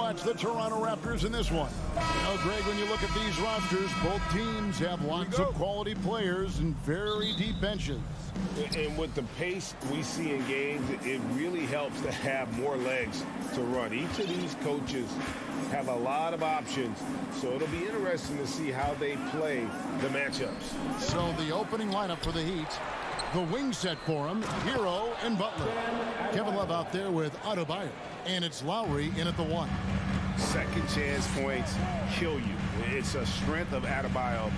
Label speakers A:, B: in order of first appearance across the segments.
A: watch the Toronto Raptors in this one. Greg, when you look at these rosters, both teams have lots of quality players and very deep benches.
B: And with the pace we see in games, it really helps to have more legs to run. Each of these coaches have a lot of options, so it'll be interesting to see how they play the matchups.
A: So the opening lineup for the Heat, the wing set for him, Hero and Butler. Kevin Love out there with Adebayo, and it's Lowry in at the 1.
B: Second chance points kill you. It's a strength of Adebayo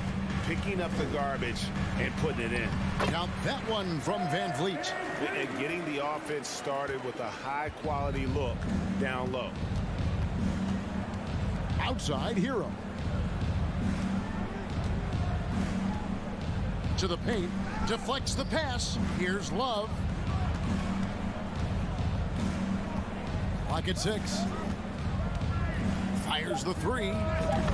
B: picking up the garbage and putting it in.
A: Now that one from Van Vliet.
B: And getting the offense started with a high-quality look down low.
A: Outside, Hero. To the paint, deflects the pass. Here's Love. Clock at 6. Fires the 3.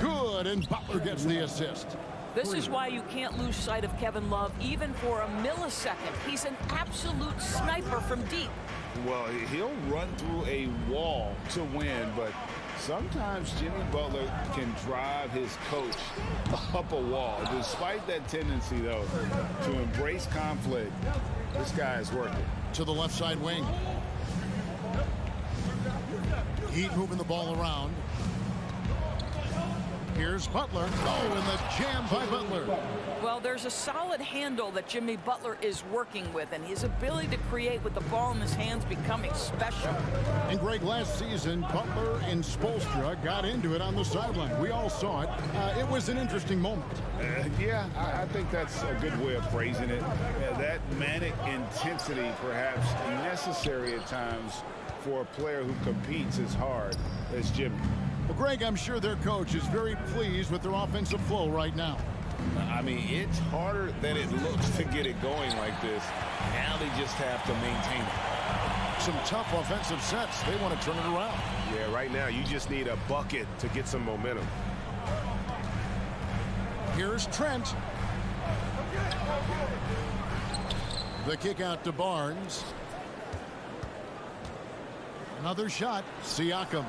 A: Good, and Butler gets the assist.
C: This is why you can't lose sight of Kevin Love even for a millisecond. He's an absolute sniper from deep.
B: Well, he'll run through a wall to win, but sometimes Jimmy Butler can drive his coach up a wall. Despite that tendency, though, to embrace conflict, this guy is working.
A: To the left side wing. Heat moving the ball around. Here's Butler. Oh, and the jam by Butler.
C: Well, there's a solid handle that Jimmy Butler is working with, and his ability to create with the ball in his hands becoming special.
A: And Greg, last season, Butler and Spoelstra got into it on the sideline. We all saw it. It was an interesting moment.
B: Yeah, I think that's a good way of phrasing it. That manic intensity, perhaps necessary at times for a player who competes as hard as Jimmy.
A: Well, Greg, I'm sure their coach is very pleased with their offensive flow right now.
B: I mean, it's harder than it looks to get it going like this. Now they just have to maintain it.
A: Some tough offensive sets. They want to turn it around.
B: Yeah, right now you just need a bucket to get some momentum.
A: Here's Trent. The kick out to Barnes. Another shot. Siakam.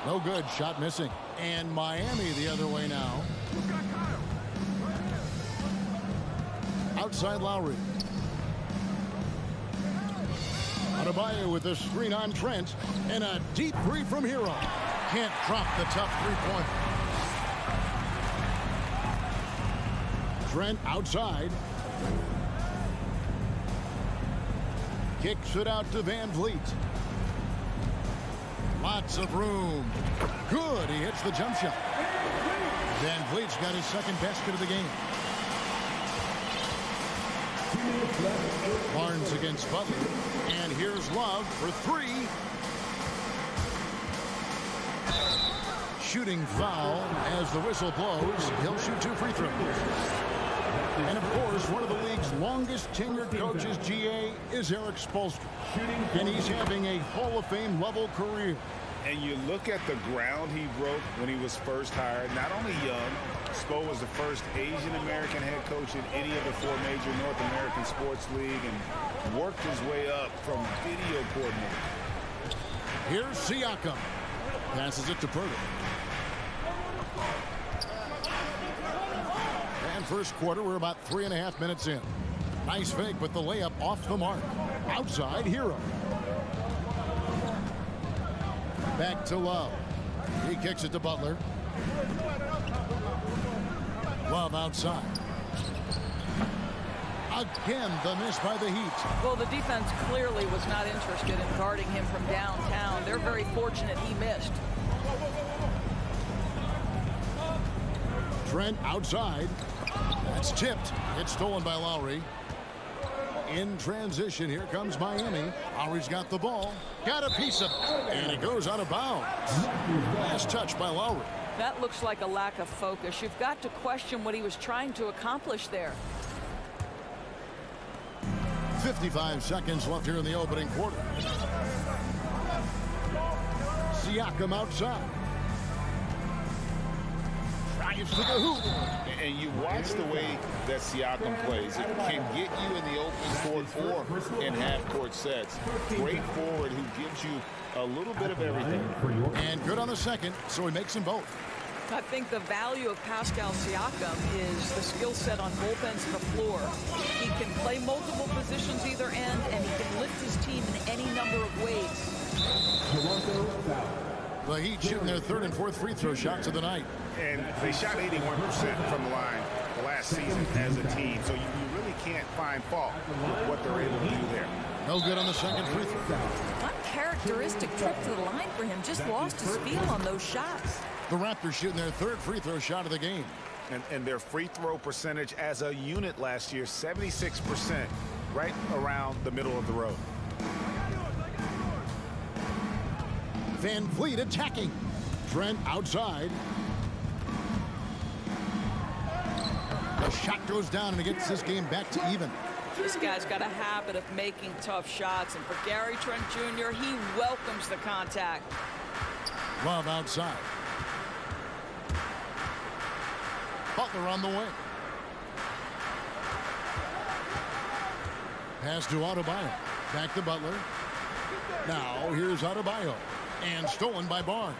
A: No good. Shot missing. And Miami the other way now. Outside Lowry. Adebayo with a screen on Trent. And a deep three from Hero. Can't drop the tough three-pointer. Trent outside. Kicks it out to Van Vliet. Lots of room. Good. He hits the jump shot. Van Vliet's got his second basket of the game. Barnes against Butler. And here's Love for 3. Shooting foul as the whistle blows. He'll shoot 2 free throws. And, of course, one of the league's longest tenured coaches, GA, is Eric Spoelstra. And he's having a Hall of Fame level career.
B: And you look at the ground he broke when he was first hired. Not only young, Spo was the first Asian-American head coach in any of the 4 major North American sports league and worked his way up from video coordinator.
A: Here's Siakam. Passes it to Purdy. And first quarter, we're about 3.5 minutes in. Nice fake, but the layup off the mark. Outside, Hero. Back to Love. He kicks it to Butler. Love outside. Again, the miss by the Heat.
C: Well, the defense clearly was not interested in guarding him from downtown. They're very fortunate he missed.
A: Trent outside. That's tipped. It's stolen by Lowry. In transition, here comes Miami. Lowry's got the ball. Got a piece of it. And it goes out of bounds. Last touch by Lowry.
C: That looks like a lack of focus. You've got to question what he was trying to accomplish there.
A: 55 seconds left here in the opening quarter. Siakam outside. Drives to the hoop.
B: And you watch the way that Siakam plays. It can get you in the open court or in half-court sets. Great forward who gives you A little bit of everything.
A: And good on the second, so he makes them both.
C: I think the value of Pascal Siakam is the skill set on both ends of the floor. He can play multiple positions either end, and he can lift his team in any number of ways.
A: The Heat shooting their third and fourth free throw shots of the night.
B: And they shot 81% from the line last season as a team, so you really can't find fault with what they're able to do there.
A: No good on the second free throw.
C: Uncharacteristic trip to the line for him. Just lost his feel on those shots.
A: The Raptors shooting their third free throw shot of the game.
B: And their free throw percentage as a unit last year, 76%, right around the middle of the road.
A: Van Vliet attacking. Trent outside. The shot goes down and it gets this game back to even.
C: This guy's got a habit of making tough shots, and for Gary Trent Jr., he welcomes the contact.
A: Love outside. Butler on the wing. Pass to Adebayo. Back to Butler. Now here's Adebayo. And stolen by Barnes.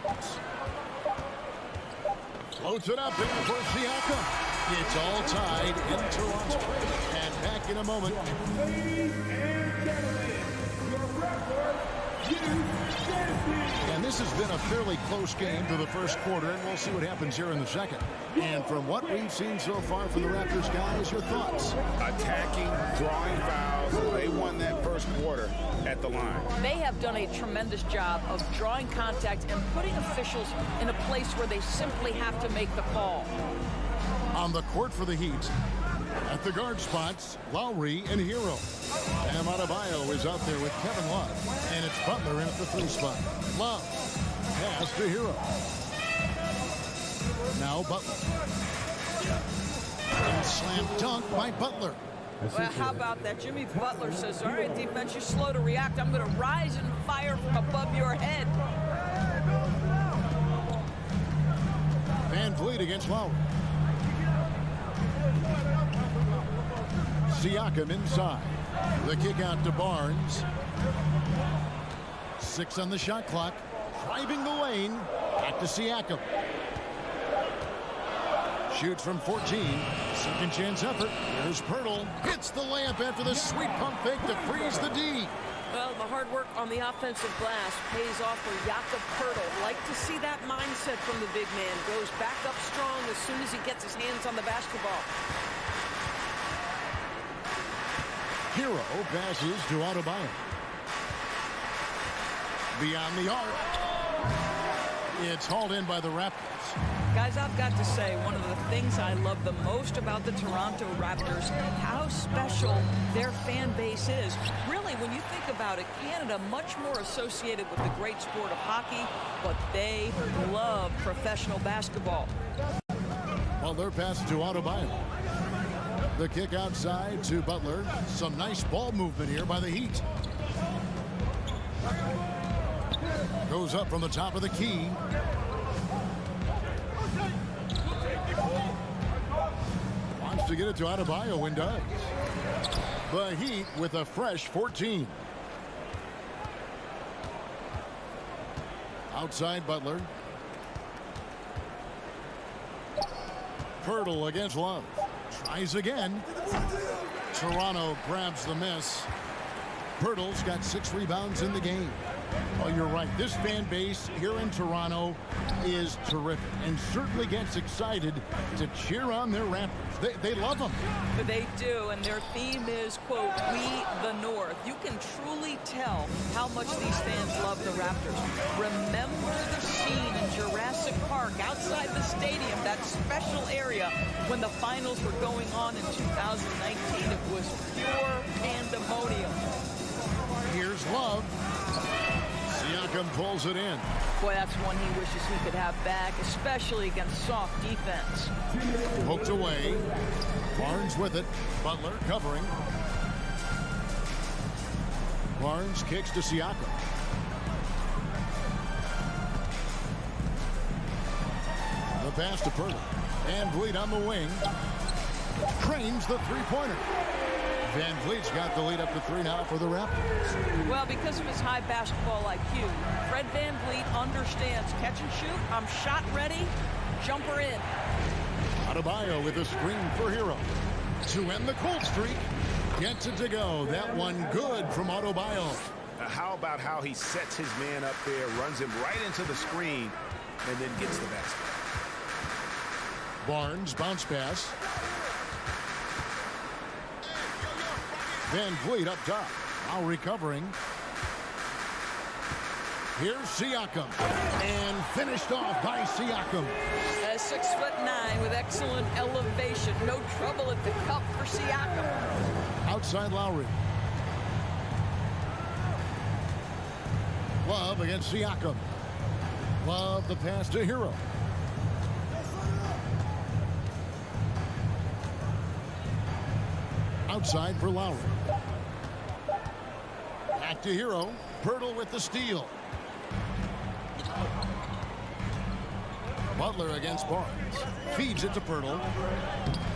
A: Floats it up there for Siakam. It's all tied in Toronto. And back in a moment. And this has been a fairly close game through the first quarter, and we'll see what happens here in the second. And from what we've seen so far from the Raptors, guys, your thoughts?
B: Attacking, drawing fouls. They won that first quarter at the line.
C: They have done a tremendous job of drawing contact and putting officials in a place where they simply have to make the call.
A: On the court for the Heat, at the guard spots, Lowry and Hero. Bam Adebayo is out there with Kevin Love. And it's Butler in at the three spot. Love. Pass to Hero. Now Butler. And slam dunk by Butler.
C: Well, how about that? Jimmy Butler says, all right, defense, you're slow to react. I'm going to rise and fire from above your head.
A: Van Vliet against Lowry. Siakam inside. The kick out to Barnes. 6 on the shot clock. Driving the lane. Back to Siakam. Shoots from 14. Second chance effort. Here's Pirtle. Hits the layup after the sweet pump fake to freeze the D.
D: Well, the hard work on the offensive glass pays off for Jakob Pirtle. Like to see that mindset from the big man. Goes back up strong as soon as he gets his hands on the basketball.
A: Hero passes to Adebayo. Beyond the arc. It's hauled in by the Raptors.
C: Guys, I've got to say, one of the things I love the most about the Toronto Raptors, how special their fan base is. Really, when you think about it, Canada much more associated with the great sport of hockey, but they love professional basketball.
A: Well, their pass to Adebayo. The kick outside to Butler. Some nice ball movement here by the Heat. Goes up from the top of the key. Wants to get it to Adebayo and does. The Heat with a fresh 14. Outside Butler. Pirtle against Love. Tries again. Toronto grabs the miss. Pirtle's got 6 rebounds in the game. Oh, you're right. This fan base here in Toronto is terrific and certainly gets excited to cheer on their Raptors. They love them.
C: They do, and their theme is, quote, "We the North." You can truly tell how much these fans love the Raptors. Remember the scene in Jurassic Park outside the stadium, that special area when the finals were going on in 2019. It was pure pandemonium.
A: Here's Love. Siakam pulls it in.
C: Boy, that's one he wishes he could have back, especially against soft defense.
A: Poked away. Barnes with it. Butler covering. Barnes kicks to Siakam. The pass to Pirtle. And Vliet on the wing. Cranes the three-pointer. Van Vliet's got the lead up to 3 now for the Raptors.
C: Well, because of his high basketball IQ, Fred Van Vliet understands catch and shoot. I'm shot ready. Jumper in.
A: Adebayo with a screen for Hero. To end the cold streak. Gets it to go. That one good from Adebayo.
E: How about how he sets his man up there, runs him right into the screen, and then gets the basket.
A: Barnes, bounce pass. Van Vliet up top. Now recovering. Here's Siakam. And finished off by Siakam.
C: 6'9" with excellent elevation. No trouble at the cup for Siakam.
A: Outside Lowry. Love against Siakam. Love the pass to Hero. Outside for Lowry. Back to Hero. Pirtle with the steal. Butler against Barnes. Feeds it to Pirtle.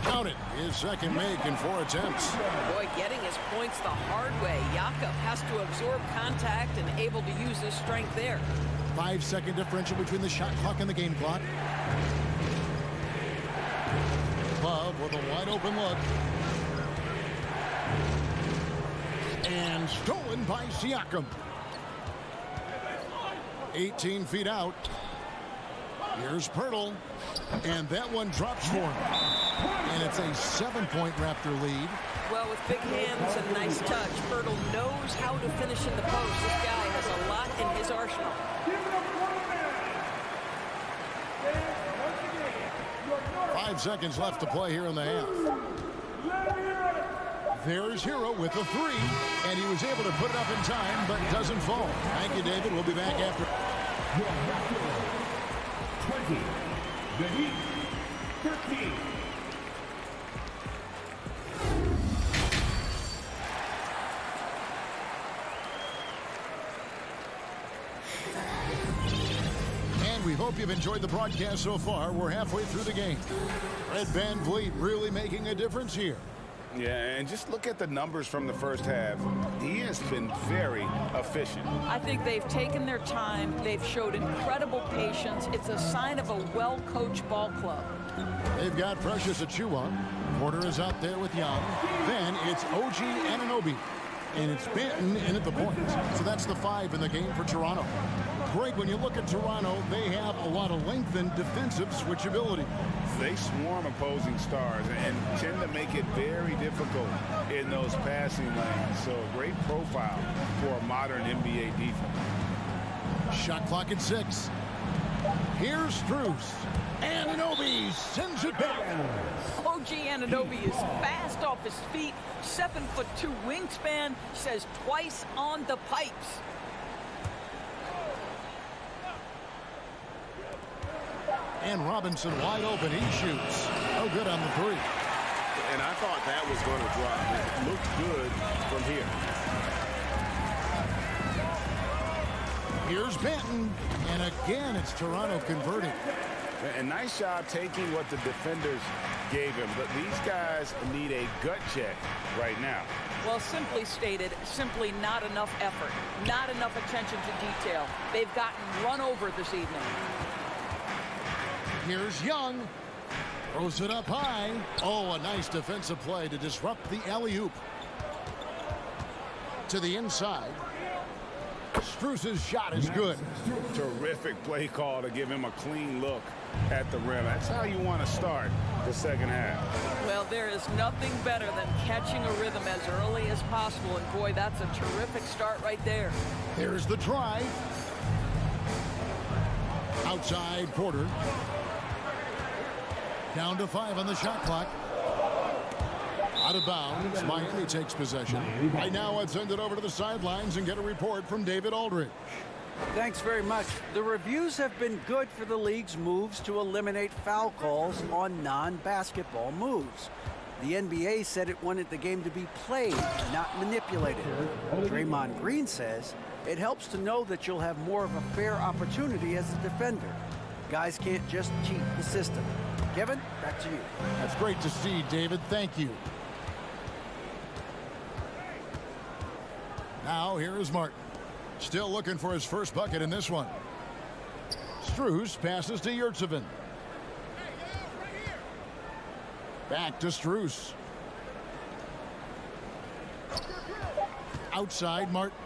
A: Count it. His second make in 4 attempts.
D: Boy, getting his points the hard way. Jakob has to absorb contact and able to use his strength there.
A: 5-second differential between the shot clock and the game clock. Love with a wide open look. And stolen by Siakam. 18 feet out. Here's Pirtle. And that one drops for him. And it's a 7-point Raptor lead.
D: Well, with big hands and nice touch, Pirtle knows how to finish in the post. This guy has a lot in his arsenal.
A: Five seconds left to play here in the half. There's Hero with a 3, and he was able to put it up in time, but doesn't fall. Thank you, David. We'll be back after.
F: 20, the Heat, 13.
A: And we hope you've enjoyed the broadcast so far. We're halfway through the game. Fred Van Vliet really making a difference here.
B: Yeah, and just look at the numbers from the first half. He has been very efficient.
C: I think they've taken their time. They've showed incredible patience. It's a sign of a well-coached ball club.
A: They've got Precious Achiuwa. Porter is out there with Young. Then it's OG Anunoby. And it's Benton in at the point. So that's the 5 in the game for Toronto. Greg, when you look at Toronto, they have a lot of length and defensive switchability.
B: They swarm opposing stars and tend to make it very difficult in those passing lanes. So a great profile for a modern NBA defense.
A: Shot clock at 6. Here's Strus. Anunoby sends it back.
C: OG Anunoby is fast off his feet. 7'2" wingspan, says twice on the pipes.
A: And Robinson wide open. He shoots. No good on the 3.
E: And I thought that was going to drop. It looked good from here.
A: Here's Benton. And again, it's Toronto converting.
B: A nice job taking what the defenders gave him. But these guys need a gut check right now.
C: Well, simply stated, simply not enough effort. Not enough attention to detail. They've gotten run over this evening.
A: Here's Young. Throws it up high. Oh, a nice defensive play to disrupt the alley-oop. To the inside. Strus's shot is good.
B: Terrific play call to give him a clean look at the rim. That's how you want to start the second half.
C: Well, there is nothing better than catching a rhythm as early as possible. And boy, that's a terrific start right there.
A: There's the drive. Outside Porter. Down to 5 on the shot clock. Out of bounds. Miami takes possession. Right now, let's send it over to the sidelines and get a report from David Aldridge.
G: Thanks very much. The reviews have been good for the league's moves to eliminate foul calls on non-basketball moves. The NBA said it wanted the game to be played, not manipulated. Draymond Green says it helps to know that you'll have more of a fair opportunity as a defender. Guys can't just cheat the system. Kevin, back to you.
A: That's great to see, David. Thank you. Now here is Martin. Still looking for his first bucket in this one. Strus passes to Yurtsevin. Back to Strus. Outside, Martin.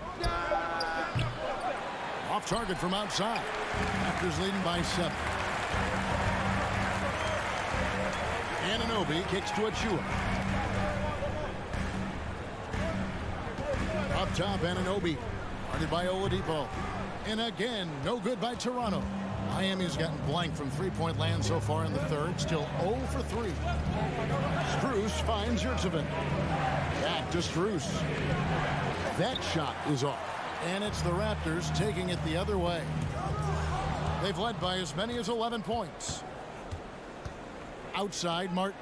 A: Off target from outside. Raptors leading by 7. Anunoby kicks to Achua. Up top, Anunoby. Guarded by Oladipo. And again, no good by Toronto. Miami's gotten blank from three-point land so far in the third. Still 0 for 3. Strus finds Yurtsevin. Back to Strus. That shot is off. And it's the Raptors taking it the other way. They've led by as many as 11 points. Outside, Martin.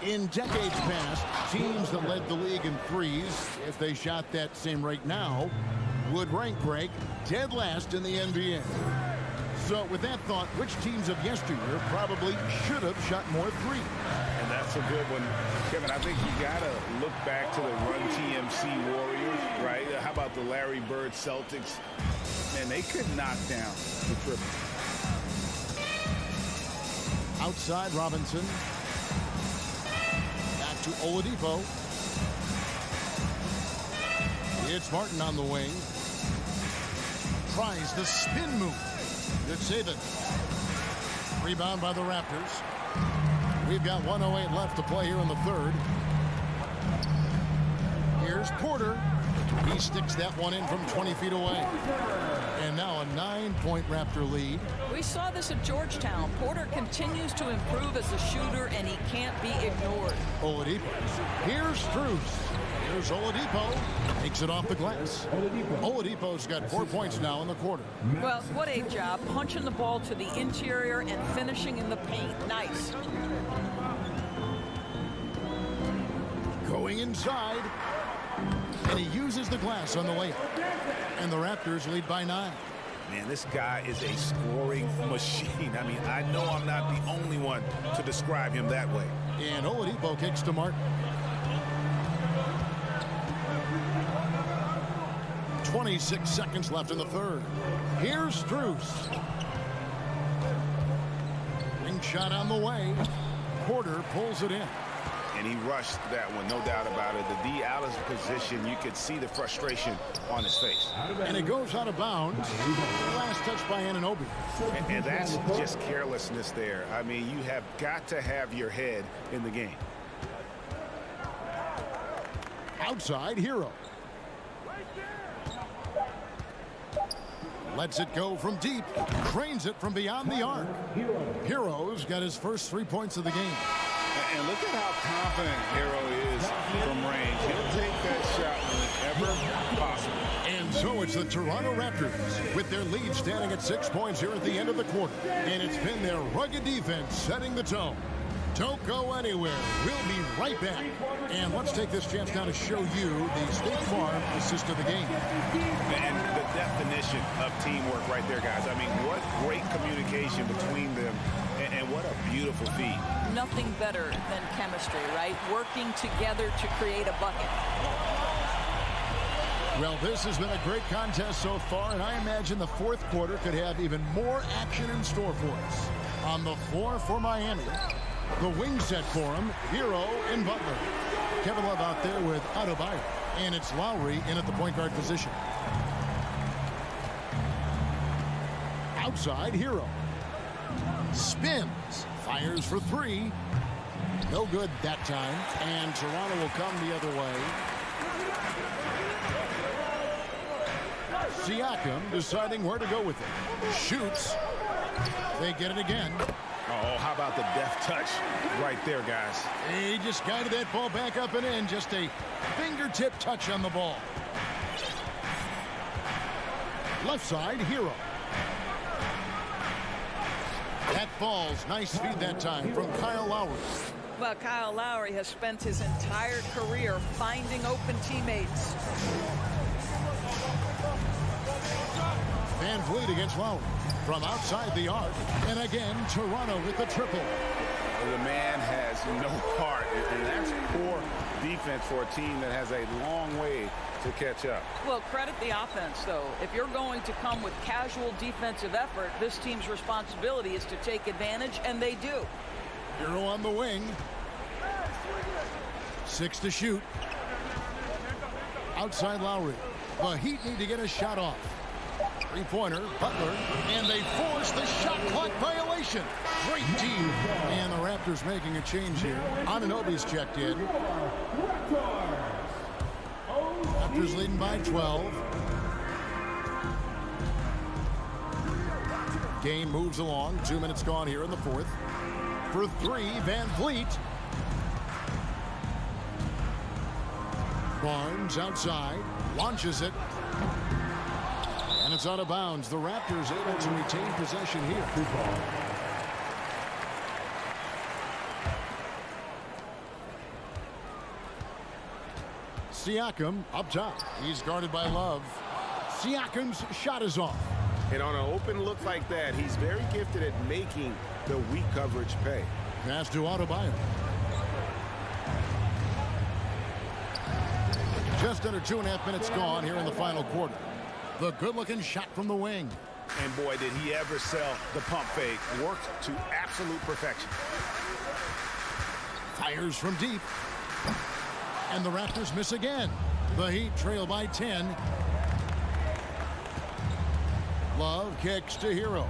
A: In decades past, teams that led the league in threes, if they shot that same rate now, would rank break dead last in the NBA. So with that thought, which teams of yesteryear probably should have shot more threes?
B: And that's a good one. Kevin, I think you got to look back to the Run TMC Warriors, right? How about the Larry Bird Celtics? Man, they could knock down the triple.
A: Outside, Robinson. Back to Oladipo. It's Martin on the wing. Tries the spin move. Good save it. Rebound by the Raptors. We've got 1:08 left to play here in the third. Here's Porter. He sticks that one in from 20 feet away. And now a 9-point Raptor lead.
C: We saw this at Georgetown. Porter continues to improve as a shooter, and he can't be ignored.
A: Oladipo. Here's Strus. Here's Oladipo. Takes it off the glass. Oladipo's got 4 points now in the quarter.
C: Well, what a job punching the ball to the interior and finishing in the paint. Nice.
A: Going inside. And he uses the glass on the layup. And the Raptors lead by 9.
E: Man, this guy is a scoring machine. I mean, I know I'm not the only one to describe him that way.
A: And Oladipo kicks to Martin. 26 seconds left in the third. Here's Strus. Ring shot on the way. Porter pulls it in.
E: And he rushed that one, no doubt about it. The D out of position, you could see the frustration on his face.
A: And it goes out of bounds. Last touch by Anunoby.
E: And that's just carelessness there. I mean, you have got to have your head in the game.
A: Outside, Hero. Lets it go from deep. Trains it from beyond the arc. Hero's got his first 3 points of the game.
B: And look at how confident Hero is from range. He'll take that shot whenever possible.
A: And so it's the Toronto Raptors with their lead standing at 6 points here at the end of the quarter. And it's been their rugged defense setting the tone. Don't go anywhere. We'll be right back. And let's take this chance now to show you the State Farm assist of the game.
E: And the definition of teamwork right there, guys. I mean, what great communication between them, and what a beautiful feat.
C: Nothing better than chemistry, right? Working together to create a bucket.
A: Well, this has been a great contest so far, and I imagine the fourth quarter could have even more action in store for us. On the floor for Miami, the wing set for him, Hero and Butler. Kevin Love out there with Adebayo, and it's Lowry in at the point guard position. Outside, Hero. Spins, fires for 3. No good that time, and Toronto will come the other way. Siakam deciding where to go with it. Shoots. They get it again.
E: Oh, how about the deft touch right there, guys?
A: He just guided that ball back up and in. Just a fingertip touch on the ball. Left side, Hero. That falls. Nice feed that time from Kyle Lowry.
C: Well, Kyle Lowry has spent his entire career finding open teammates.
A: Van Vliet against Lowry from outside the arc. And again, Toronto with the triple.
B: The man has no heart, and that's poor
E: defense for a team that has a long way to catch up.
C: Well, credit the offense, though. If you're going to come with casual defensive effort, this team's responsibility is to take advantage, and they do.
A: Hero on the wing. 6 to shoot. Outside Lowry. The Heat need to get a shot off. Three-pointer, Butler, and they force the shot clock violation. Great team. And the Raptors making a change here. Anunoby's checked in. Raptors leading by 12. Game moves along. 2 minutes gone here in the fourth. For three, Van Vliet. Barnes outside. Launches it. And it's out of bounds. The Raptors able to retain possession here. Siakam up top. He's guarded by Love. Siakam's shot is off.
E: And on an open look like that, he's very gifted at making the weak coverage pay.
A: Pass to Adebayo. Just under 2.5 minutes gone here in the final quarter. The good-looking shot from the wing.
E: And boy, did he ever sell the pump fake. Worked to absolute perfection.
A: Fires from deep. And the Raptors miss again. The Heat trail by 10. Love kicks to Hero.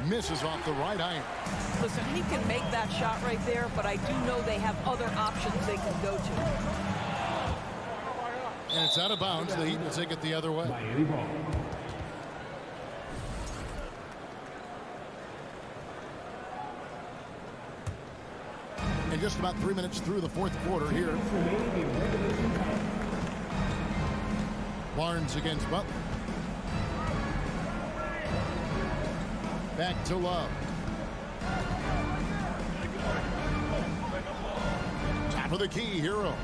A: Misses off the right iron.
C: Listen, he can make that shot right there, but I do know they have other options they can go to.
A: And it's out of bounds. The Heat will take it the other way.
F: Miami ball.
A: And just about 3 minutes through the fourth quarter here. Barnes against Butler. Back to Love. Top of the key, Hero.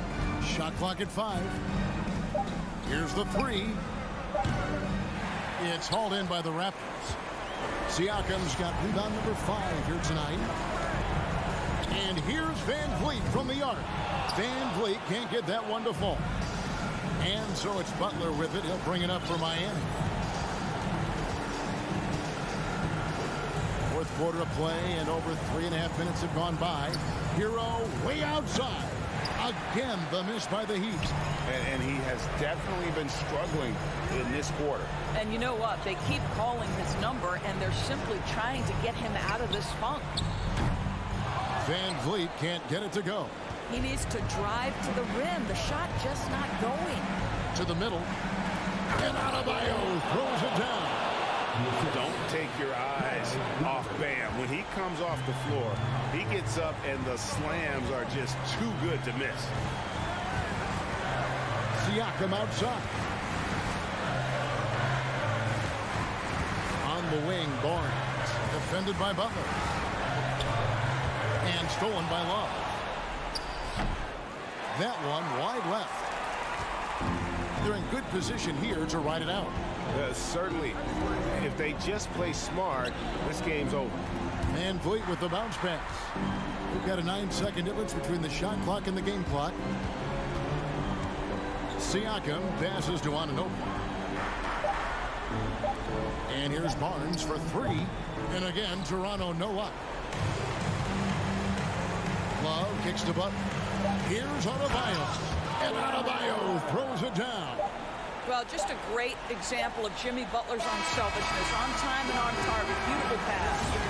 A: Shot clock at 5. Here's the three. It's hauled in by the Raptors. Siakam's got rebound number 5 here tonight. And here's Van Vliet from the arc. Van Vliet can't get that one to fall. And so it's Butler with it. He'll bring it up for Miami. Fourth quarter of play, and over 3.5 minutes have gone by. Hero way outside. Again, the miss by the Heat.
E: And he has definitely been struggling in this quarter.
C: And you know what? They keep calling his number, and they're simply trying to get him out of this funk.
A: Van Vliet can't get it to go.
C: He needs to drive to the rim. The shot just not going.
A: To the middle. And Adebayo throws it down.
E: Don't take your eyes off Bam. When he comes off the floor, he gets up and the slams are just too good to miss.
A: Siakam outside. On the wing, Barnes. Defended by Butler. And stolen by Love. That one wide left. They're in good position here to ride it out.
E: Certainly, if they just play smart, this game's over.
A: Van Vliet with the bounce pass. We've got a 9-second difference between the shot clock and the game clock. Siakam passes to Anunoby. And here's Barnes for 3. And again, Toronto no luck. Love kicks to Butler. Here's Adebayo. And Adebayo throws it down.
C: Well, just a great example of Jimmy Butler's unselfishness. On time and on target. Beautiful pass.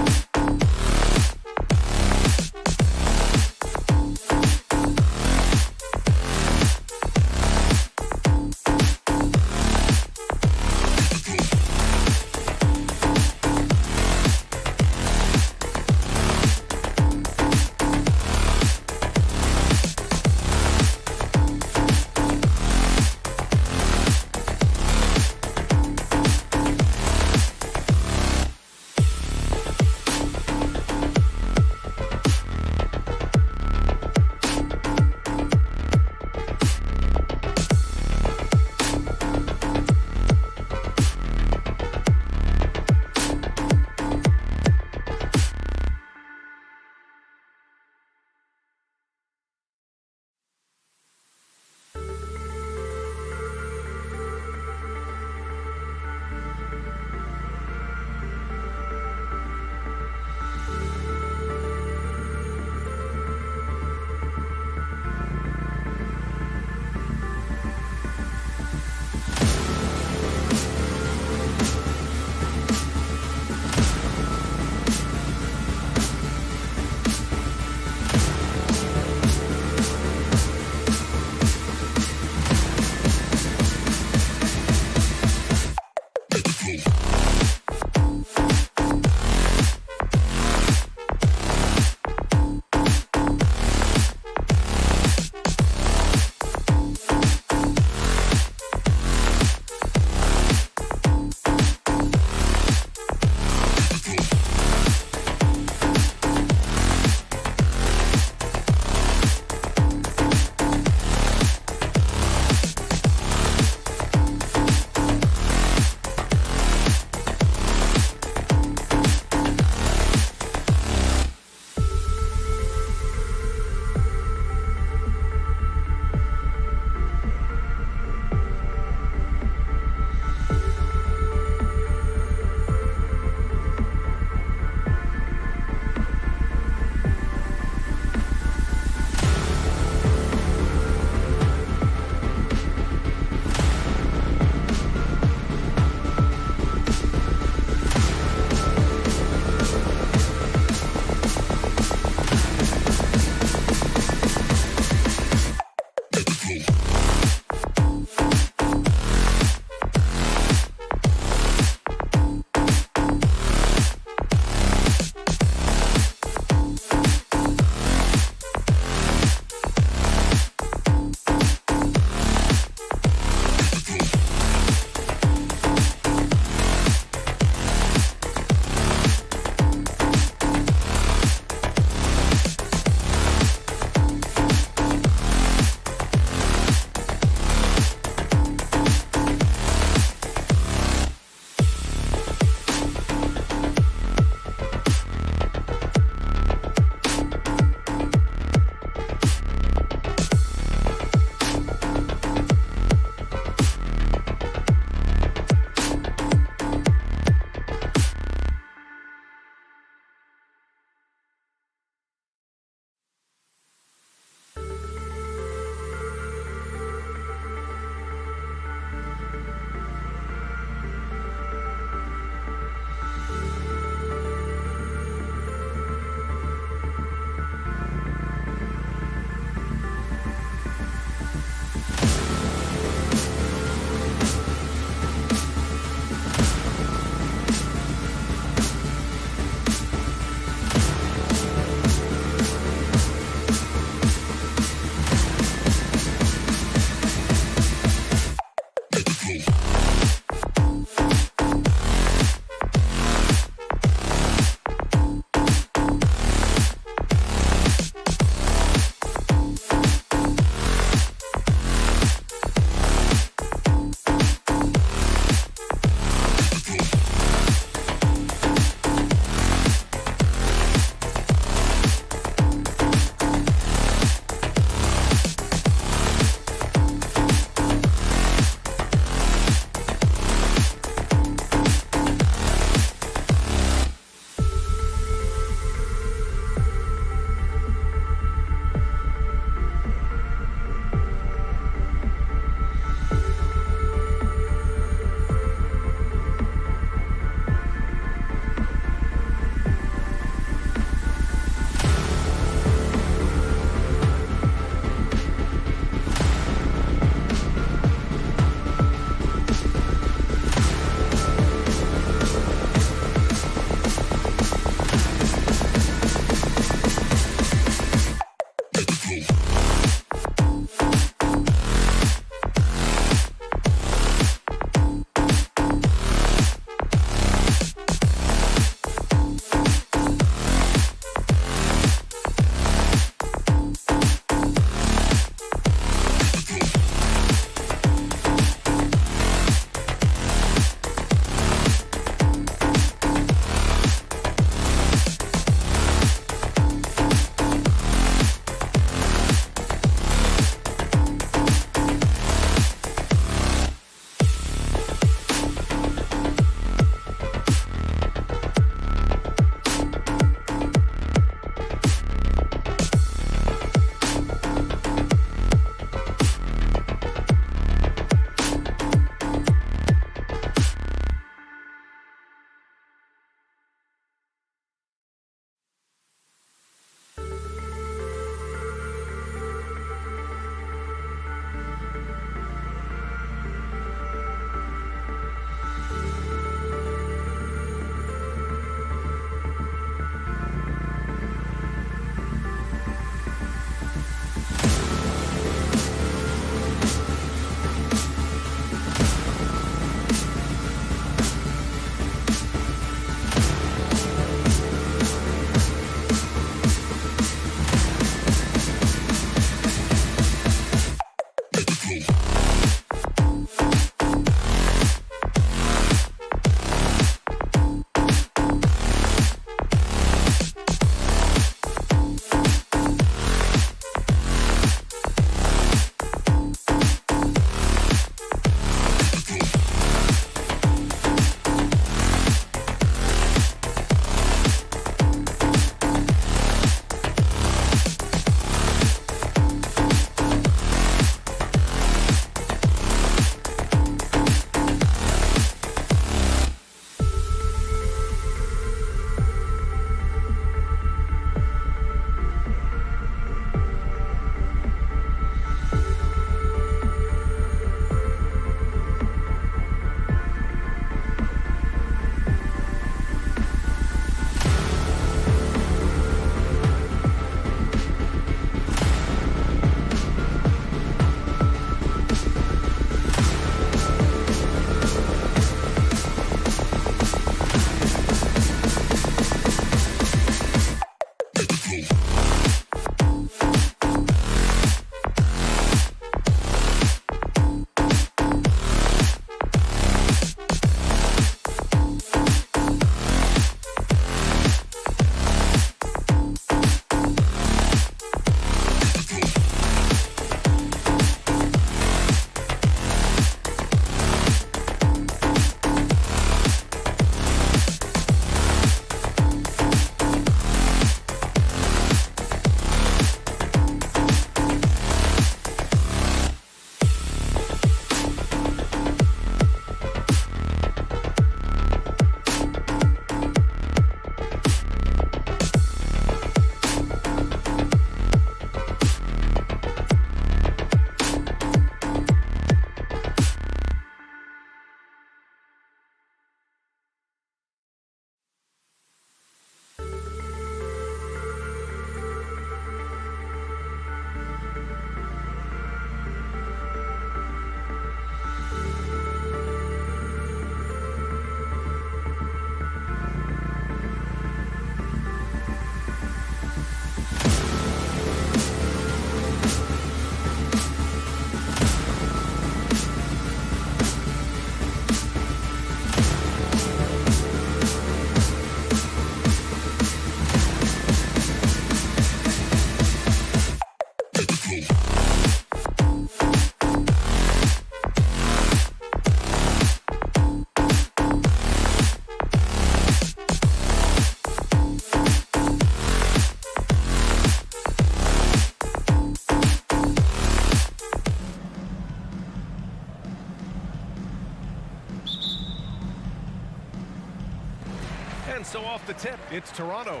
H: And so off the tip, it's Toronto.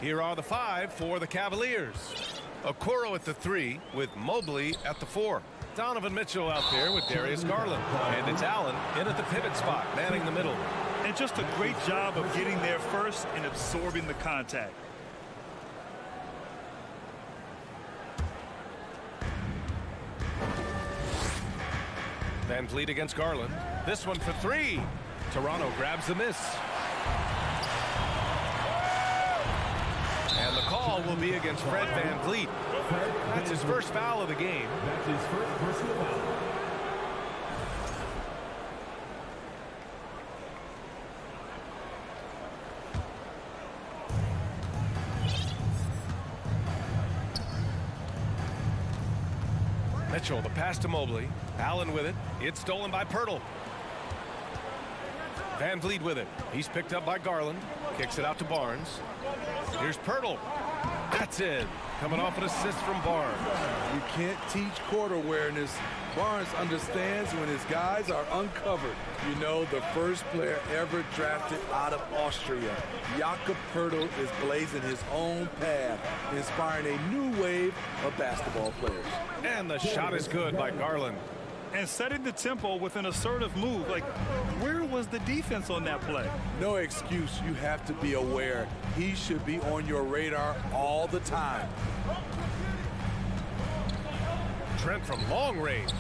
H: Here are the 5 for the Cavaliers. Okoro at the 3 with Mobley at the 4. Donovan Mitchell out there with Darius Garland. And it's Allen in at the pivot spot, manning the middle.
I: And just a great job of getting there first and absorbing the contact.
H: Van Vliet against Garland. This one for 3. Toronto grabs the miss. And the call will be against Fred Van Vliet. That's his first foul of the game.
F: That's his first personal foul.
H: Mitchell, the pass to Mobley. Allen with it. It's stolen by Pirtle. Van Vliet with it. He's picked up by Garland. Kicks it out to Barnes. Here's Pirtle. That's it. Coming off an assist from Barnes.
J: You can't teach court awareness. Barnes understands when his guys are uncovered. You know, the first player ever drafted out of Austria. Jakob Pirtle is blazing his own path, inspiring a new wave of basketball players.
H: And the shot is good by Garland.
I: And setting the tempo with an assertive move. Like, where was the defense on that play?
J: No excuse. You have to be aware. He should be on your radar all the time.
H: Trent from long range.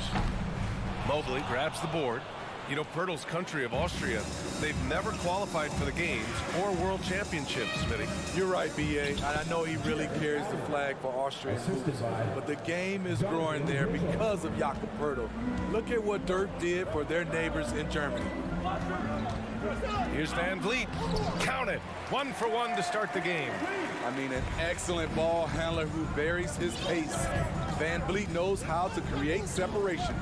H: Mobley grabs the board. You know, Pirtle's country of Austria, they've never qualified for the games or world championships, Smitty.
J: You're right, B.A. And I know he really carries the flag for Austria. But the game is growing there because of Jakob Pirtle. Look at what Dirk did for their neighbors in Germany.
H: Here's Van Vliet. Count it. 1 for 1 to start the game.
J: I mean, an excellent ball handler who varies his pace. Van Vliet knows how to create separation.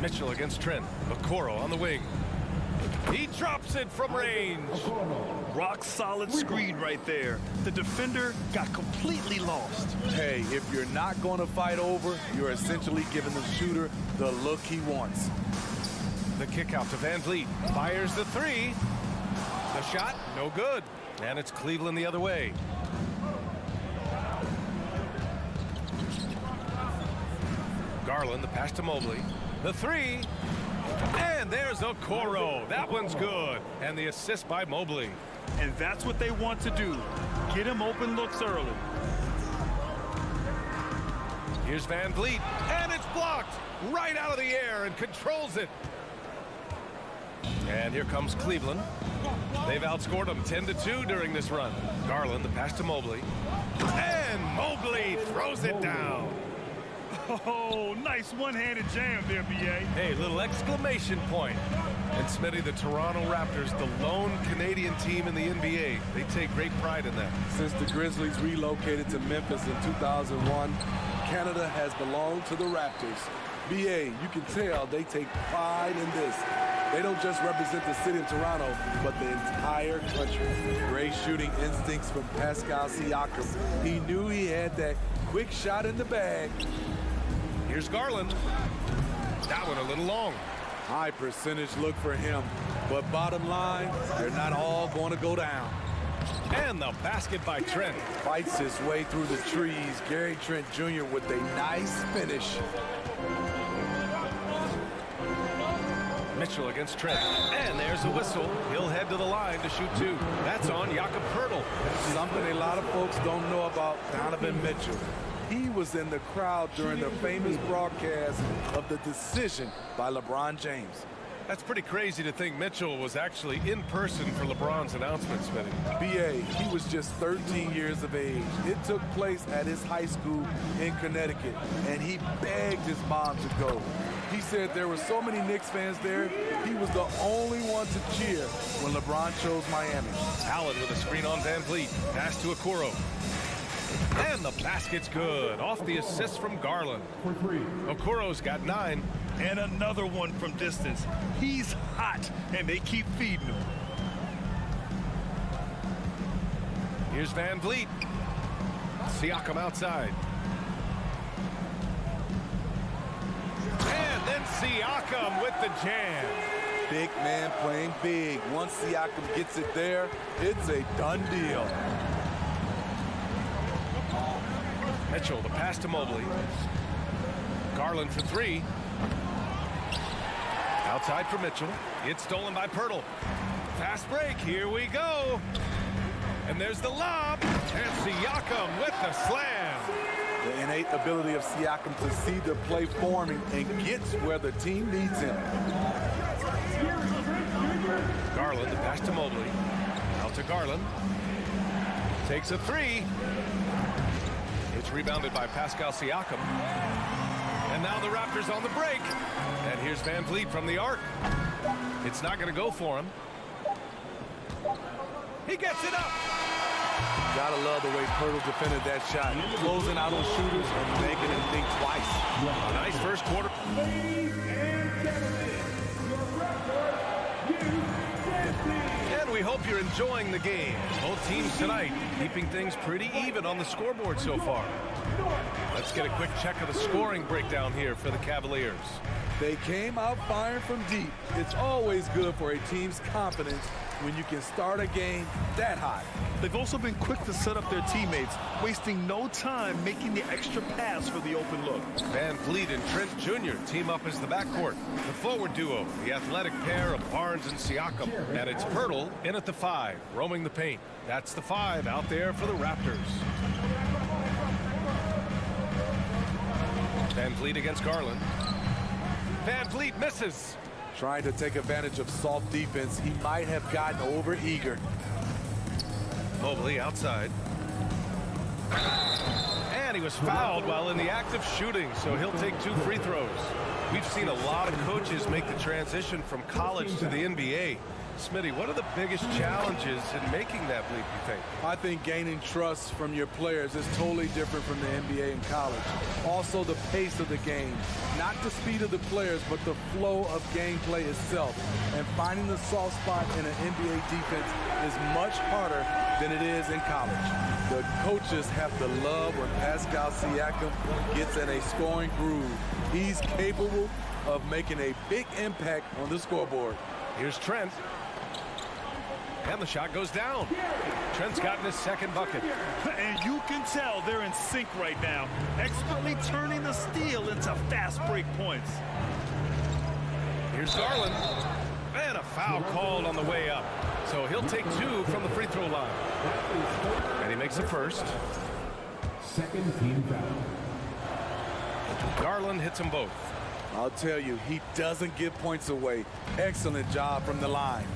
H: Mitchell against Trent. Okoro on the wing. He drops it from range.
I: Rock solid screen right there. The defender got completely lost.
J: Hey, if you're not going to fight over, you're essentially giving the shooter the look he wants.
H: The kick out to Van Vliet. Fires the 3. The shot, no good. And it's Cleveland the other way. Garland, the pass to Mobley. The 3. And there's Okoro. That one's good. And the assist by Mobley.
I: And that's what they want to do. Get him open looks early.
H: Here's Van Vliet. And it's blocked right out of the air and controls it. And here comes Cleveland. They've outscored them 10-2 during this run. Garland, the pass to Mobley. And Mobley throws it down.
I: Oh, nice one-handed jam there, B.A.
H: Hey, little exclamation point. And Smitty, the Toronto Raptors, the lone Canadian team in the NBA. They take great pride in that.
J: Since the Grizzlies relocated to Memphis in 2001, Canada has belonged to the Raptors. B.A., you can tell they take pride in this. They don't just represent the city of Toronto, but the entire country. Great shooting instincts from Pascal Siakam. He knew he had that quick shot in the bag.
H: Here's Garland. That one a little long.
J: High percentage look for him. But bottom line, they're not all going to go down.
H: And the basket by Trent.
J: Fights his way through the trees. Gary Trent Jr. with a nice finish.
H: Mitchell against Trent. And there's a whistle. He'll head to the line to shoot 2. That's on Jakob Pirtle.
J: Something a lot of folks don't know about Donovan Mitchell. He was in the crowd during the famous broadcast of the decision by LeBron James.
H: That's pretty crazy to think Mitchell was actually in person for LeBron's announcement, Smitty.
J: B.A., he was just 13 years of age. It took place at his high school in Connecticut, and he begged his mom to go. He said there were so many Knicks fans there, he was the only one to cheer when LeBron chose Miami.
H: Allen with a screen on Van Vliet. Pass to Okoro. And the basket's good. Off the assist from Garland. Okoro's got 9.
I: And another one from distance. He's hot, and they keep feeding him.
H: Here's Van Vliet. Siakam outside. And then Siakam with the jam.
J: Big man playing big. Once Siakam gets it there, it's a done deal.
H: Mitchell, the pass to Mobley. Garland for 3. Outside for Mitchell. It's stolen by Pirtle. Fast break. Here we go. And there's the lob. And Siakam with the slam.
J: The innate ability of Siakam to see the play forming and gets where the team needs him.
H: Garland, the pass to Mobley. Out to Garland. Takes a 3. It's rebounded by Pascal Siakam. And now the Raptors on the break. And here's Van Vliet from the arc. It's not going to go for him. He gets it up.
J: Gotta love the way Pirtle defended that shot. Closing out on shooters and making them think twice.
H: A nice first quarter. And we hope you're enjoying the game. Both teams tonight keeping things pretty even on the scoreboard so far. Let's get a quick check of the scoring breakdown here for the Cavaliers.
J: They came out firing from deep. It's always good for a team's confidence when you can start a game that hot.
I: They've also been quick to set up their teammates, wasting no time making the extra pass for the open look.
H: Van Vliet and Trent Jr. team up as the backcourt. The forward duo, the athletic pair of Barnes and Siakam. And it's Pirtle in at the 5, roaming the paint. That's the 5 out there for the Raptors. Van Vliet against Garland. Van Vliet misses.
J: Trying to take advantage of soft defense, he might have gotten over eager.
H: Mobley outside. And he was fouled while in the act of shooting, so he'll take 2 free throws. We've seen a lot of coaches make the transition from college to the NBA. Smitty, what are the biggest challenges in making that leap, you think?
J: I think gaining trust from your players is totally different from the NBA and college. Also, the pace of the game. Not the speed of the players, but the flow of gameplay itself. And finding the soft spot in an NBA defense is much harder than it is in college. The coaches have to love when Pascal Siakam gets in a scoring groove. He's capable of making a big impact on the scoreboard.
H: Here's Trent. And the shot goes down. Trent's gotten his second bucket.
I: And you can tell they're in sync right now, expertly turning the steal into fast break points.
H: Here's Garland. And a foul called on the way up. So he'll take 2 from the free throw line. And he makes the first.
F: Second team foul.
H: Garland hits them both.
J: I'll tell you, he doesn't give points away. Excellent job from the line.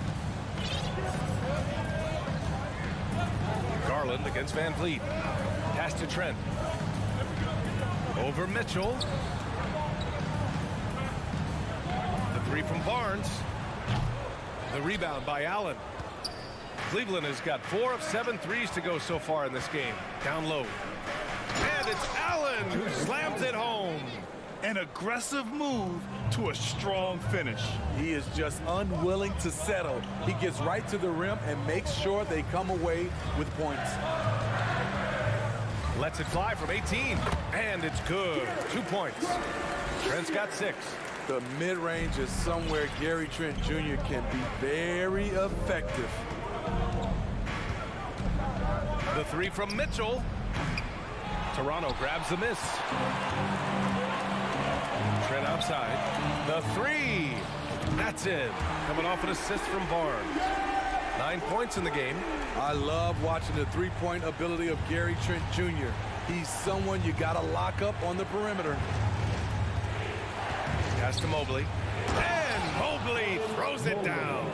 H: Garland against Van Vliet. Pass to Trent. Over Mitchell. The 3 from Barnes. The rebound by Allen. Cleveland has got 4 of 7 threes to go so far in this game. Down low. And it's Allen who slams it home.
I: An aggressive move to a strong finish.
J: He is just unwilling to settle. He gets right to the rim and makes sure they come away with points.
H: Lets it fly from 18. And it's good. 2 points. Trent's got 6.
J: The mid-range is somewhere Gary Trent Jr. can be very effective.
H: The 3 from Mitchell. Toronto grabs the miss. Trent outside. The 3. That's it. Coming off an assist from Barnes. 9 points in the game.
J: I love watching the three-point ability of Gary Trent Jr. He's someone you got to lock up on the perimeter.
H: Pass to Mobley. And Mobley throws it down.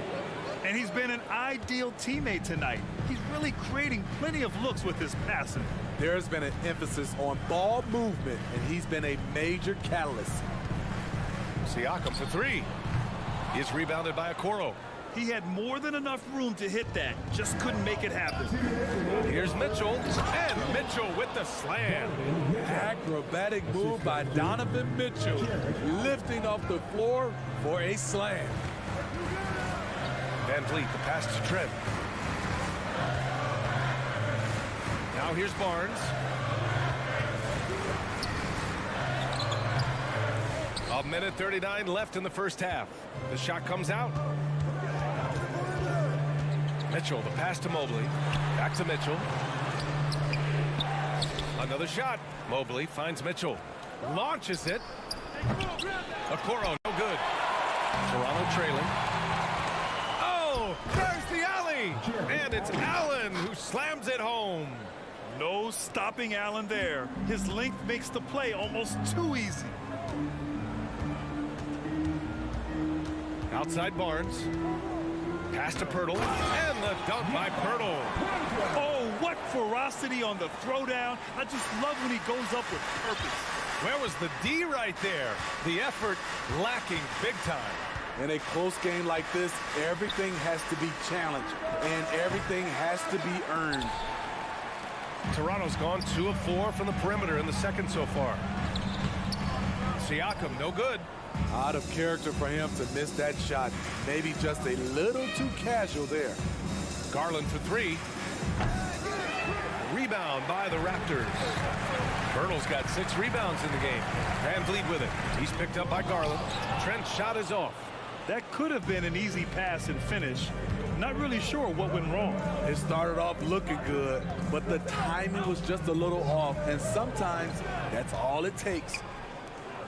I: And he's been an ideal teammate tonight. He's really creating plenty of looks with his passing.
J: There's been an emphasis on ball movement, and he's been a major catalyst.
H: Siakam for three. He's rebounded by Okoro.
I: He had more than enough room to hit that, just couldn't make it happen.
H: Here's Mitchell, and Mitchell with the slam.
J: Acrobatic move by Donovan Mitchell, lifting off the floor for a slam.
H: Van Vliet, the pass to Trent. Now here's Barnes. A minute 39 left in the first half. The shot comes out. Mitchell, the pass to Mobley. Back to Mitchell. Another shot. Mobley finds Mitchell. Launches it. Okoro, no good. Toronto trailing. Oh, there's the alley. And it's Allen who slams it home.
I: No stopping Allen there. His length makes the play almost too easy.
H: Outside Barnes. Pass to Pirtle, and the dunk by Pirtle.
I: Oh, what ferocity on the throwdown. I just love when he goes up with purpose.
H: Where was the D right there? The effort lacking big time.
J: In a close game like this, everything has to be challenged, and everything has to be earned.
H: Toronto's gone 2 of 4 from the perimeter in the second so far. Siakam, no good.
J: Out of character for him to miss that shot. Maybe just a little too casual there.
H: Garland for three. Rebound by the Raptors. Pirtle's got 6 rebounds in the game. Van Vliet with it. He's picked up by Garland. Trent's shot is off.
I: That could have been an easy pass and finish. Not really sure what went wrong.
J: It started off looking good, but the timing was just a little off, and sometimes that's all it takes.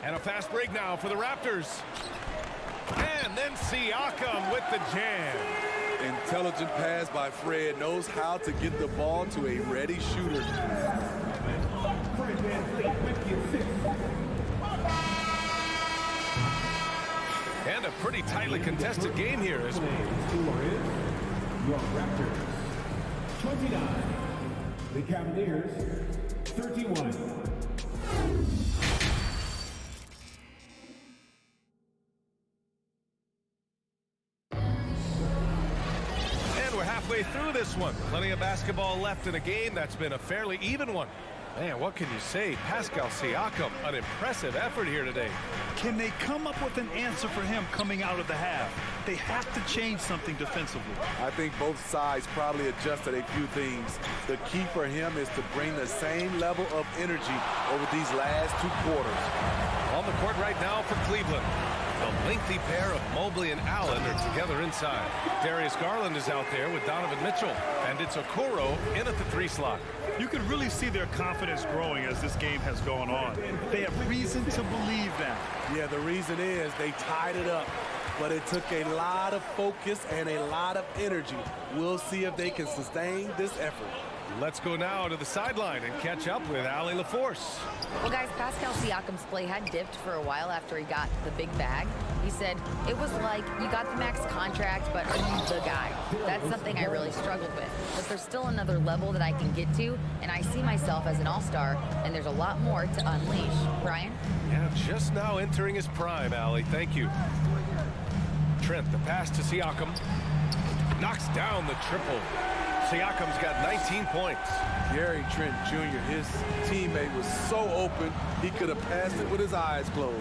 H: And a fast break now for the Raptors. And then Siakam with the jam.
J: Intelligent pass by Fred, knows how to get the ball to a ready shooter.
H: And a pretty tightly contested game here.
F: Your Raptors, 29. The Cavaliers, 31.
H: Halfway through this one. Plenty of basketball left in a game that's been a fairly even one. Man, what can you say? Pascal Siakam, an impressive effort here today.
I: Can they come up with an answer for him coming out of the half? They have to change something defensively.
J: I think both sides probably adjusted a few things. The key for him is to bring the same level of energy over these last 2 quarters.
H: On the court right now for Cleveland. The lengthy pair of Mobley and Allen are together inside. Darius Garland is out there with Donovan Mitchell. And it's Okoro in at the 3 slot.
I: You can really see their confidence growing as this game has gone on. They have reason to believe that.
J: Yeah, the reason is they tied it up. But it took a lot of focus and a lot of energy. We'll see if they can sustain this effort.
H: Let's go now to the sideline and catch up with Allie LaForce.
K: Well, guys, Pascal Siakam's play had dipped for a while after he got the big bag. He said, it was like, you got the max contract, but are you the guy? That's something I really struggled with. But there's still another level that I can get to, and I see myself as an all-star, and there's a lot more to unleash. Brian?
H: Yeah, just now entering his prime, Allie. Thank you. Trent, the pass to Siakam. Knocks down the triple. Siakam's got 19 points.
J: Gary Trent Jr., his teammate, was so open, he could have passed it with his eyes closed.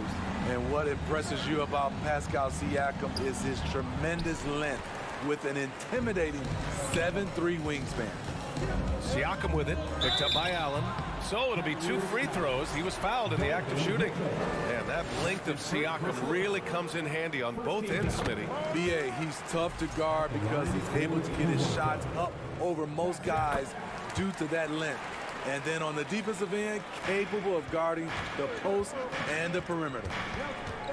J: And what impresses you about Pascal Siakam is his tremendous length with an intimidating 7'3" wingspan.
H: Siakam with it, picked up by Allen. So it'll be 2 free throws. He was fouled in the act of shooting. And that length of Siakam really comes in handy on both ends, Smitty.
J: B.A., he's tough to guard because he's able to get his shots up over most guys due to that length. And then on the defensive end, capable of guarding the post and the perimeter.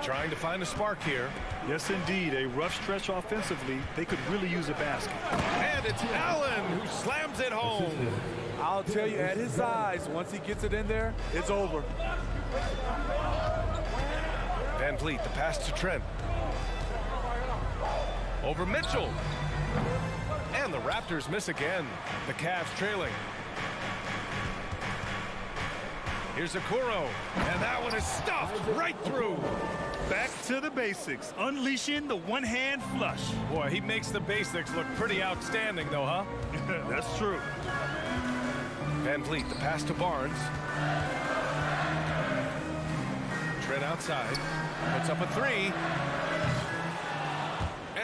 H: Trying to find a spark here.
I: Yes, indeed. A rough stretch offensively. They could really use a basket.
H: And it's Allen who slams it home.
J: I'll tell you, at his size, once he gets it in there, it's over.
H: Van Vliet, the pass to Trent. over Mitchell. And the Raptors miss again. The Cavs trailing. Here's Okoro, and that one is stuffed right through.
I: Back to the basics, unleashing the one-hand flush.
H: Boy, he makes the basics look pretty outstanding, though, huh?
I: That's true.
H: Van Vliet, the pass to Barnes. Trent outside, puts up a three.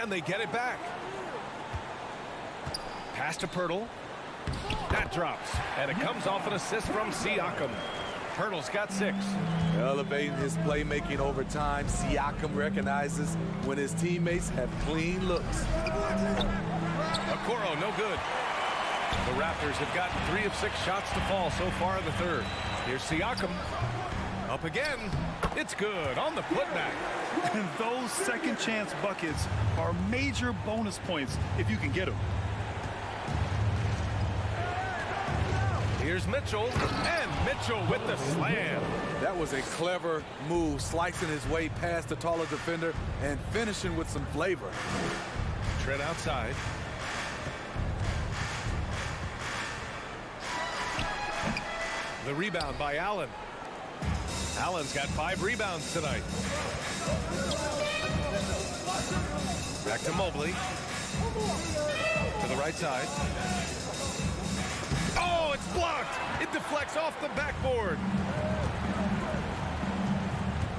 H: And they get it back. Pass to Pirtle. That drops, and it comes off an assist from Siakam. Pirtle's got 6.
J: Elevating his playmaking over time, Siakam recognizes when his teammates have clean looks.
H: Okoro, no good. The Raptors have gotten 3 of 6 shots to fall so far in the third. Here's Siakam. Up again. It's good on the putback.
I: And those second chance buckets are major bonus points if you can get them.
H: Here's Mitchell, and Mitchell with the slam.
J: That was a clever move, slicing his way past the taller defender and finishing with some flavor.
H: Trent outside. The rebound by Allen. Allen's got 5 rebounds tonight. Back to Mobley. To the right side. Oh, it's blocked. It deflects off the backboard.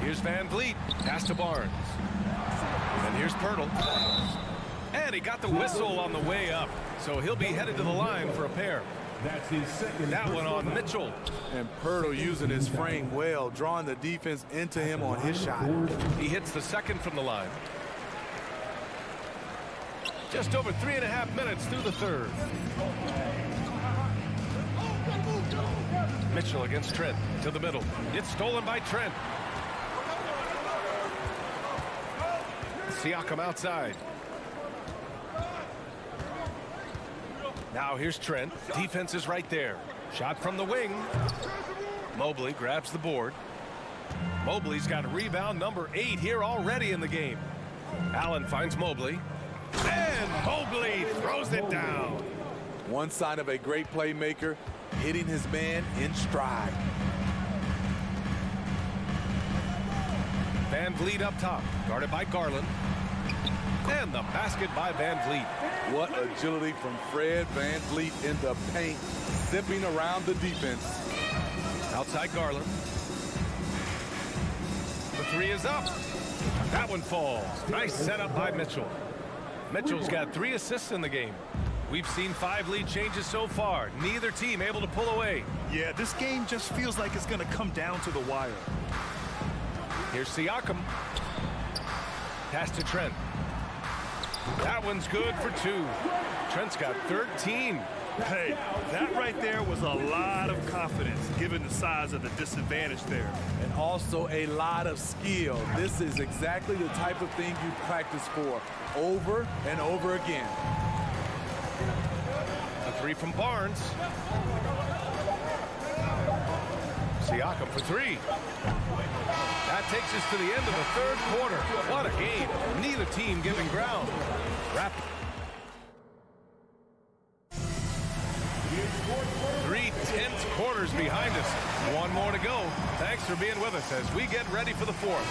H: Here's Van Vliet. Pass to Barnes. And here's Pirtle. And he got the whistle on the way up. So he'll be headed to the line for a pair.
F: That's his second.
H: That one on Mitchell.
J: And Pirtle using his frame well, drawing the defense into him on his shot.
H: He hits the second from the line. Just over 3.5 minutes through the third. Mitchell against Trent to the middle. It's stolen by Trent. Siakam outside. Now here's Trent. Defense is right there. Shot from the wing. Mobley grabs the board. Mobley's got rebound number 8 here already in the game. Allen finds Mobley. And Mobley throws it down.
J: One sign of a great playmaker, hitting his man in stride.
H: Van Vliet up top, guarded by Garland. And the basket by Van Vliet.
J: What agility from Fred Van Vliet in the paint, zipping around the defense.
H: Outside Garland. The 3 is up. That one falls. Nice setup by Mitchell. Mitchell's got 3 assists in the game. We've seen 5 lead changes so far. Neither team able to pull away.
I: Yeah, this game just feels like it's going to come down to the wire.
H: Here's Siakam. Pass to Trent. That one's good for 2. Trent's got 13.
I: Hey, that right there was a lot of confidence given the size of the disadvantage there.
J: And also a lot of skill. This is exactly the type of thing you practice for over and over again.
H: A 3 from Barnes. Siakam for 3. That takes us to the end of the third quarter. What a game. Neither team giving ground. Raptors. 3 tense quarters behind us. 1 more to go. Thanks for being with us as we get ready for the 4th.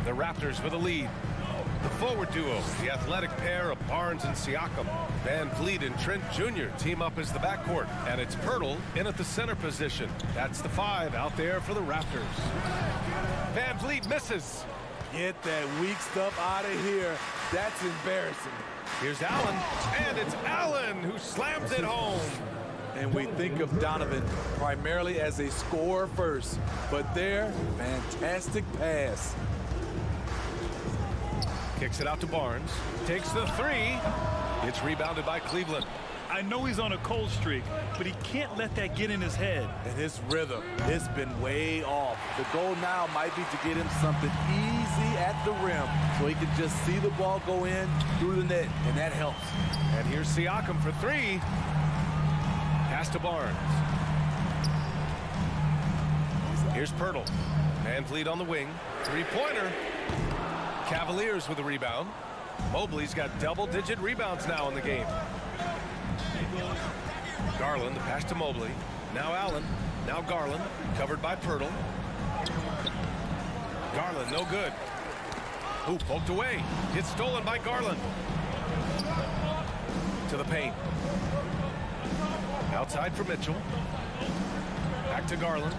H: The Raptors with a lead. The forward duo, the athletic pair of Barnes and Siakam. Van Vliet and Trent Jr. team up as the backcourt. And it's Pirtle in at the center position. That's the 5 out there for the Raptors. Van Vliet misses.
J: Get that weak stuff out of here. That's embarrassing.
H: Here's Allen, and it's Allen who slams it home.
J: And we think of Donovan primarily as a scorer first, but there, fantastic pass.
H: Kicks it out to Barnes, takes the 3. It's rebounded by Cleveland.
I: I know he's on a cold streak, but he can't let that get in his head.
J: And his rhythm, it's been way off. The goal now might be to get him something easy at the rim so he can just see the ball go in through the net, and that helps.
H: And here's Siakam for 3. Pass to Barnes. Here's Pirtle. Van Vliet on the wing. Three-pointer. Cavaliers with a rebound. Mobley's got double-digit rebounds now in the game. Garland, the pass to Mobley. Now Allen. Now Garland. Covered by Pirtle. Garland, no good. Ooh, poked away. It's stolen by Garland. To the paint. Outside for Mitchell. Back to Garland.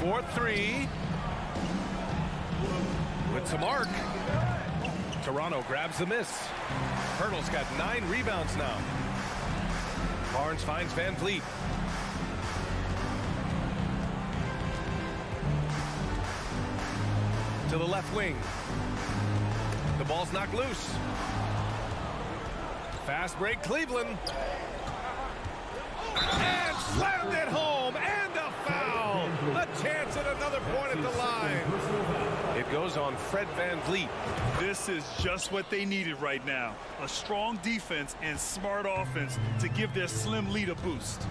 H: 4-3. With some arc. Toronto grabs the miss. Pirtle's got 9 rebounds now. Barnes finds Van Vliet. To the left wing. The ball's knocked loose. Fast break, Cleveland. And slammed it home, and a foul. A chance at another point at the line. It goes on Fred Van Vliet.
I: This is just what they needed right now. A strong defense and smart offense to give their slim lead a boost.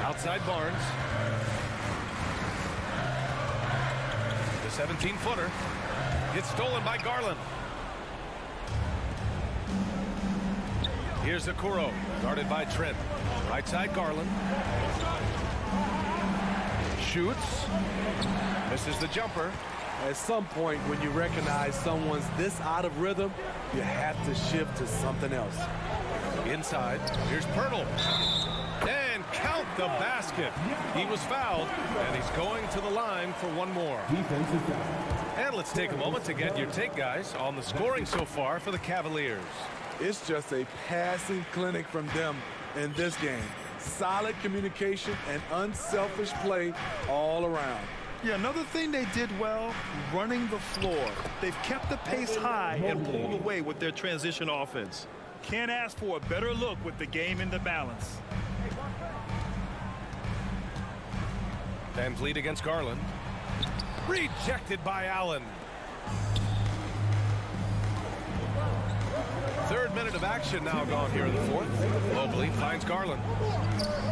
H: Outside Barnes. The 17-footer. It's stolen by Garland. Here's Okoro, guarded by Trent. Right side Garland. Shoots. Misses the jumper.
J: At some point, when you recognize someone's this out of rhythm, you have to shift to something else.
H: Inside, here's Pirtle. And count the basket. He was fouled, and he's going to the line for one more. And let's take a moment to get your take, guys, on the scoring so far for the Cavaliers.
J: It's just a passing clinic from them in this game. Solid communication and unselfish play all around.
I: Yeah, another thing they did well, running the floor. They've kept the pace high and pulled away with their transition offense. Can't ask for a better look with the game in the balance.
H: Van Vliet against Garland. Rejected by Allen. Third minute of action now gone here in the fourth. Mobley finds Garland.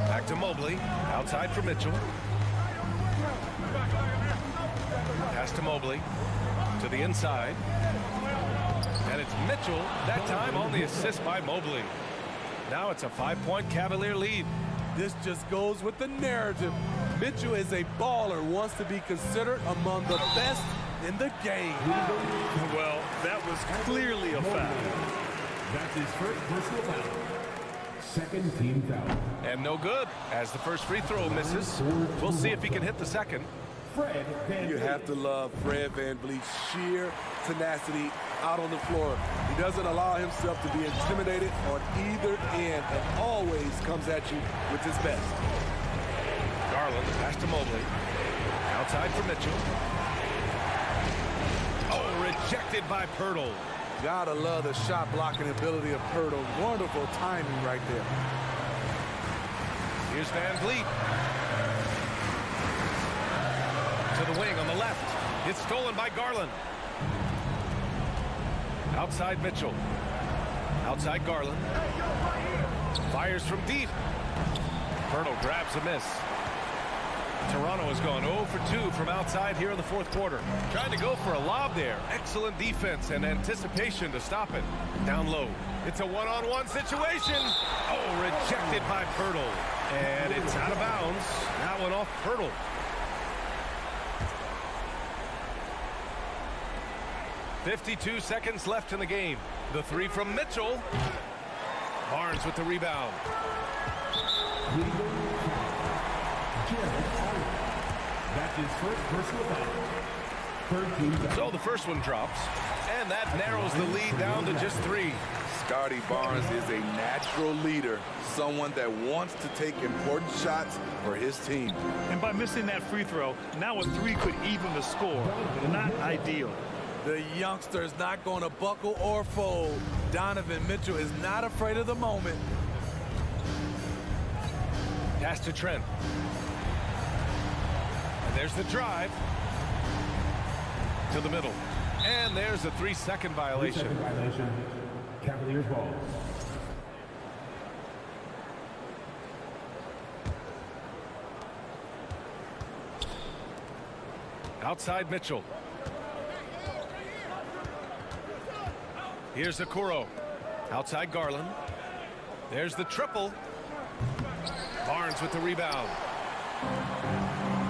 H: Back to Mobley. Outside for Mitchell. Pass to Mobley. To the inside. And it's Mitchell, that time on the assist by Mobley. Now it's a 5-point Cavalier lead.
J: This just goes with the narrative. Mitchell is a baller, wants to be considered among the best in the game.
I: Well, that was clearly a foul.
F: That's his first personal foul. Second team foul.
H: And no good, as the first free throw misses. We'll see if he can hit the second.
J: You have to love Fred Van Vliet's sheer tenacity out on the floor. He doesn't allow himself to be intimidated on either end and always comes at you with his best.
H: Garland, pass to Mobley. Outside for Mitchell. Oh, rejected by Pirtle.
J: Gotta love the shot blocking ability of Pirtle. Wonderful timing right there.
H: Here's Van Vliet. To the wing on the left. It's stolen by Garland. Outside Mitchell. Outside Garland. Fires from deep. Pirtle grabs a miss. Toronto has gone 0 for 2 from outside here in the fourth quarter. Trying to go for a lob there. Excellent defense and anticipation to stop it. Down low. It's a one-on-one situation. Oh, rejected by Pirtle. And it's out of bounds. That one off Pirtle. .52 seconds left in the game. The three from Mitchell. Barnes with the rebound.
F: That's his first personal foul.
H: So the first one drops, and that narrows the lead down to just 3.
J: Scotty Barnes is a natural leader, someone that wants to take important shots for his team.
I: And by missing that free throw, now a 3 could even the score. Not ideal.
J: The youngster is not going to buckle or fold. Donovan Mitchell is not afraid of the moment.
H: Pass to Trent. And there's the drive. To the middle. And there's a 3-second violation.
F: Cavaliers ball.
H: Outside Mitchell. Here's Okoro. Outside Garland. There's the triple. Barnes with the rebound.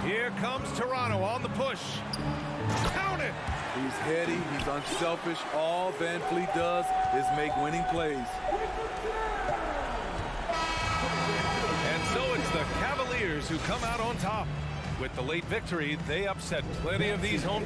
H: Here comes Toronto on the push. Count it!
J: He's heady, he's unselfish. All Van Fleet does is make winning plays.
H: And so it's the Cavaliers who come out on top. With the late victory, they upset plenty of these home...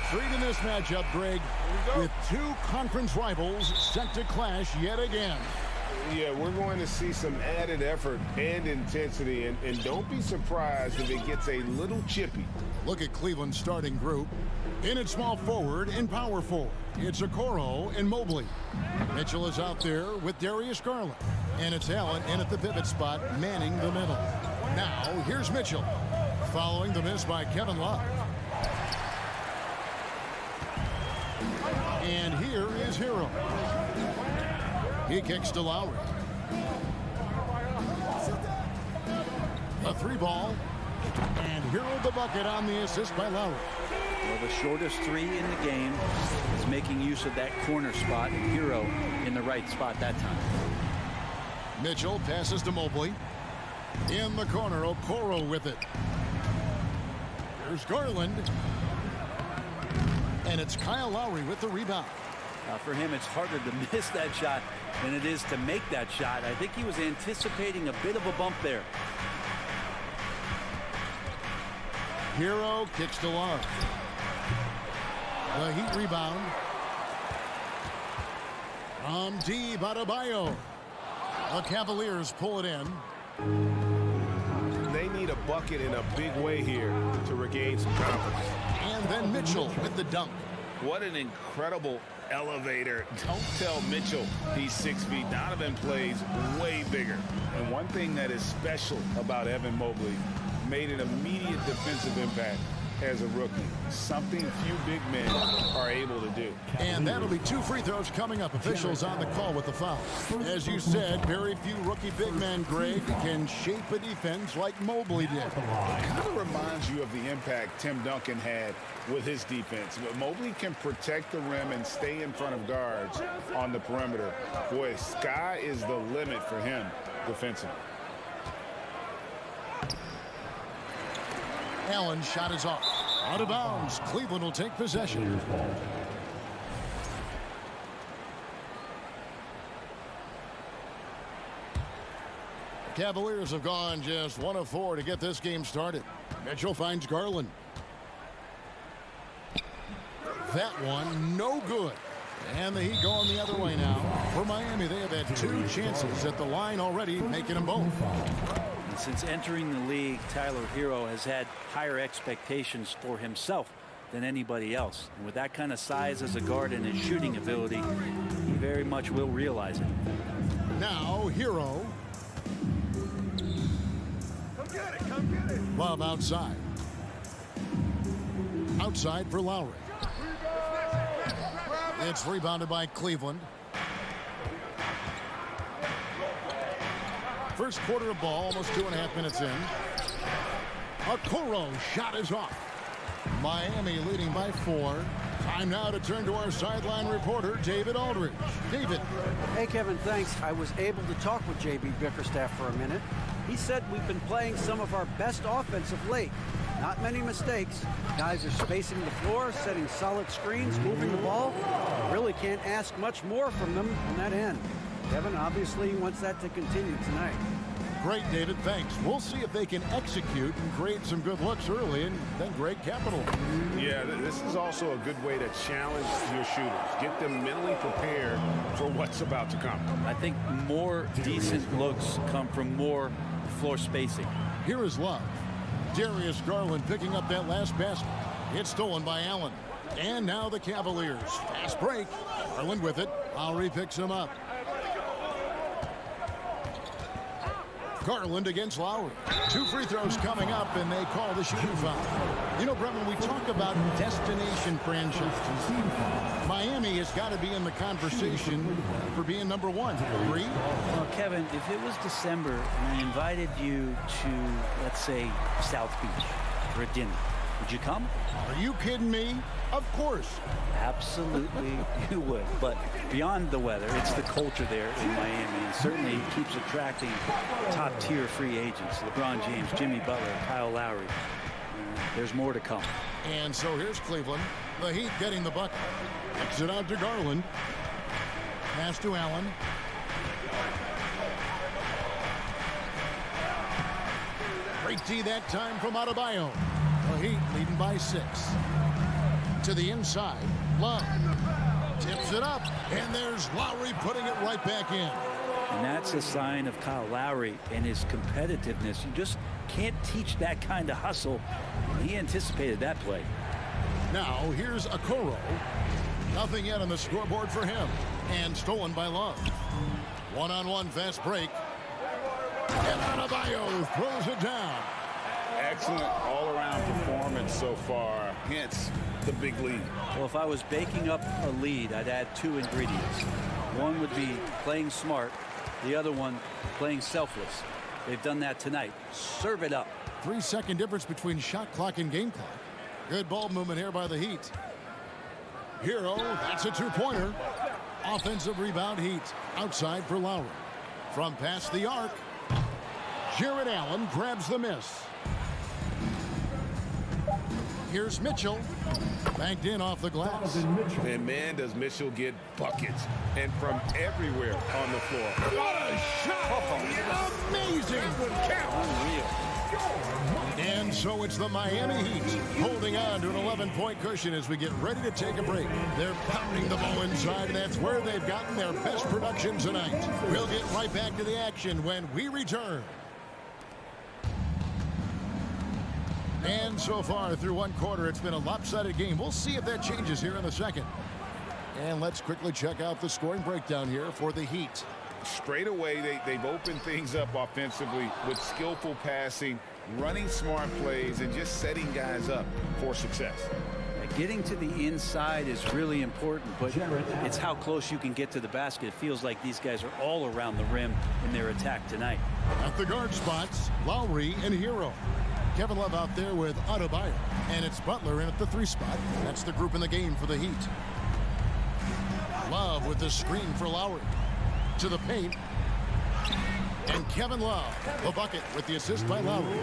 A: treat in this matchup, Greg, with two conference rivals set to clash yet again.
B: Yeah, we're going to see some added effort and intensity, and don't be surprised if it gets a little chippy.
A: Look at Cleveland's starting group. In at small forward and power forward, it's Okoro and Mobley. Mitchell is out there with Darius Garland. And it's Allen in at the pivot spot, manning the middle. Now, here's Mitchell, following the miss by Kevin Love. And here is Hero. He kicks to Lowry. A 3-ball. And Hero the bucket on the assist by Lowry.
G: Well, the shortest 3 in the game is making use of that corner spot, and Hero in the right spot that time.
A: Mitchell passes to Mobley. In the corner, Okoro with it. Here's Garland. And it's Kyle Lowry with the rebound.
G: For him, it's harder to miss that shot than it is to make that shot. I think he was anticipating a bit of a bump there.
A: Hero kicks to Love. The Heat rebound. From deep, Adebayo. The Cavaliers pull it in.
E: They need a bucket in a big way here to regain some confidence.
A: And then Mitchell with the dunk.
B: What an incredible elevator. Don't tell Mitchell he's 6 feet. Donovan plays way bigger. And one thing that is special about Evan Mobley, made an immediate defensive impact as a rookie. Something few big men are able to do.
A: And that'll be 2 free throws coming up. Officials on the call with the foul. As you said, very few rookie big men, Greg, can shape a defense like Mobley did.
B: It kind of reminds you of the impact Tim Duncan had with his defense. But Mobley can protect the rim and stay in front of guards on the perimeter. Boy, sky is the limit for him defensively.
A: Allen's shot is off. Out of bounds. Cleveland will take possession. The Cavaliers have gone just 1 of 4 to get this game started. Mitchell finds Garland. That one, no good. And the Heat going the other way now. For Miami, they have had 2 chances at the line already, making them both.
G: Since entering the league, Tyler Hero has had higher expectations for himself than anybody else. And with that kind of size as a guard and his shooting ability, he very much will realize it.
A: Now, Hero.
E: Come get it, come get it.
A: Love outside. Outside for Lowry. It's rebounded by Cleveland. First quarter of ball, almost 2.5 minutes in. Okoro shot is off. Miami leading by 4. Time now to turn to our sideline reporter, David Aldridge. David.
G: Hey, Kevin, thanks. I was able to talk with J.B. Bickerstaff for a minute. He said we've been playing some of our best offense of late. Not many mistakes. Guys are spacing the floor, setting solid screens, moving the ball. Really can't ask much more from them on that end. Kevin obviously wants that to continue tonight.
A: Great, David. Thanks. We'll see if they can execute and create some good looks early and then great capital.
E: Yeah, this is also a good way to challenge your shooters. Get them mentally prepared for what's about to come.
G: I think more decent looks come from more floor spacing.
A: Here is Love. Darius Garland picking up that last basket. It's stolen by Allen. And now the Cavaliers. Fast break. Garland with it. Lowry picks him up. Garland against Lowry. 2 free throws coming up, and they call the shooting foul. You know, Brett, when we talk about destination franchises, Miami has got to be in the conversation for being number 1. Agree?
G: Well, Kevin, if it was December and I invited you to, let's say, South Beach for a dinner, would you come?
A: Are you kidding me? Of course.
G: Absolutely you would. But beyond the weather, it's the culture there in Miami. And certainly keeps attracting top-tier free agents. LeBron James, Jimmy Butler, Kyle Lowry. There's more to come.
A: And so here's Cleveland. The Heat getting the bucket. Kicks it out to Garland. Pass to Allen. Great D that time from Adebayo. The Heat leading by 6. To the inside. Love tips it up. And there's Lowry putting it right back in.
G: And that's a sign of Kyle Lowry and his competitiveness. You just can't teach that kind of hustle. He anticipated that play.
A: Now here's Okoro. Nothing yet on the scoreboard for him. And stolen by Love. One-on-one fast break. And Adebayo throws it down.
B: Excellent all-around performance so far, hence the big lead.
G: Well, if I was baking up a lead, I'd add two ingredients. One would be playing smart. The other one, playing selfless. They've done that tonight. Serve it up.
A: 3-second difference between shot clock and game clock. Good ball movement here by the Heat. Hero, that's a two-pointer. Offensive rebound Heat. Outside for Lowry. From past the arc, Jared Allen grabs the miss. Here's Mitchell. Banked in off the glass.
E: And man, does Mitchell get buckets. And from everywhere on the floor.
A: What a shot! Amazing! And so it's the Miami Heat holding on to an 11-point cushion as we get ready to take a break. They're pounding the ball inside, and that's where they've gotten their best production tonight. We'll get right back to the action when we return. And so far through one quarter, it's been a lopsided game. We'll see if that changes here in the second. And let's quickly check out the scoring breakdown here for the Heat.
B: Straight away, they've opened things up offensively with skillful passing, running smart plays, and just setting guys up for success.
G: Getting to the inside is really important, but it's how close you can get to the basket. It feels like these guys are all around the rim in their attack tonight.
A: At the guard spots, Lowry and Hero. Kevin Love out there with Adebayo. And it's Butler in at the 3 spot. That's the group in the game for the Heat. Love with the screen for Lowry. To the paint. And Kevin Love, the bucket with the assist by Lowry.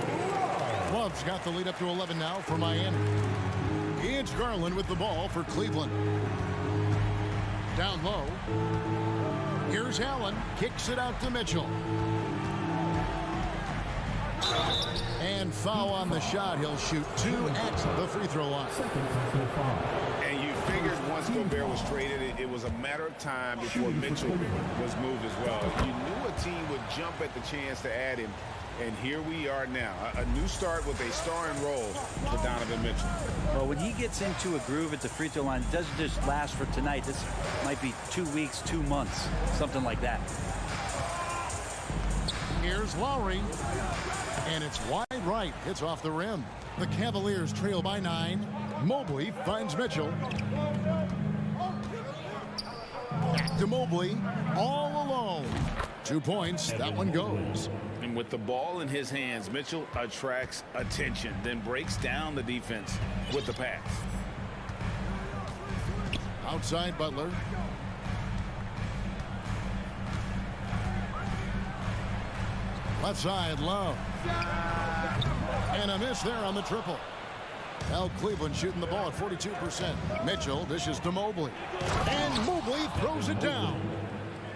A: Love's got the lead up to 11 now for Miami. It's Garland with the ball for Cleveland. Down low. Here's Allen. Kicks it out to Mitchell. And foul on the shot. He'll shoot 2 at the free throw line.
B: And you figured once Gobert was traded, it was a matter of time before Mitchell was moved as well. You knew a team would jump at the chance to add him. And here we are now. A new start with a starring role for Donovan Mitchell.
G: Well, when he gets into a groove at the free throw line, it doesn't just last for tonight. This might be 2 weeks, 2 months, something like that.
A: Here's Lowry. And it's wide right. It's off the rim. The Cavaliers trail by 9. Mobley finds Mitchell. Back to Mobley. All alone. 2 points. That one goes.
B: And with the ball in his hands, Mitchell attracts attention, then breaks down the defense with the pass.
A: Outside Butler. Left side, Love. And a miss there on the triple. Now Cleveland shooting the ball at 42%. Mitchell dishes to Mobley. And Mobley throws it down.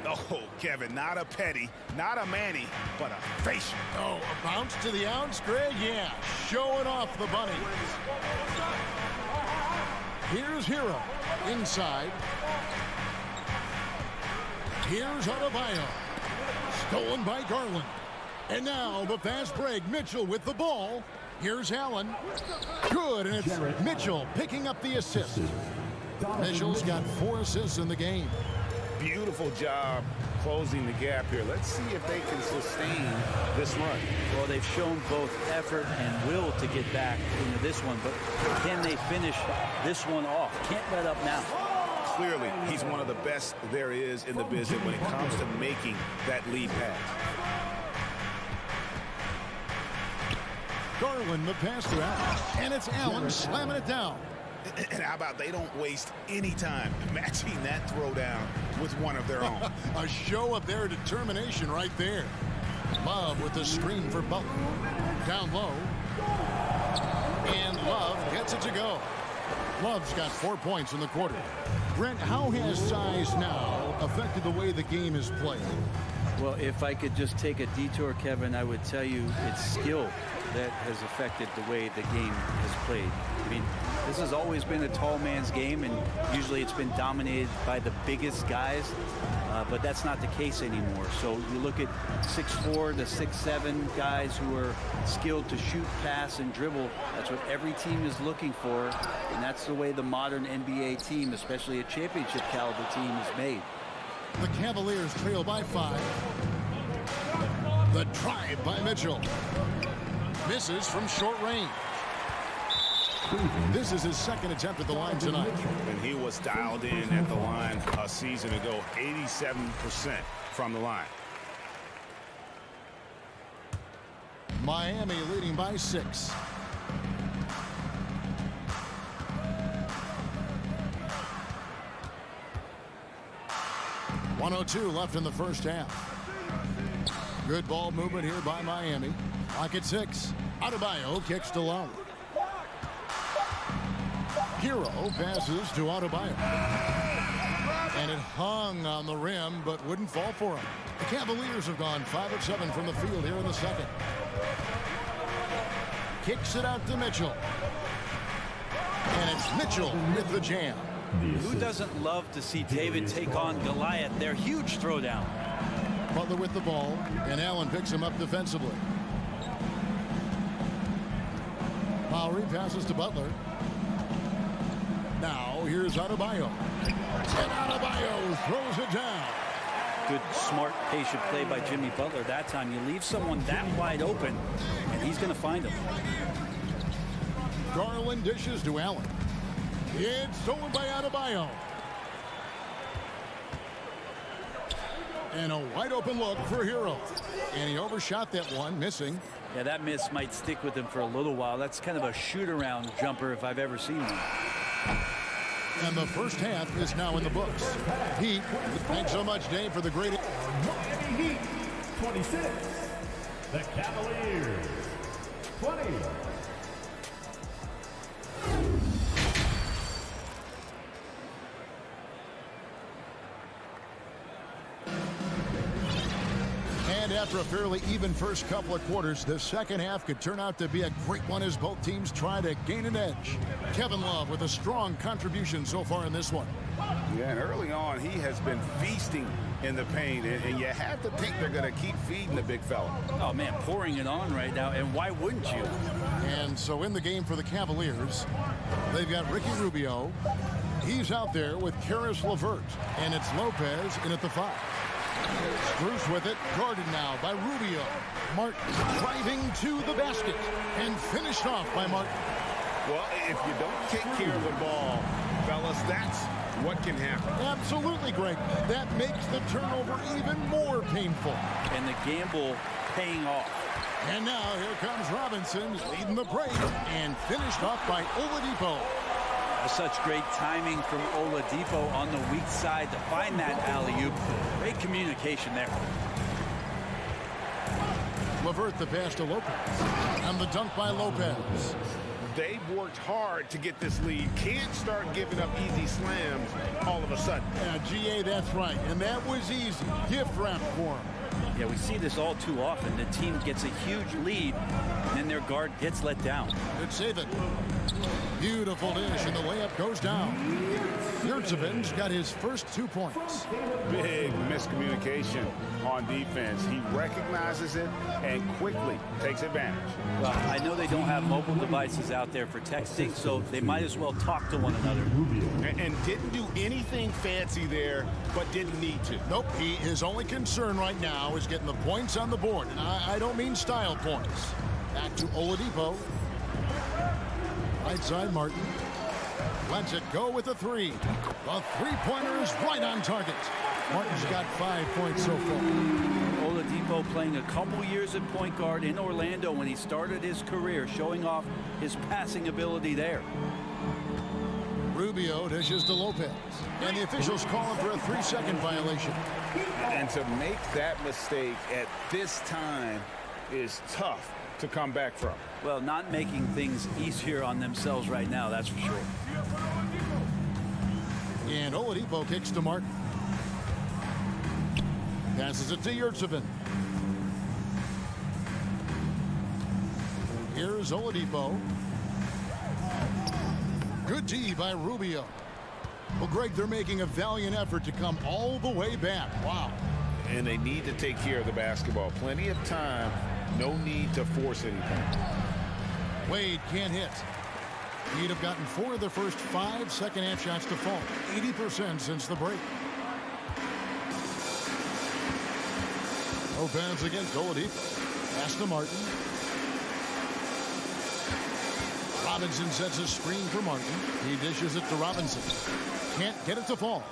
E: Oh, Kevin, not a petty, not a Manny, but a facial.
A: Oh, a bounce to the ounce, Greg? Yeah, showing off the bunny. Here's Hero. Inside. Here's Adebayo. Stolen by Garland. And now the fast break. Mitchell with the ball. Here's Allen. Good, and it's Mitchell picking up the assist. Mitchell's got 4 assists in the game.
B: Beautiful job closing the gap here. Let's see if they can sustain this run.
G: Well, they've shown both effort and will to get back into this one, but can they finish this one off? Can't let up now.
E: Clearly, he's one of the best there is in the business when it comes to making that lead pass.
A: Garland the pass to Allen, and it's Allen slamming it down.
E: And how about they don't waste any time matching that throwdown with one of their own.
A: A show of their determination right there. Love with the screen for Butler. Down low. And Love gets it to go. Love's got 4 points in the quarter. Brent, how has size now affected the way the game is played?
G: Well, if I could just take a detour, Kevin, I would tell you it's skill that has affected the way the game has played. I mean, This has always been a tall man's game, and usually it's been dominated by the biggest guys, but that's not the case anymore. So you look at 6'4" to 6'7" guys who are skilled to shoot, pass, and dribble. That's what every team is looking for, and that's the way the modern NBA team, especially a championship caliber team, is made.
A: The Cavaliers trail by 5. The drive by Mitchell. Misses from short range. This is his second attempt at the line tonight.
E: And he was dialed in at the line a season ago, 87% from the line.
A: Miami leading by 6. .102 left in the first half. Good ball movement here by Miami. Lock at 6. Adebayo kicks to Lowry. Hero passes to Adebayo. And it hung on the rim, but wouldn't fall for him. The Cavaliers have gone 5 of 7 from the field here in the second. Kicks it out to Mitchell. And it's Mitchell with the jam.
G: Who doesn't love to see David take on Goliath? Their huge throwdown.
A: Butler with the ball, and Allen picks him up defensively. Lowry passes to Butler. Now here's Adebayo. And Adebayo throws it down.
G: Good, smart, patient play by Jimmy Butler. That time you leave someone that wide open, and he's going to find him.
A: Garland dishes to Allen. It's stolen by Adebayo. And a wide open look for Hero. And he overshot that one, missing.
G: Yeah, that miss might stick with him for a little while. That's kind of a shoot-around jumper if I've ever seen one.
A: And the first half is now in the books. Heat, thanks so much, Dave, for the great...
F: Miami Heat, 26. The Cavaliers, 20.
A: And after a fairly even first couple of quarters, the second half could turn out to be a great one as both teams try to gain an edge. Kevin Love with a strong contribution so far in this one.
E: Yeah, and early on, he has been feasting in the paint, and you have to think they're going to keep feeding the big fella.
G: Oh, man, pouring it on right now, and why wouldn't you?
A: And so in the game for the Cavaliers, they've got Ricky Rubio. He's out there with Karis LeVert, and it's Lopez in at the 5. Strus with it, guarded now by Rubio. Martin driving to the basket and finished off by Martin.
E: Well, if you don't take care of the ball, fellas, that's what can happen.
A: Absolutely, Greg. That makes the turnover even more painful.
G: And the gamble paying off.
A: And now here comes Robinson leading the break and finished off by Oladipo.
G: Such great timing from Oladipo on the weak side to find that alley-oop. Great communication there.
A: LeVert the pass to Lopez. And the dunk by Lopez.
E: They've worked hard to get this lead. Can't start giving up easy slams all of a sudden.
A: Yeah, GA, that's right. And that was easy. Gift wrap for him.
G: Yeah, we see this all too often. The team gets a huge lead, and then their guard gets let down.
A: Good save it. Beautiful dish, and the layup goes down. Yurtseven's got his first 2 points.
E: Big miscommunication on defense. He recognizes it and quickly takes advantage.
G: Well, I know they don't have mobile devices out there for texting, so they might as well talk to one another.
E: And didn't do anything fancy there, but didn't need to.
A: Nope, his only concern right now is getting the points on the board. And I don't mean style points. Back to Oladipo. Right side, Martin. Lets it go with a 3. The three-pointer is right on target. Martin's got 5 points so far.
G: Oladipo playing a couple years at point guard in Orlando when he started his career, showing off his passing ability there.
A: Rubio dishes to Lopez. And the officials call him for a 3-second violation.
E: And to make that mistake at this time is tough to come back from.
G: Well, not making things easier on themselves right now, that's for sure.
A: And Oladipo kicks to Martin. Passes it to Yurtseven. Here's Oladipo. D by Rubio. Well, Greg, they're making a valiant effort to come all the way back. Wow.
B: And they need to take care of the basketball. Plenty of time. No need to force anything.
A: Wade can't hit. He'd have gotten 4 of the first 5 second-half shots to fall. 80% since the break. No bounds against Oladipo. Pass to Martin. Robinson sets a screen for Martin. He dishes it to Robinson. Can't get it to fall.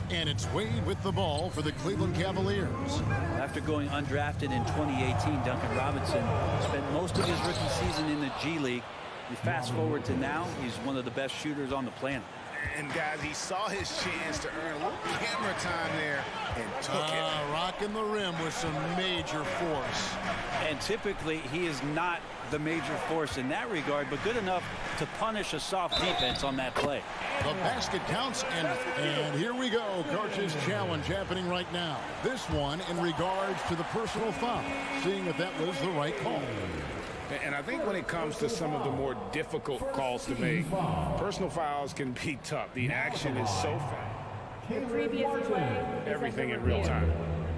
A: And it's Wade with the ball for the Cleveland Cavaliers.
G: After going undrafted in 2018, Duncan Robinson spent most of his rookie season in the G League. You fast forward to now, he's one of the best shooters on the planet.
E: And guys, he saw his chance to earn a little camera time there and took it.
A: Rocking the rim with some major force.
G: And typically, he is not the major force in that regard, but good enough to punish a soft defense on that play.
A: The basket counts, and here we go. Coach's challenge happening right now. This one in regards to the personal foul, seeing if that was the right call.
B: And I think when it comes to some of the more difficult calls to make, personal fouls can be tough. The action is so fast. Everything in real time.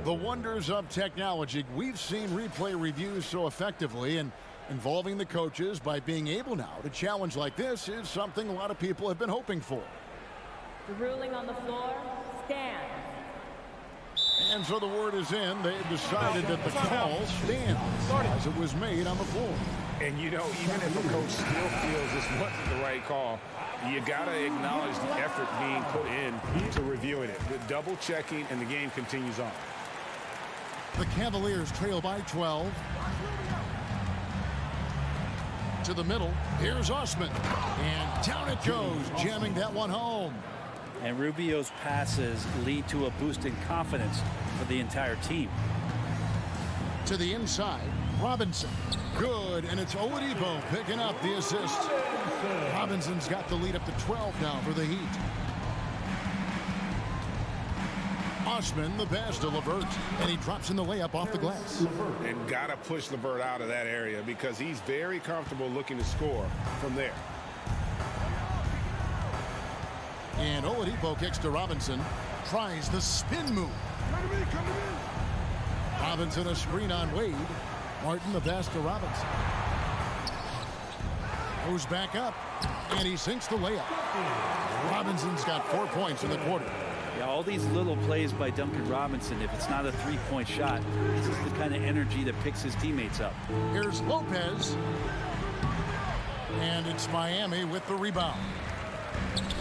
A: The wonders of technology. We've seen replay reviews so effectively, and involving the coaches by being able now to challenge like this is something a lot of people have been hoping for.
L: The ruling on the floor stands.
A: And so the word is in. They've decided that the call stands as it was made on the floor.
B: And, you know, even if a coach still feels this wasn't the right call, you got to acknowledge the effort being put in to reviewing it. The double checking, and the game continues on.
A: The Cavaliers trail by 12. To the middle. Here's Osman. And down it goes, jamming that one home.
G: And Rubio's passes lead to a boost in confidence for the entire team.
A: To the inside, Robinson. Good, and it's Oladipo picking up the assist. Robinson's got the lead up to 12 now for the Heat. Osman, the pass to LeVert, and he drops in the layup off the glass.
B: And got to push LeVert out of that area because he's very comfortable looking to score from there.
A: And Oladipo kicks to Robinson. Tries the spin move. Robinson a screen on Wade. Martin the pass to Robinson. Goes back up. And he sinks the layup. Robinson's got 4 points in the quarter.
G: Yeah, all these little plays by Duncan Robinson, if it's not a three-point shot, this is the kind of energy that picks his teammates up.
A: Here's Lopez. And it's Miami with the rebound.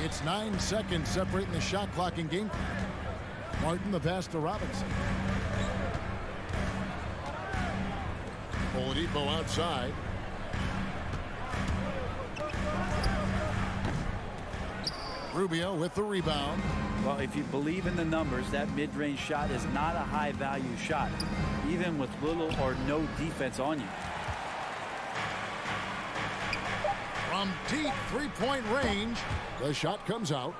A: It's 9 seconds separating the shot clock and game clock. Martin the pass to Robinson. Oladipo outside. Rubio with the rebound.
G: Well, if you believe in the numbers, that mid-range shot is not a high-value shot, even with little or no defense on you.
A: From deep three-point range, the shot comes out.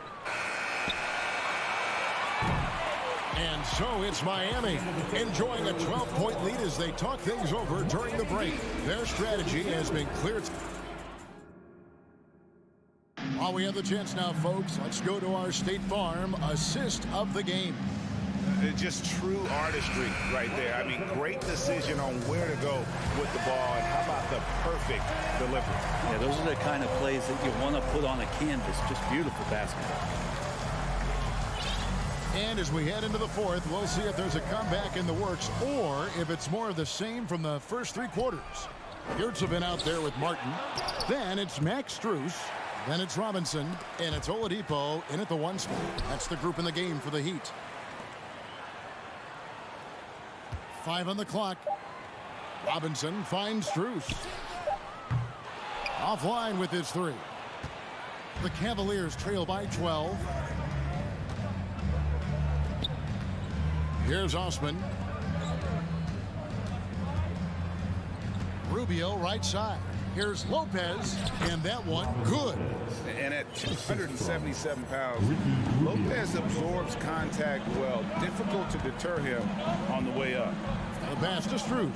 A: And so it's Miami enjoying a 12-point lead as they talk things over during the break. Their strategy has been clear. While we have the chance now, folks, let's go to our State Farm assist of the game.
B: Just true artistry right there. I mean, great decision on where to go with the ball. And how about the perfect delivery?
G: Yeah, those are the kind of plays that you want to put on a canvas. Just beautiful basketball.
A: And as we head into the fourth, we'll see if there's a comeback in the works or if it's more of the same from the first 3 quarters. Yurts have been out there with Martin. Then it's Max Strus. Then it's Robinson. And it's Oladipo in at the 1 spot. That's the group in the game for the Heat. 5 on the clock. Robinson finds Strus. Offline with his 3. The Cavaliers trail by 12. Here's Osman. Rubio right side. Here's Lopez, and that one good.
B: And at 277 pounds, Lopez absorbs contact well. Difficult to deter him on the way up.
A: The pass to Strus.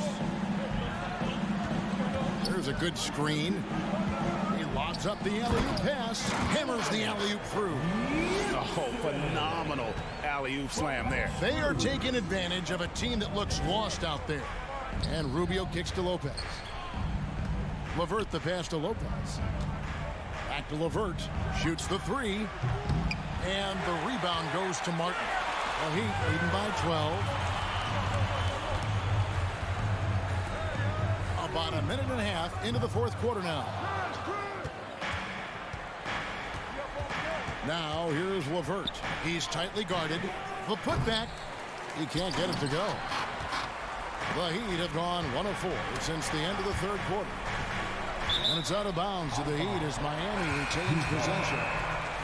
A: There's a good screen. He locks Gives up the alley-oop pass. Hammers the alley-oop through.
B: Oh, phenomenal alley-oop slam there.
A: They are taking advantage of a team that looks lost out there. And Rubio kicks to Lopez. Levert the pass to Lopez. Back to Levert. Shoots the three. And the rebound goes to Martin. The Heat leading by 12. About a minute and a half into the fourth quarter now. Now here's Levert. He's tightly guarded. The putback. He can't get it to go. The Heat have gone 1 of 4 since the end of the third quarter. And it's out of bounds to the Heat as Miami retains possession.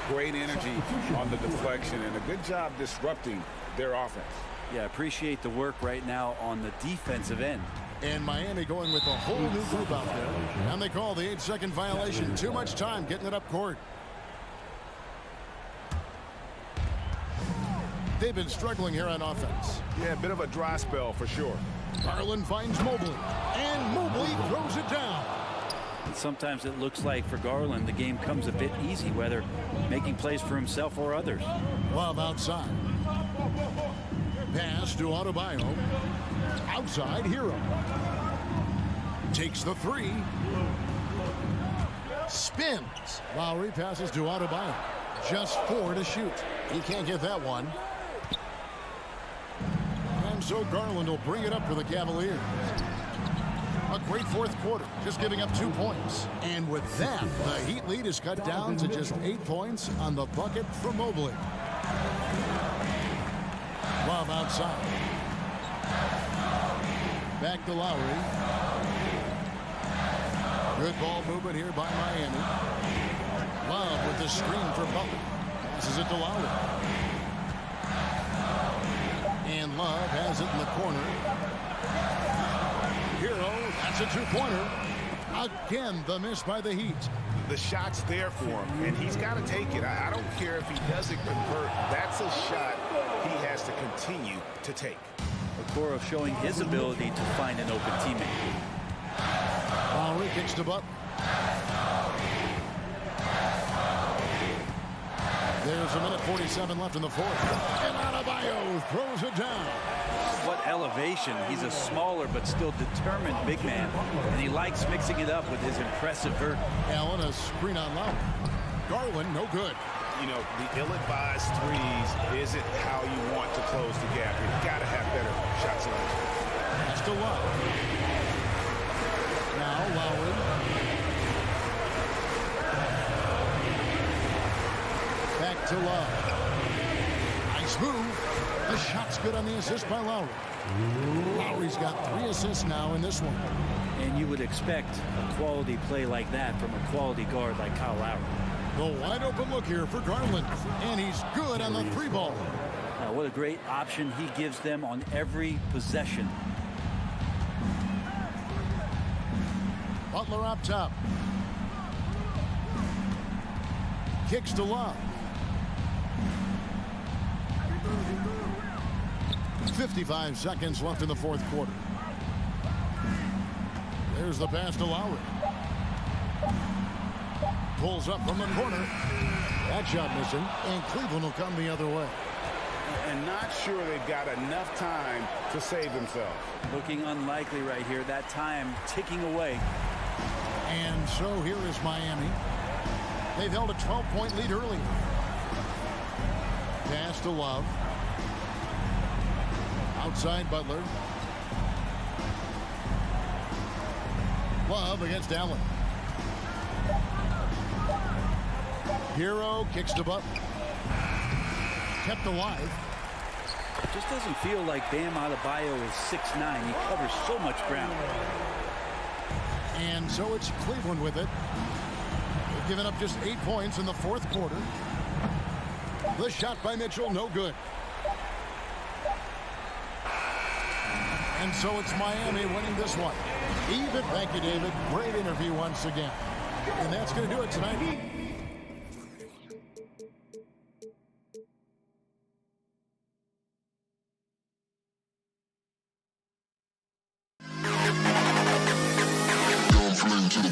B: Great energy on the deflection and a good job disrupting their offense.
G: Yeah, appreciate the work right now on the defensive end.
A: And Miami going with a whole new group out there. And they call the 8-second violation. Too much time getting it up court. They've been struggling here on offense.
B: Yeah, a bit of a dry spell for sure.
A: Garland finds Mobley. And Mobley throws it down.
G: And sometimes it looks like for Garland the game comes a bit easy, whether making plays for himself or others.
A: Love outside. Pass to Adebayo. Outside, Hero. Takes the three. Spins. Lowry passes to Adebayo. Just 4 to shoot. He can't get that one. And so Garland will bring it up for the Cavaliers. A great fourth quarter, just giving up 2 points. And with that, the Heat lead is cut down to just 8 points on the bucket for Mobley. Love outside. Back to Lowry. Good ball movement here by Miami. Love with the screen for Butler. Passes it to Lowry. And Love has it in the corner. Hero, that's a 2-pointer. Again, the miss by the Heat.
B: The shot's there for him, and he's got to take it. I don't care if he doesn't convert. That's a shot he has to continue to take.
G: Okoro showing his ability to find an open teammate.
A: Lowry kicks to Butler. There's a minute 47 left in the fourth. And Adebayo throws it down.
G: What elevation. He's a smaller but still determined big man, and he likes mixing it up with his impressive vert.
A: Allen, a screen on Lowry. Garland, no good.
B: You know, the ill-advised threes isn't how you want to close the gap. You've got to have better shot selection.
A: That's to Love. Now Lowry. Back to Love. Nice move. The shot's good on the assist by Lowry. Lowry's got 3 assists now in this one.
G: And you would expect a quality play like that from a quality guard like Kyle Lowry.
A: The wide open look here for Garland. And he's good on the 3-ball.
G: Now, what a great option he gives them on every possession.
A: Butler up top. Kicks to Love. 55 seconds left in the fourth quarter. There's the pass to Lowry. Pulls up from the corner. That shot missing, and Cleveland will come the other way.
B: And not sure they've got enough time to save themselves.
G: Looking unlikely right here. That time ticking away.
A: And so here is Miami. They've held a 12-point lead early. Pass to Love. Outside Butler. Love against Allen. Hero kicks to Butler. Kept alive.
G: It just doesn't feel like Bam Adebayo is 6'9". He covers so much ground.
A: And so it's Cleveland with it. They've given up just 8 points in the fourth quarter. The shot by Mitchell, no good. And so it's Miami winning this one. Even. Thank you, David. Great interview once again. And that's going to do it tonight.
M: To the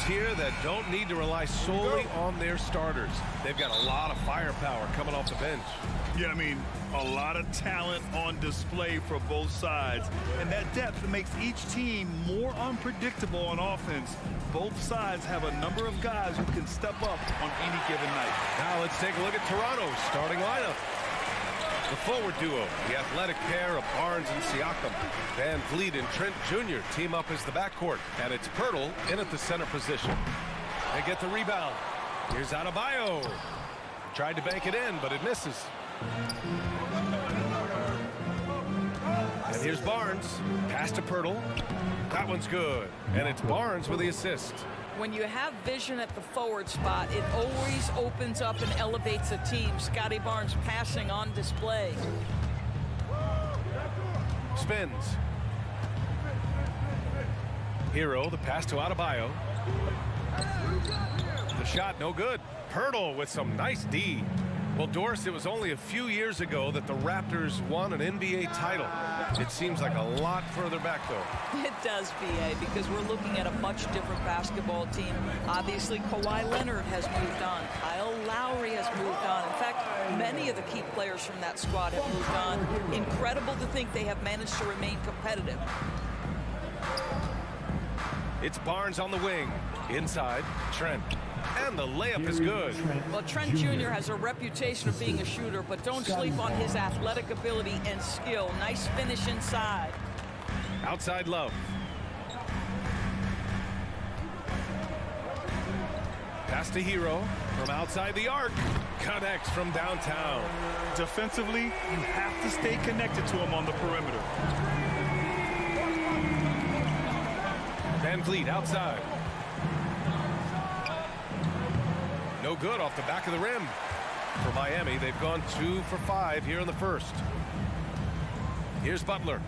H: here that don't need to rely solely on their starters. They've got a lot of firepower coming off the bench.
I: Yeah, I mean, a lot of talent on display for both sides. And that depth makes each team more unpredictable on offense. Both sides have a number of guys who can step up on any given night.
H: Now let's take a look at Toronto's starting lineup. The forward duo, the athletic pair of Barnes and Siakam. Van Vliet and Trent Jr. team up as the backcourt. And it's Pirtle in at the center position. They get the rebound. Here's Adebayo. Tried to bank it in, but it misses. And here's Barnes. Pass to Pirtle. That one's good. And it's Barnes with the assist.
C: When you have vision at the forward spot, it always opens up and elevates a team. Scotty Barnes passing on display.
H: Spins. Hero, the pass to Adebayo. The shot, no good. Pirtle with some nice D. Well, Doris, it was only a few years ago that the Raptors won an NBA title. It seems like a lot further back, though.
C: It does, BA, because we're looking at a much different basketball team. Obviously, Kawhi Leonard has moved on. Kyle Lowry has moved on. In fact, many of the key players from that squad have moved on. Incredible to think they have managed to remain competitive.
H: It's Barnes on the wing. Inside, Trent. And the layup is good.
C: Well, Trent Jr. has a reputation of being a shooter, but don't sleep on his athletic ability and skill. Nice finish inside.
H: Outside Love. Pass to Hero from outside the arc. Connects from downtown.
I: Defensively, you have to stay connected to him on the perimeter.
H: Van Vliet outside. No good off the back of the rim. For Miami, they've gone 2 for 5 here in the first. Here's Butler.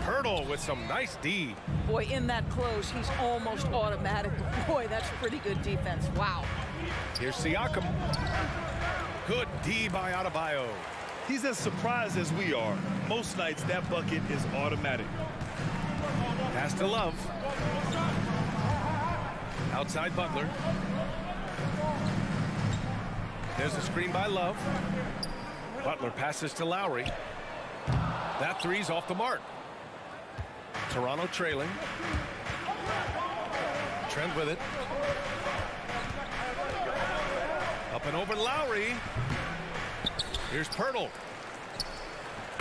H: Pirtle with some nice D.
C: Boy, in that close, he's almost automatic. Boy, that's pretty good defense. Wow.
H: Here's Siakam. Good D by Adebayo.
I: He's as surprised as we are. Most nights, that bucket is automatic.
H: Pass to Love. Outside Butler. There's a screen by Love. Butler passes to Lowry. That three's off the mark. Toronto trailing. Trent with it. Up and over Lowry. Here's Pirtle.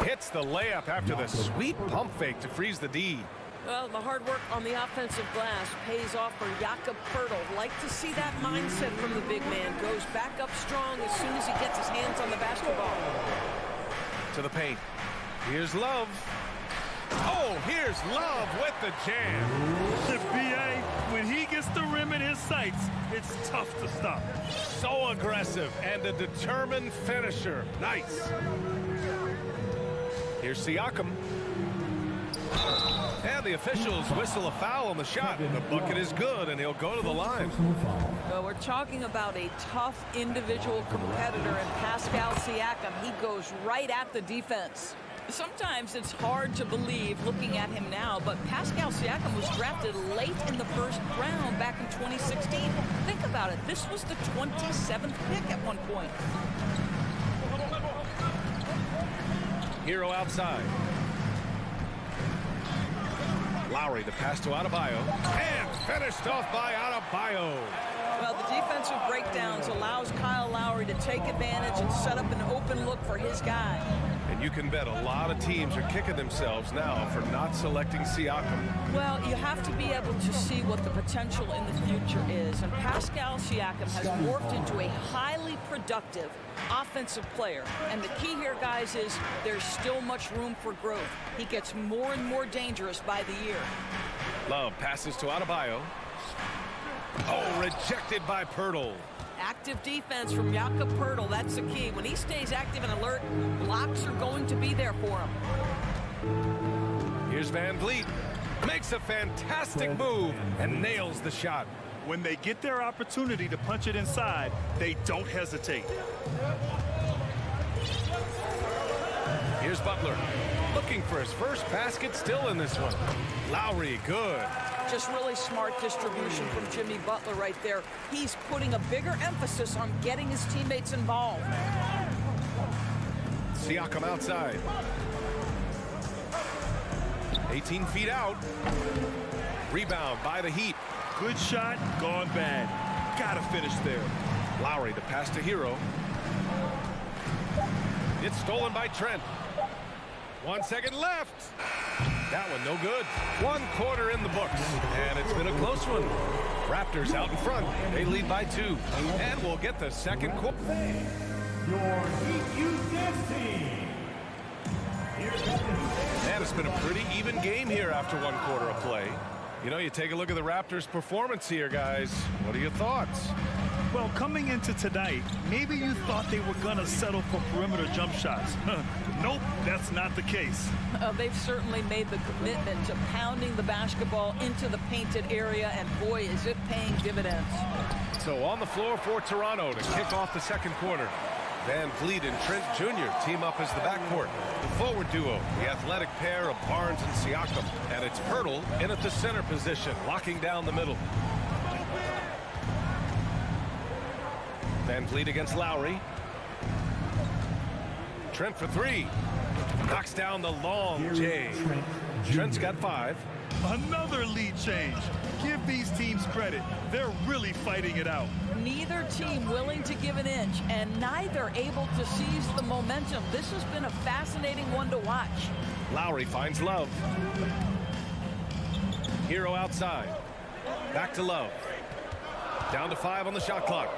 H: Hits the layup after the sweet pump fake to freeze the D.
D: Well, the hard work on the offensive glass pays off for Jakob Pirtle. Like to see that mindset from the big man. Goes back up strong as soon as he gets his hands on the basketball.
H: To the paint. Here's Love. Oh, here's Love with the jam.
I: The BA, when he gets the rim in his sights, it's tough to stop.
H: So aggressive and a determined finisher. Nice. Here's Siakam. And the officials whistle a foul on the shot. The bucket is good, and he'll go to the line.
C: Well, we're talking about a tough individual competitor in Pascal Siakam. He goes right at the defense. Sometimes it's hard to believe looking at him now, but Pascal Siakam was drafted late in the first round back in 2016. Think about it. This was the 27th pick at one point.
H: Hero outside. Lowry, the pass to Adebayo. And finished off by Adebayo.
C: Well, the defensive breakdowns allows Kyle Lowry to take advantage and set up an open look for his guy.
H: And you can bet a lot of teams are kicking themselves now for not selecting Siakam.
C: Well, you have to be able to see what the potential in the future is. And Pascal Siakam has morphed into a highly productive offensive player. And the key here, guys, is there's still much room for growth. He gets more and more dangerous by the year.
H: Love passes to Adebayo. Oh, rejected by Pirtle.
D: Active defense from Jakob Pirtle. That's the key. When he stays active and alert, blocks are going to be there for him.
H: Here's Van Vliet. Makes a fantastic move and nails the shot.
I: When they get their opportunity to punch it inside, they don't hesitate.
H: Here's Butler. looking for his first basket still in this one. Lowry, good.
C: Just really smart distribution from Jimmy Butler right there. He's putting a bigger emphasis on getting his teammates involved.
H: Siakam outside. 18 feet out. Rebound by the Heat.
I: Good shot, gone bad. Gotta finish there.
H: Lowry, the pass to Hero. It's stolen by Trent. 1 second left. That one no good. 1 quarter in the books, and it's been a close one. Raptors out in front. They lead by 2, and we'll get the second quarter.
F: Your Heat Youth Dance Team.
H: And it's been a pretty even game here after 1 quarter of play. You know, you take a look at the Raptors' performance here, guys. What are your thoughts?
I: Well, coming into tonight, maybe you thought they were going to settle for perimeter jump shots. Nope, that's not the case.
C: They've certainly made the commitment to pounding the basketball into the painted area, and boy, is it paying dividends.
H: So on the floor for Toronto to kick off the second quarter. Van Vliet and Trent Jr. team up as the backcourt. The forward duo, the athletic pair of Barnes and Siakam. And it's Pirtle in at the center position, locking down the middle. Van Vliet against Lowry. Trent for 3. Knocks down the long J. Trent's got 5.
I: Another lead change. Give these teams credit. They're really fighting it out.
C: Neither team willing to give an inch, and neither able to seize the momentum. This has been a fascinating one to watch.
H: Lowry finds Love. Hero outside. Back to Love. Down to 5 on the shot clock.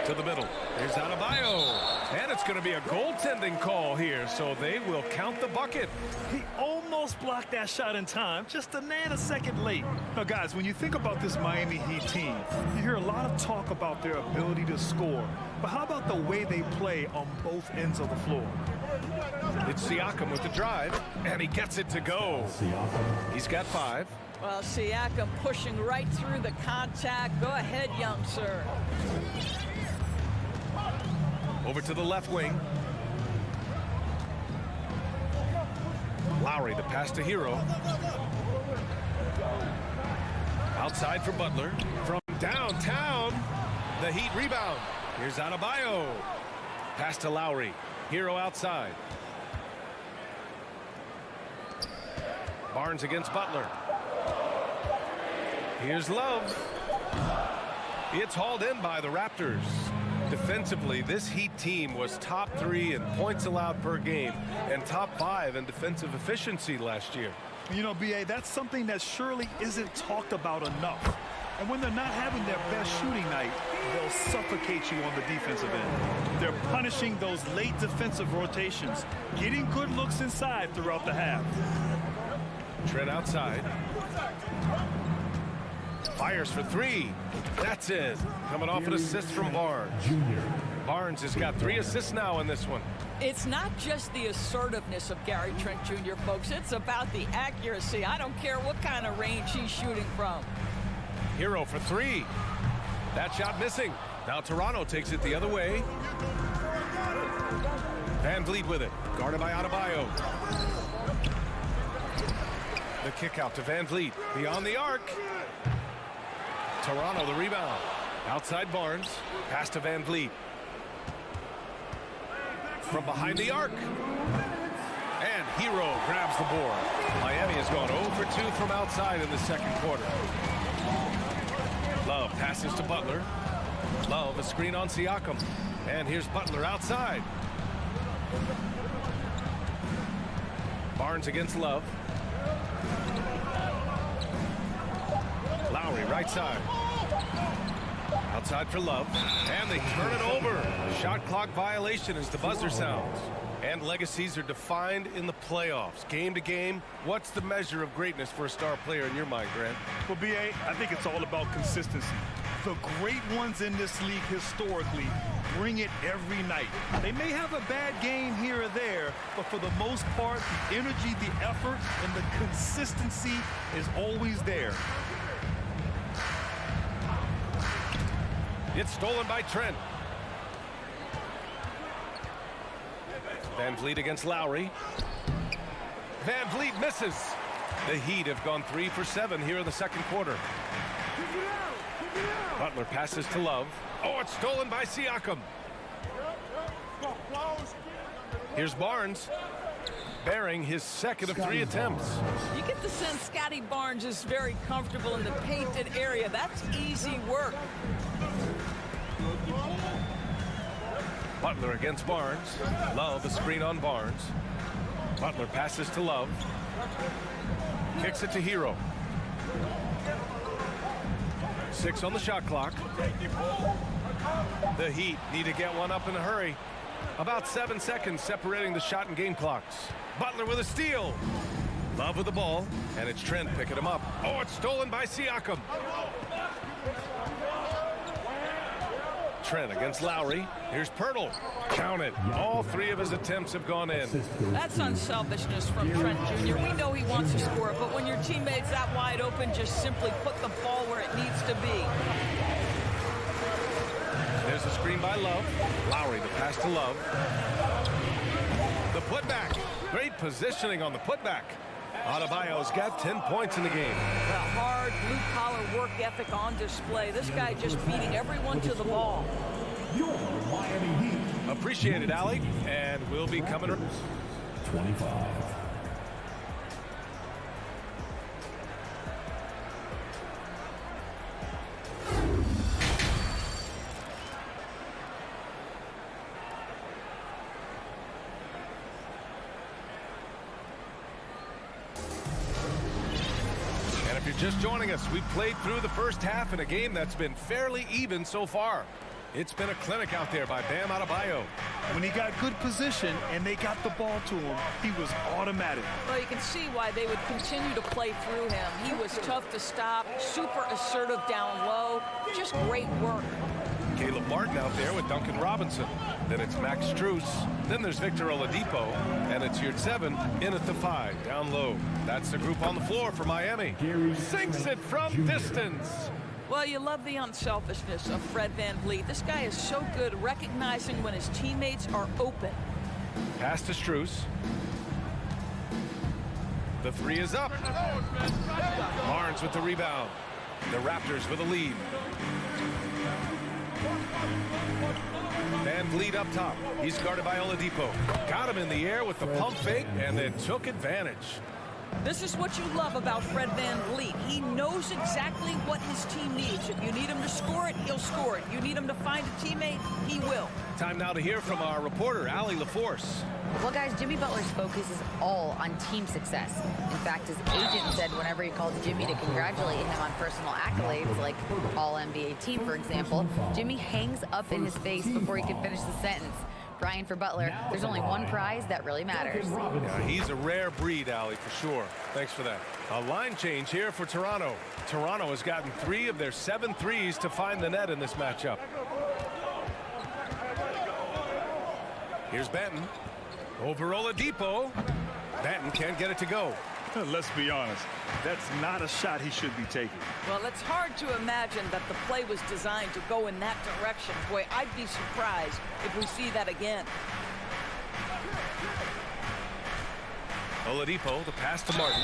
H: To the middle. Here's Adebayo. And it's going to be a goaltending call here, so they will count the bucket.
I: He almost blocked that shot in time, just a nanosecond late. Now, guys, when you think about this Miami Heat team, you hear a lot of talk about their ability to score. But how about the way they play on both ends of the floor?
H: It's Siakam with the drive, and he gets it to go. He's got 5.
C: Well, Siakam pushing right through the contact. Go ahead, young sir.
H: Over to the left wing. Lowry, the pass to Hero. Outside for Butler. From downtown, the Heat rebound. Here's Adebayo. Pass to Lowry. Hero outside. Barnes against Butler. Here's Love. It's hauled in by the Raptors. Defensively, this Heat team was top 3 in points allowed per game and top 5 in defensive efficiency last year.
I: You know, B.A., that's something that surely isn't talked about enough. And when they're not having their best shooting night, they'll suffocate you on the defensive end. They're punishing those late defensive rotations, getting good looks inside throughout the half.
H: Trent outside. Fires for 3. That's it. Coming off an assist from Barnes. Barnes has got 3 assists now in this one.
C: It's not just the assertiveness of Gary Trent Jr., folks. It's about the accuracy. I don't care what kind of range he's shooting from.
H: Hero for 3. That shot missing. Now Toronto takes it the other way. Van Vliet with it. Guarded by Adebayo. The kick out to Van Vliet. Beyond the arc. Toronto the rebound. Outside Barnes. Pass to Van Vliet. From behind the arc. And Hero grabs the board. Miami has gone 0 for 2 from outside in the second quarter. Love passes to Butler. Love a screen on Siakam. And here's Butler outside. Barnes against Love. Lowry right side. Outside for Love. And they turn it over. Shot clock violation as the buzzer sounds. And legacies are defined in the playoffs. Game to game, what's the measure of greatness for a star player in your mind, Grant?
I: Well, B.A., I think it's all about consistency. The great ones in this league historically bring it every night. They may have a bad game here or there, but for the most part, the energy, the effort, and the consistency is always there.
H: It's stolen by Trent. Van Vliet against Lowry. Van Vliet misses. The Heat have gone 3 for 7 here in the second quarter. Butler passes to Love. Oh, it's stolen by Siakam. Here's Barnes, bearing his second of 3 attempts.
C: You get the sense Scotty Barnes is very comfortable in the painted area. That's easy work.
H: Butler against Barnes. Love, a screen on Barnes. Butler passes to Love. Kicks it to Hero. 6 on the shot clock. The Heat need to get one up in a hurry. About 7 seconds separating the shot and game clocks. Butler with a steal. Love with the ball, and it's Trent picking him up. Oh, it's stolen by Siakam. Trent against Lowry. Here's Pirtle. Count it. All 3 of his attempts have gone in.
C: That's unselfishness from Trent Jr. We know he wants to score, but when your teammate's that wide open, just simply put the ball where it needs to be.
H: There's a screen by Love. Lowry, the pass to Love. The putback. Great positioning on the putback. Adebayo's got 10 points in the game.
C: The hard blue-collar work ethic on display. This guy just beating everyone to the ball.
F: Your Miami Heat.
H: Appreciate it, Allie. And we'll be coming.
F: 25.
H: If you're just joining us, we've played through the first half in a game that's been fairly even so far. It's been a clinic out there by Bam Adebayo.
I: When he got good position and they got the ball to him, he was automatic.
C: Well, you can see why they would continue to play through him. He was tough to stop, super assertive down low, just great work.
H: Caleb Martin out there with Duncan Robinson. Then it's Max Strus. Then there's Victor Oladipo. And it's Yurtseven in at the 5, down low. That's the group on the floor for Miami. Sinks it from distance.
C: Well, you love the unselfishness of Fred VanVleet. This guy is so good recognizing when his teammates are open.
H: Pass to Strus. The 3 is up. Barnes with the rebound. The Raptors with a lead. VanVleet up top. He's guarded by Oladipo. Got him in the air with the pump fake and then took advantage.
C: This is what you love about Fred VanVleet. He knows exactly what his team needs. If you need him to score it, he'll score it. You need him to find a teammate, he will.
H: Time now to hear from our reporter, Allie LaForce.
K: Well, guys, Jimmy Butler's focus is all on team success. In fact, his agent said whenever he called Jimmy to congratulate him on personal accolades, like All-NBA team, for example, Jimmy hangs up in his face before he can finish the sentence. Brian, for Butler, there's only one prize that really matters.
H: Yeah, he's a rare breed, Allie, for sure. Thanks for that. A line change here for Toronto. Toronto has gotten 3 of their 7 threes to find the net in this matchup. Here's Benton. Over Oladipo. Benton can't get it to go.
I: Let's be honest, that's not a shot he should be taking.
C: Well, it's hard to imagine that the play was designed to go in that direction. Boy, I'd be surprised if we see that again.
H: Oladipo, the pass to Martin.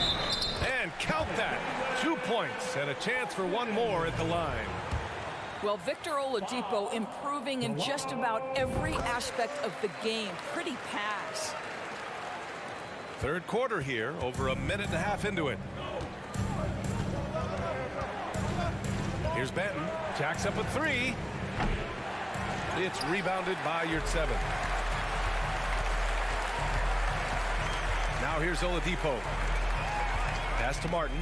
H: And count that. 2 points and a chance for one more at the line.
C: Well, Victor Oladipo improving in just about every aspect of the game. Pretty pass.
H: Third quarter here, over a minute and a half into it. Here's Benton. Jacks up a 3. It's rebounded by Yurtseven. Now here's Oladipo. Pass to Martin.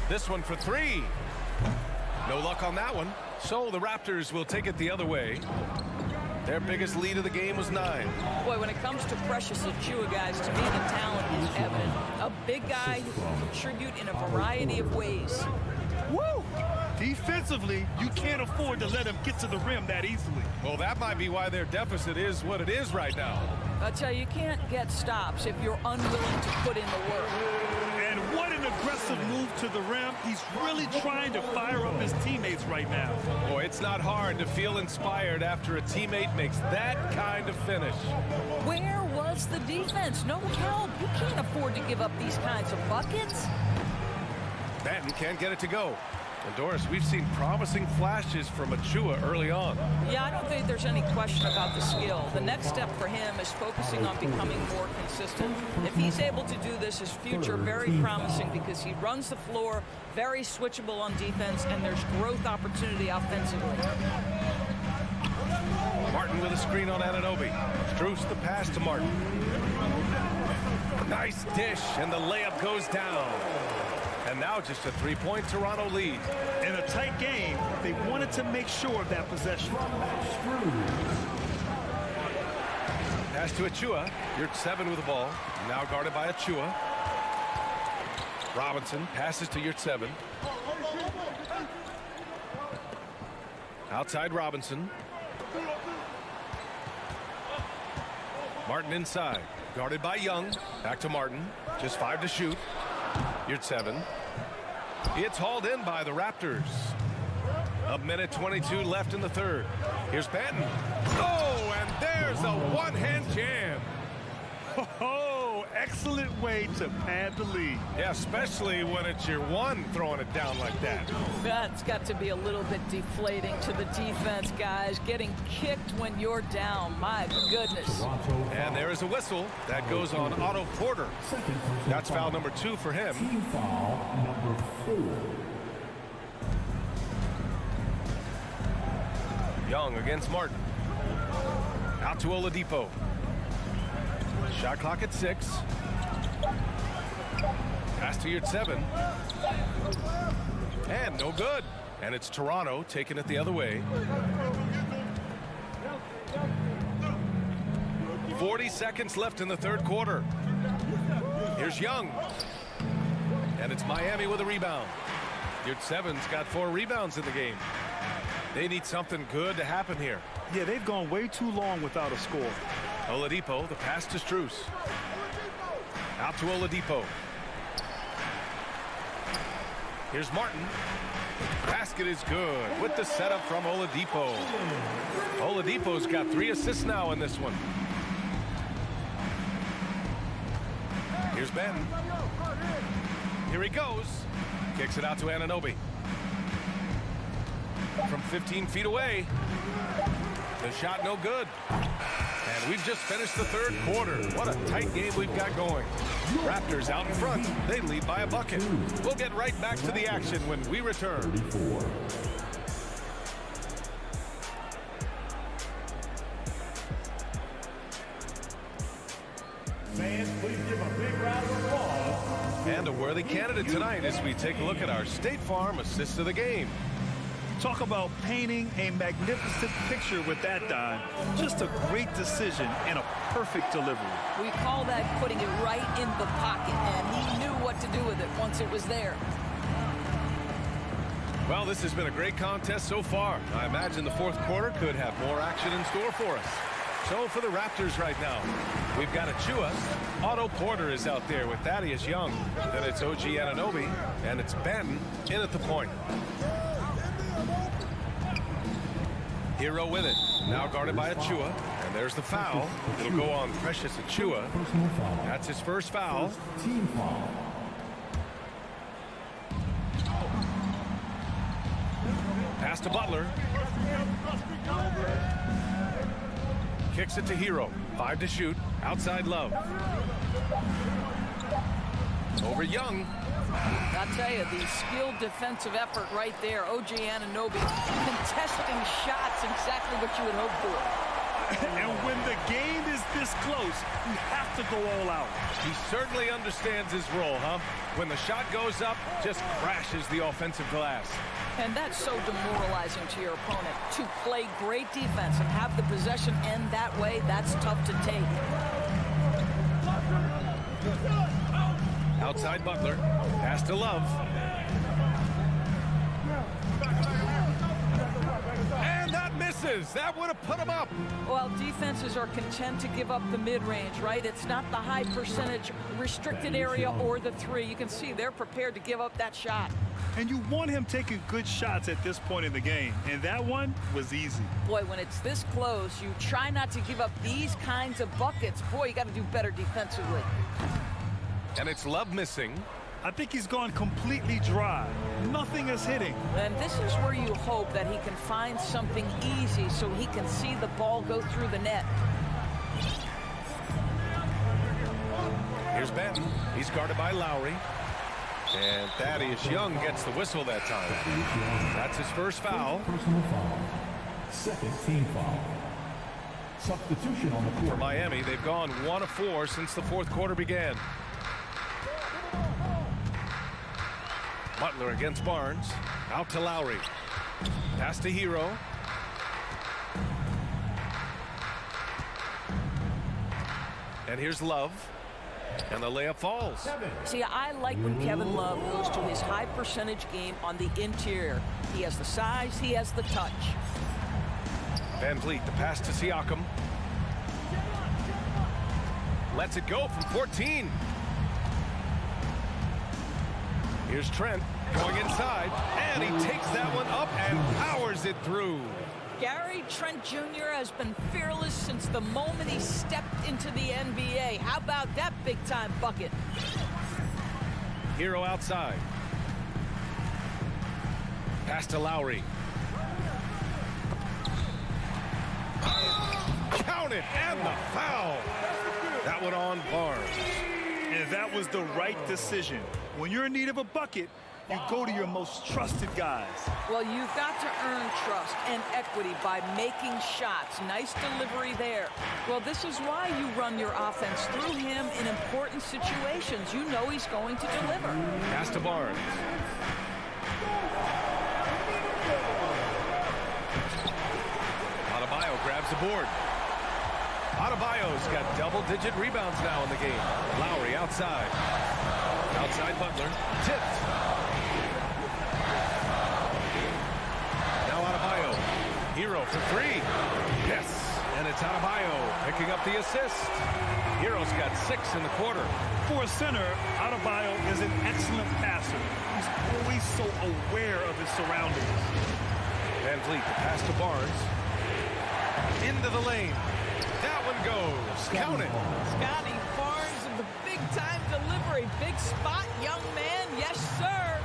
H: This one for 3. No luck on that one. So the Raptors will take it the other way. Their biggest lead of the game was 9.
C: Boy, when it comes to Precious Achiuwa, guys, to me the talent is evident. A big guy who can contribute in a variety of ways.
I: Woo! Defensively, you can't afford to let him get to the rim that easily.
H: Well, that might be why their deficit is what it is right now.
C: I'll tell you, you can't get stops if you're unwilling to put in the work.
I: And What an aggressive move to the rim. He's really trying to fire up his teammates right now.
H: Boy, it's not hard to feel inspired after a teammate makes that kind of finish.
C: Where was the defense? No help. You can't afford to give up these kinds of buckets.
H: Benton can't get it to go. And Doris, we've seen promising flashes from Achua early on.
C: Yeah, I don't think there's any question about the skill. The next step for him is focusing on becoming more consistent. If he's able to do this, his future very promising because he runs the floor, very switchable on defense, and there's growth opportunity offensively.
H: Martin with a screen on Anunoby. Struce the pass to Martin. Nice dish, and the layup goes down. And now just a three-point Toronto lead.
I: In a tight game, they wanted to make sure of that possession.
H: Pass to Achua. You're 7 with the ball. Now guarded by Achua. Robinson passes to Yurt 7. Outside Robinson. Martin inside. Guarded by Young. Back to Martin. Just 5 to shoot. Yurt 7. It's hauled in by the Raptors. A minute 22 left in the third. Here's Benton. Oh, and there's a one-hand jam.
I: Oh, excellent way to pad the lead.
H: Yeah, especially when it's your one throwing it down like that.
C: That's got to be a little bit deflating to the defense, guys. Getting kicked when you're down. My goodness.
H: And there is a whistle. That goes on Otto Porter. That's foul number 2 for him.
F: Team foul number 4.
H: Young against Martin. Out to Oladipo. Shot clock at 6. Pass to Yurt 7. And no good. And it's Toronto taking it the other way. 40 seconds left in the third quarter. Here's Young. And it's Miami with a rebound. Yurt 7's got 4 rebounds in the game. They need something good to happen here.
I: Yeah, they've gone way too long without a score.
H: Oladipo, the pass to Struce. Out to Oladipo. Here's Martin. Basket is good with the setup from Oladipo. Oladipo's got 3 assists now in this one. Here's Ben. Here he goes. Kicks it out to Anunoby. From 15 feet away. The shot no good. And we've just finished the third quarter. What a tight game we've got going. Raptors out in front. They lead by a bucket. We'll get right back to the action when we return.
F: 34. Fans, please give a big round of applause.
H: And a worthy candidate tonight as we take a look at our State Farm assist of the game.
I: Talk about painting a magnificent picture with that dime. Just a great decision and a perfect delivery.
C: We call that putting it right in the pocket, and he knew what to do with it once it was there.
H: Well, this has been a great contest so far. I imagine the fourth quarter could have more action in store for us. So for the Raptors right now, we've got Achua. Otto Porter is out there with Thaddeus Young. Then it's OG Anunoby, and it's Ben in at the point. Hero with it. Now guarded by Achua. And there's the foul. It'll go on Precious Achua. That's his first foul.
F: Team foul.
H: Pass to Butler. Kicks it to Hero. 5 to shoot. Outside Love. Over Young.
C: I'll tell you, the skilled defensive effort right there. OG Anunoby contesting shots, exactly what you would hope for.
I: And when the game is this close, you have to go all out.
H: He certainly understands his role, huh? When the shot goes up, just crashes the offensive glass.
C: And that's so demoralizing to your opponent. To play great defense and have the possession end that way, that's tough to take.
H: Outside Butler. Pass to Love. And that Misses. That would have put him up.
C: Well, defenses are content to give up the mid-range, right? It's not the high percentage restricted area or the three. You can see they're prepared to give up that shot.
I: And you want him taking good shots at this point in the game. And that one was easy.
C: Boy, when it's this close, you try not to give up these kinds of buckets. Boy, you got to do better defensively.
H: And it's Love missing.
I: I think he's gone completely dry. Nothing is hitting.
C: And this is where you hope that he can find something easy so he can see the ball go through the net.
H: Here's Benton. He's guarded by Lowry. And Thaddeus Young gets the whistle that time. That's his first foul.
F: Personal foul. Second team foul. Substitution on the court.
H: For Miami, they've gone 1 of 4 since the fourth quarter began. Butler against Barnes. Out to Lowry. Pass to Hero. And here's Love. And the layup falls.
C: See, I like when Kevin Love goes to his high percentage game on the interior. He has the size, he has the touch.
H: Van Vliet, the pass to Siakam. Lets it go from 14. Here's Trent going inside, and he takes that one up and powers it through.
C: Gary Trent Jr. has been fearless since the moment he stepped into the NBA. How about that big-time bucket?
H: Hero outside. Pass to Lowry. Count it, and the foul. That one on Barnes.
I: And that was the right decision. When you're in need of a bucket, you go to your most trusted guys.
C: Well, you've got to earn trust and equity by making shots. Nice delivery there. Well, this is why you run your offense through him in important situations. You know he's going to deliver.
H: Pass to Barnes. Adebayo grabs the board. Adebayo's got double-digit rebounds now in the game. Lowry outside. Outside Butler. Tipped. Now Adebayo. Hero for 3. Yes. And it's Adebayo picking up the assist. Hero's got 6 in the quarter.
I: For a center, Adebayo is an excellent passer. He's always so aware of his surroundings.
H: Van Vliet, the pass to Barnes. Into the lane. That one goes. Count it.
C: Scotty Barnes of the big-time delivery. Big spot, young man. Yes, sir.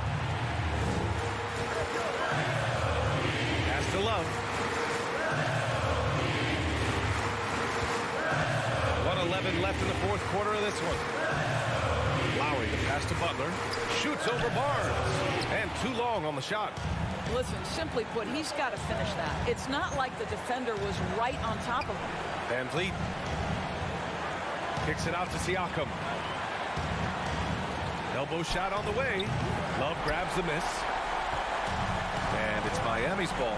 H: Pass to Love. 1:11 left in the fourth quarter of this one. Lowry, the pass to Butler. Shoots over Barnes. And too long on the shot.
C: Listen, simply put, he's got to finish that. It's not like the defender was right on top of him.
H: Van Vliet kicks it out to Siakam. Elbow shot on the way. Love grabs the miss. And it's Miami's ball.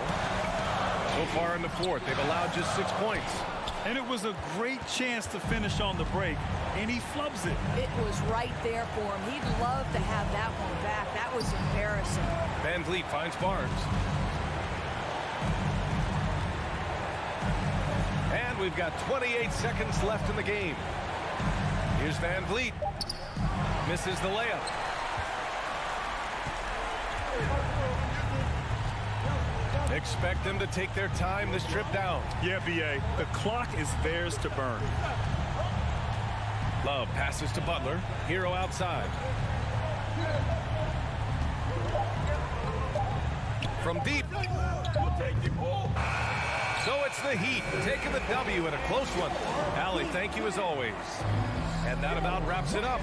H: So far in the fourth, they've allowed just 6 points.
I: And it was a great chance to finish on the break, and he flubs it.
C: It was right there for him. He'd love to have that one back. That was embarrassing.
H: Van Vliet finds Barnes. And we've got 28 seconds left in the game. Here's Van Vliet. Misses the layup. Expect them to take their time this trip down.
I: Yeah, B.A. The clock is theirs to burn.
H: Love passes to Butler. Hero outside. From deep. So it's the Heat taking the W in a close one. Allie, thank you as always. And that about wraps it up.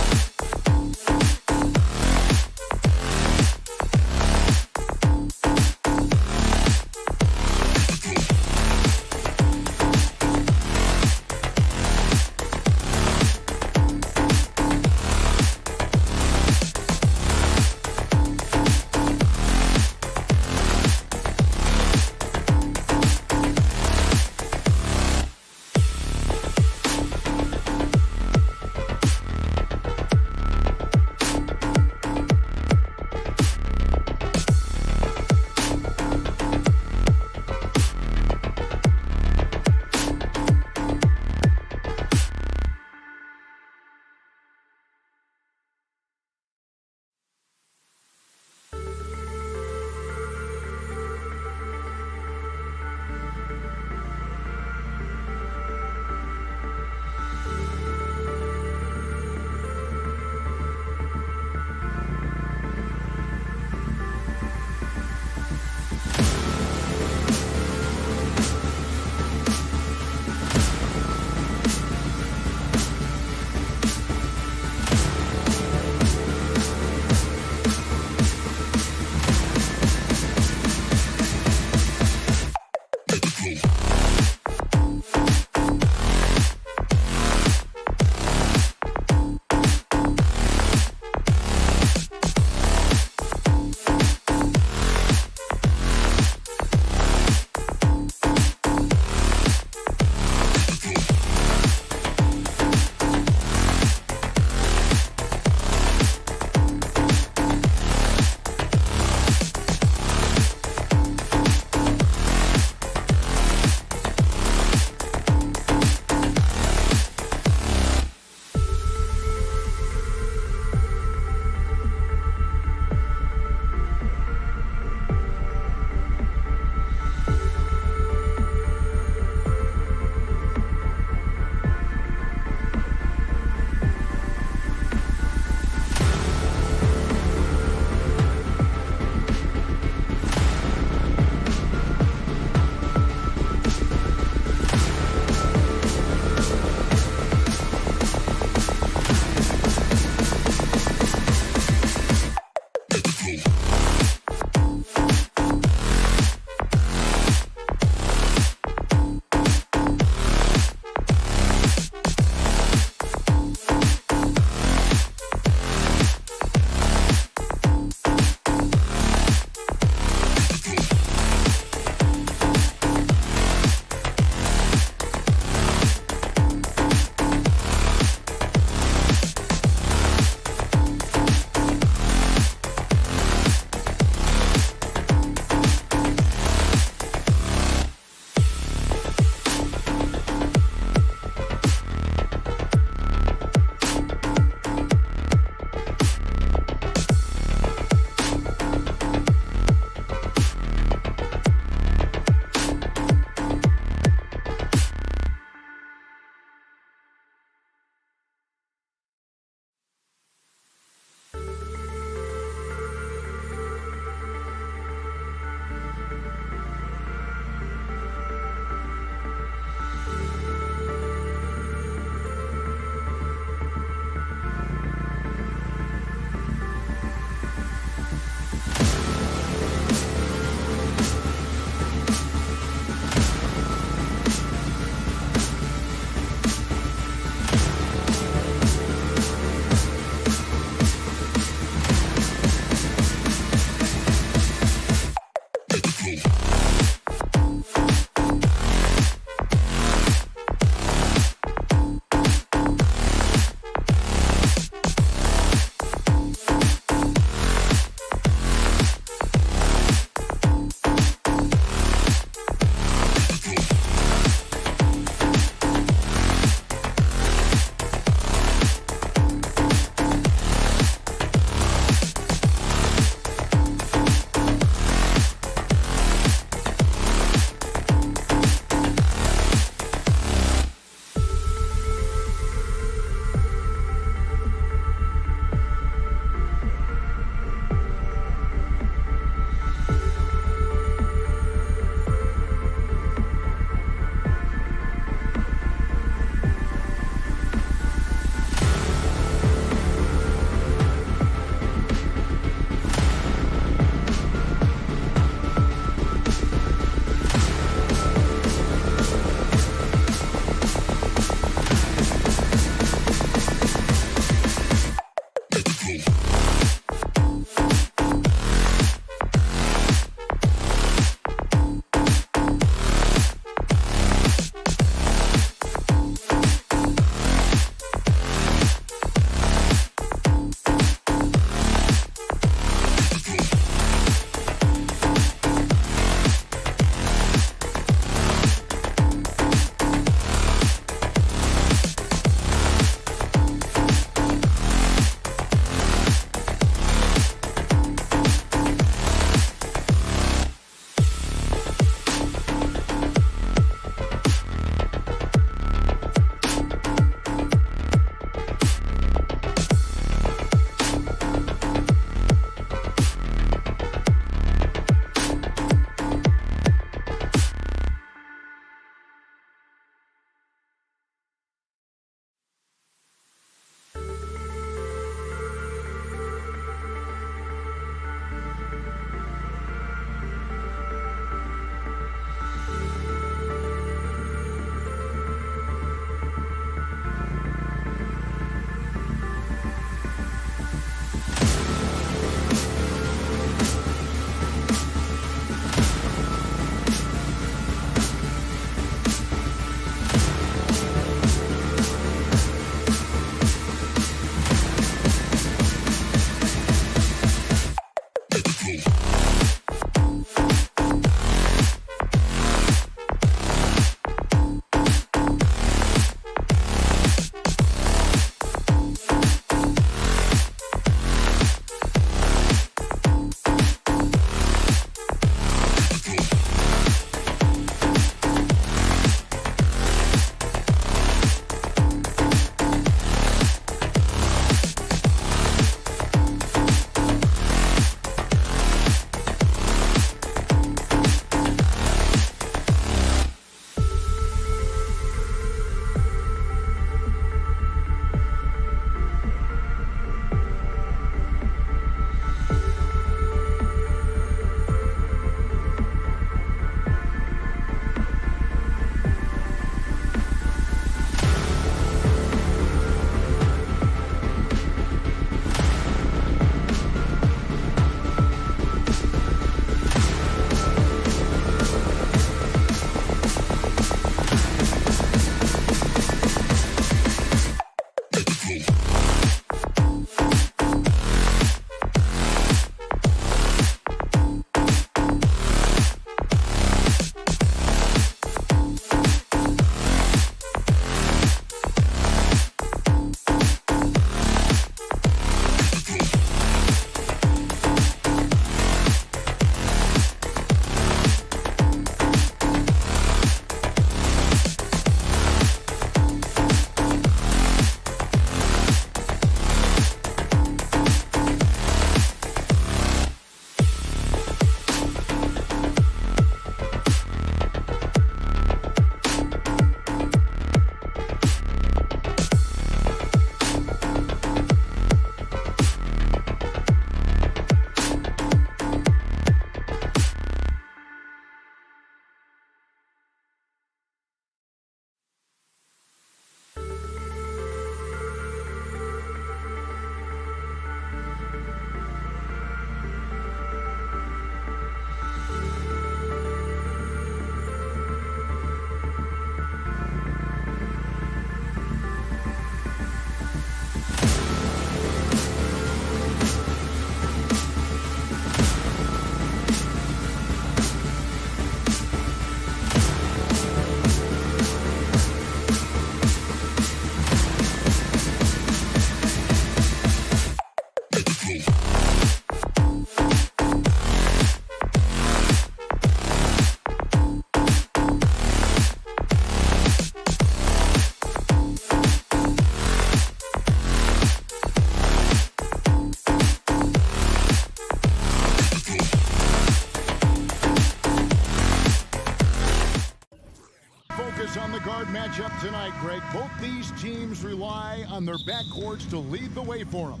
A: focus on the guard matchup tonight, Greg. Both these teams rely on their backcourts to lead the way for them.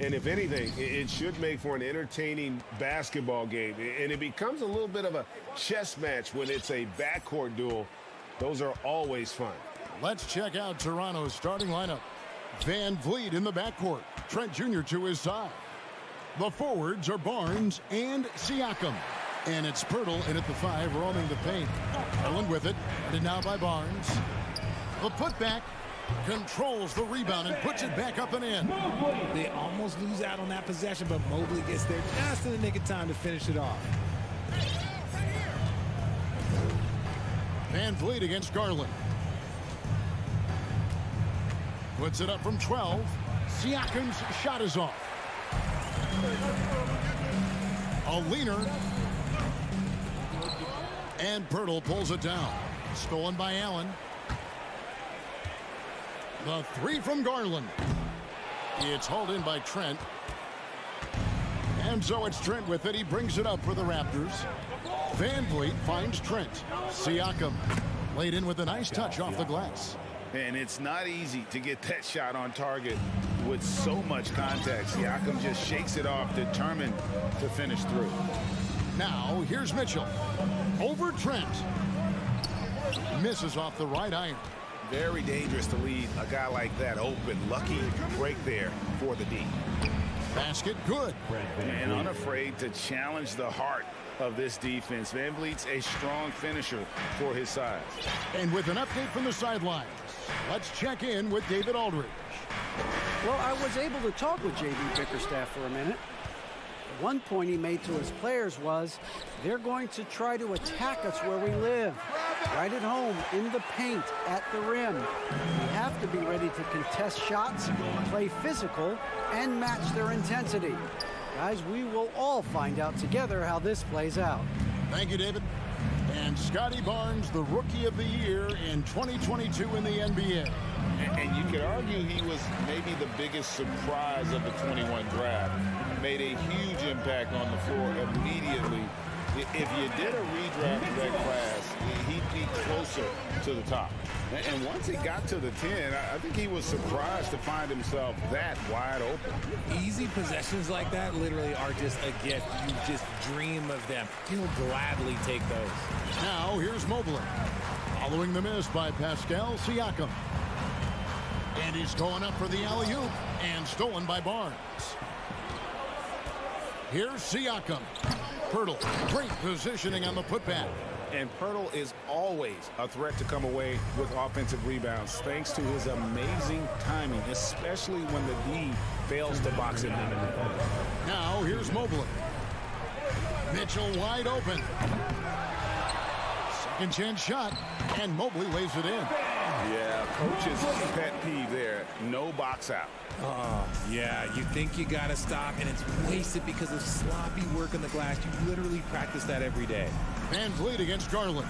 E: And if anything, it should make for an entertaining basketball game. And it becomes a little bit of a chess match when it's a backcourt duel. Those are always fun.
A: Let's check out Toronto's starting lineup. Van Vliet in the backcourt. Trent Jr. to his side. The forwards are Barnes and Siakam. And it's Pirtle in at the 5, roaming the paint. Allen with it. And now by Barnes. The putback. Controls the rebound and puts it back up and in.
M: They almost lose out on that possession, but Mobley gets there just in the nick of time to finish it off.
A: Van Vliet against Garland. Puts it up from 12. Siakam's shot is off. A leaner. And Pirtle pulls it down. Stolen by Allen. The 3 from Garland. It's hauled in by Trent. And so it's Trent with it. He brings it up for the Raptors. Van Vliet finds Trent. Siakam laid in with a nice touch off the glass.
B: And it's not easy to get that shot on target with so much contact. Siakam just shakes it off, determined to finish through.
A: Now here's Mitchell. Over Trent. Misses off the right iron.
B: Very dangerous to leave a guy like that open. Lucky break there for the D.
A: Basket good.
B: And unafraid to challenge the heart of this defense. Van Vliet's a strong finisher for his size.
A: And with an update from the sidelines, let's check in with David Aldridge.
G: Well, I was able to talk with J.B. Bickerstaff for a minute. One point he made to his players was they're going to try to attack us where we live. Right at home, in the paint, at the rim. We have to be ready to contest shots, play physical, and match their intensity. Guys, we will all find out together how this plays out.
A: Thank you, David. And Scotty Barnes, the Rookie of the Year in 2022 in the NBA.
B: And you could argue he was maybe the biggest surprise of the 21 draft. Made a huge impact on the floor immediately. If you did a redraft of that class, he'd be closer to the top. And once he got to the 10, I think he was surprised to find himself that wide open.
M: Easy possessions like that literally are just a gift. You just dream of them. He'll gladly take those.
A: Now here's Mobley. Following the miss by Pascal Siakam. And he's going up for the alley-oop and stolen by Barnes. Here's Siakam. Pirtle, great positioning on the putback.
B: And Pirtle is always a threat to come away with offensive rebounds thanks to his amazing timing, especially when the D fails to box him in.
A: Now here's Mobley. Mitchell wide open. Second chance shot, and Mobley lays it in.
B: Yeah, coach's pet peeve there. No box out.
M: Oh, yeah, you think you got to stop, and it's wasted because of sloppy work on the glass. You literally practice that every day.
A: Van Vliet against Garland.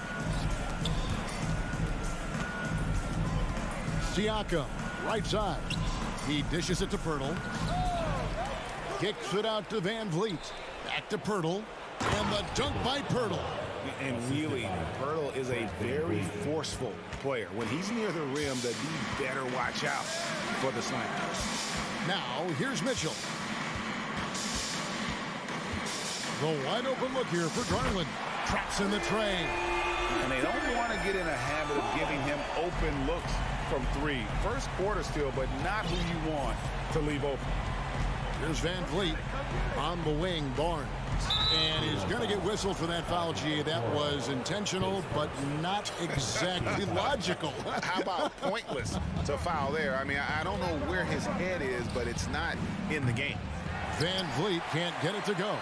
A: Siakam, right side. He dishes it to Pirtle. Kicks it out to Van Vliet. Back to Pirtle. And the dunk by Pirtle.
B: And really, Pirtle is a very forceful player. When he's near the rim, the D better watch out for the slam.
A: Now, here's Mitchell. The wide open look here for Garland. Traps in the tray.
B: And they don't want to get in a habit of giving him open looks from 3. First quarter still, but not who you want to leave open.
A: Here's Van Vliet on the wing, Barnes. And he's going to get whistled for that foul, G. That was intentional, but not exactly logical.
B: How about pointless to foul there? I mean, I don't know where his head is, but it's not in the game.
A: Van Vliet can't get it to go.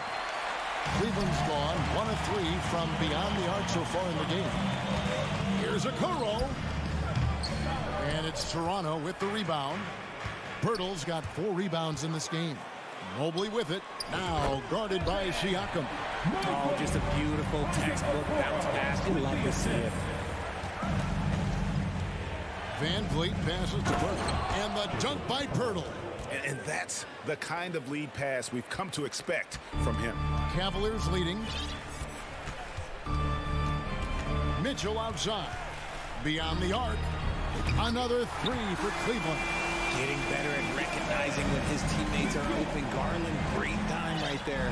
A: Cleveland's gone 1 of 3 from beyond the arc so far in the game. Here's a Okoro. And it's Toronto with the rebound. Pirtle's got 4 rebounds in this game. Mobley with it. Now guarded by Siakam.
M: Oh, just a beautiful textbook bounce pass. You love to see it.
A: Van Vliet passes to Pirtle. And the dunk by Pirtle.
B: And that's the kind of lead pass we've come to expect from him.
A: Cavaliers leading. Mitchell outside. beyond the arc. Another three for Cleveland.
M: Getting better at recognizing when his teammates are open. Garland, great time right there.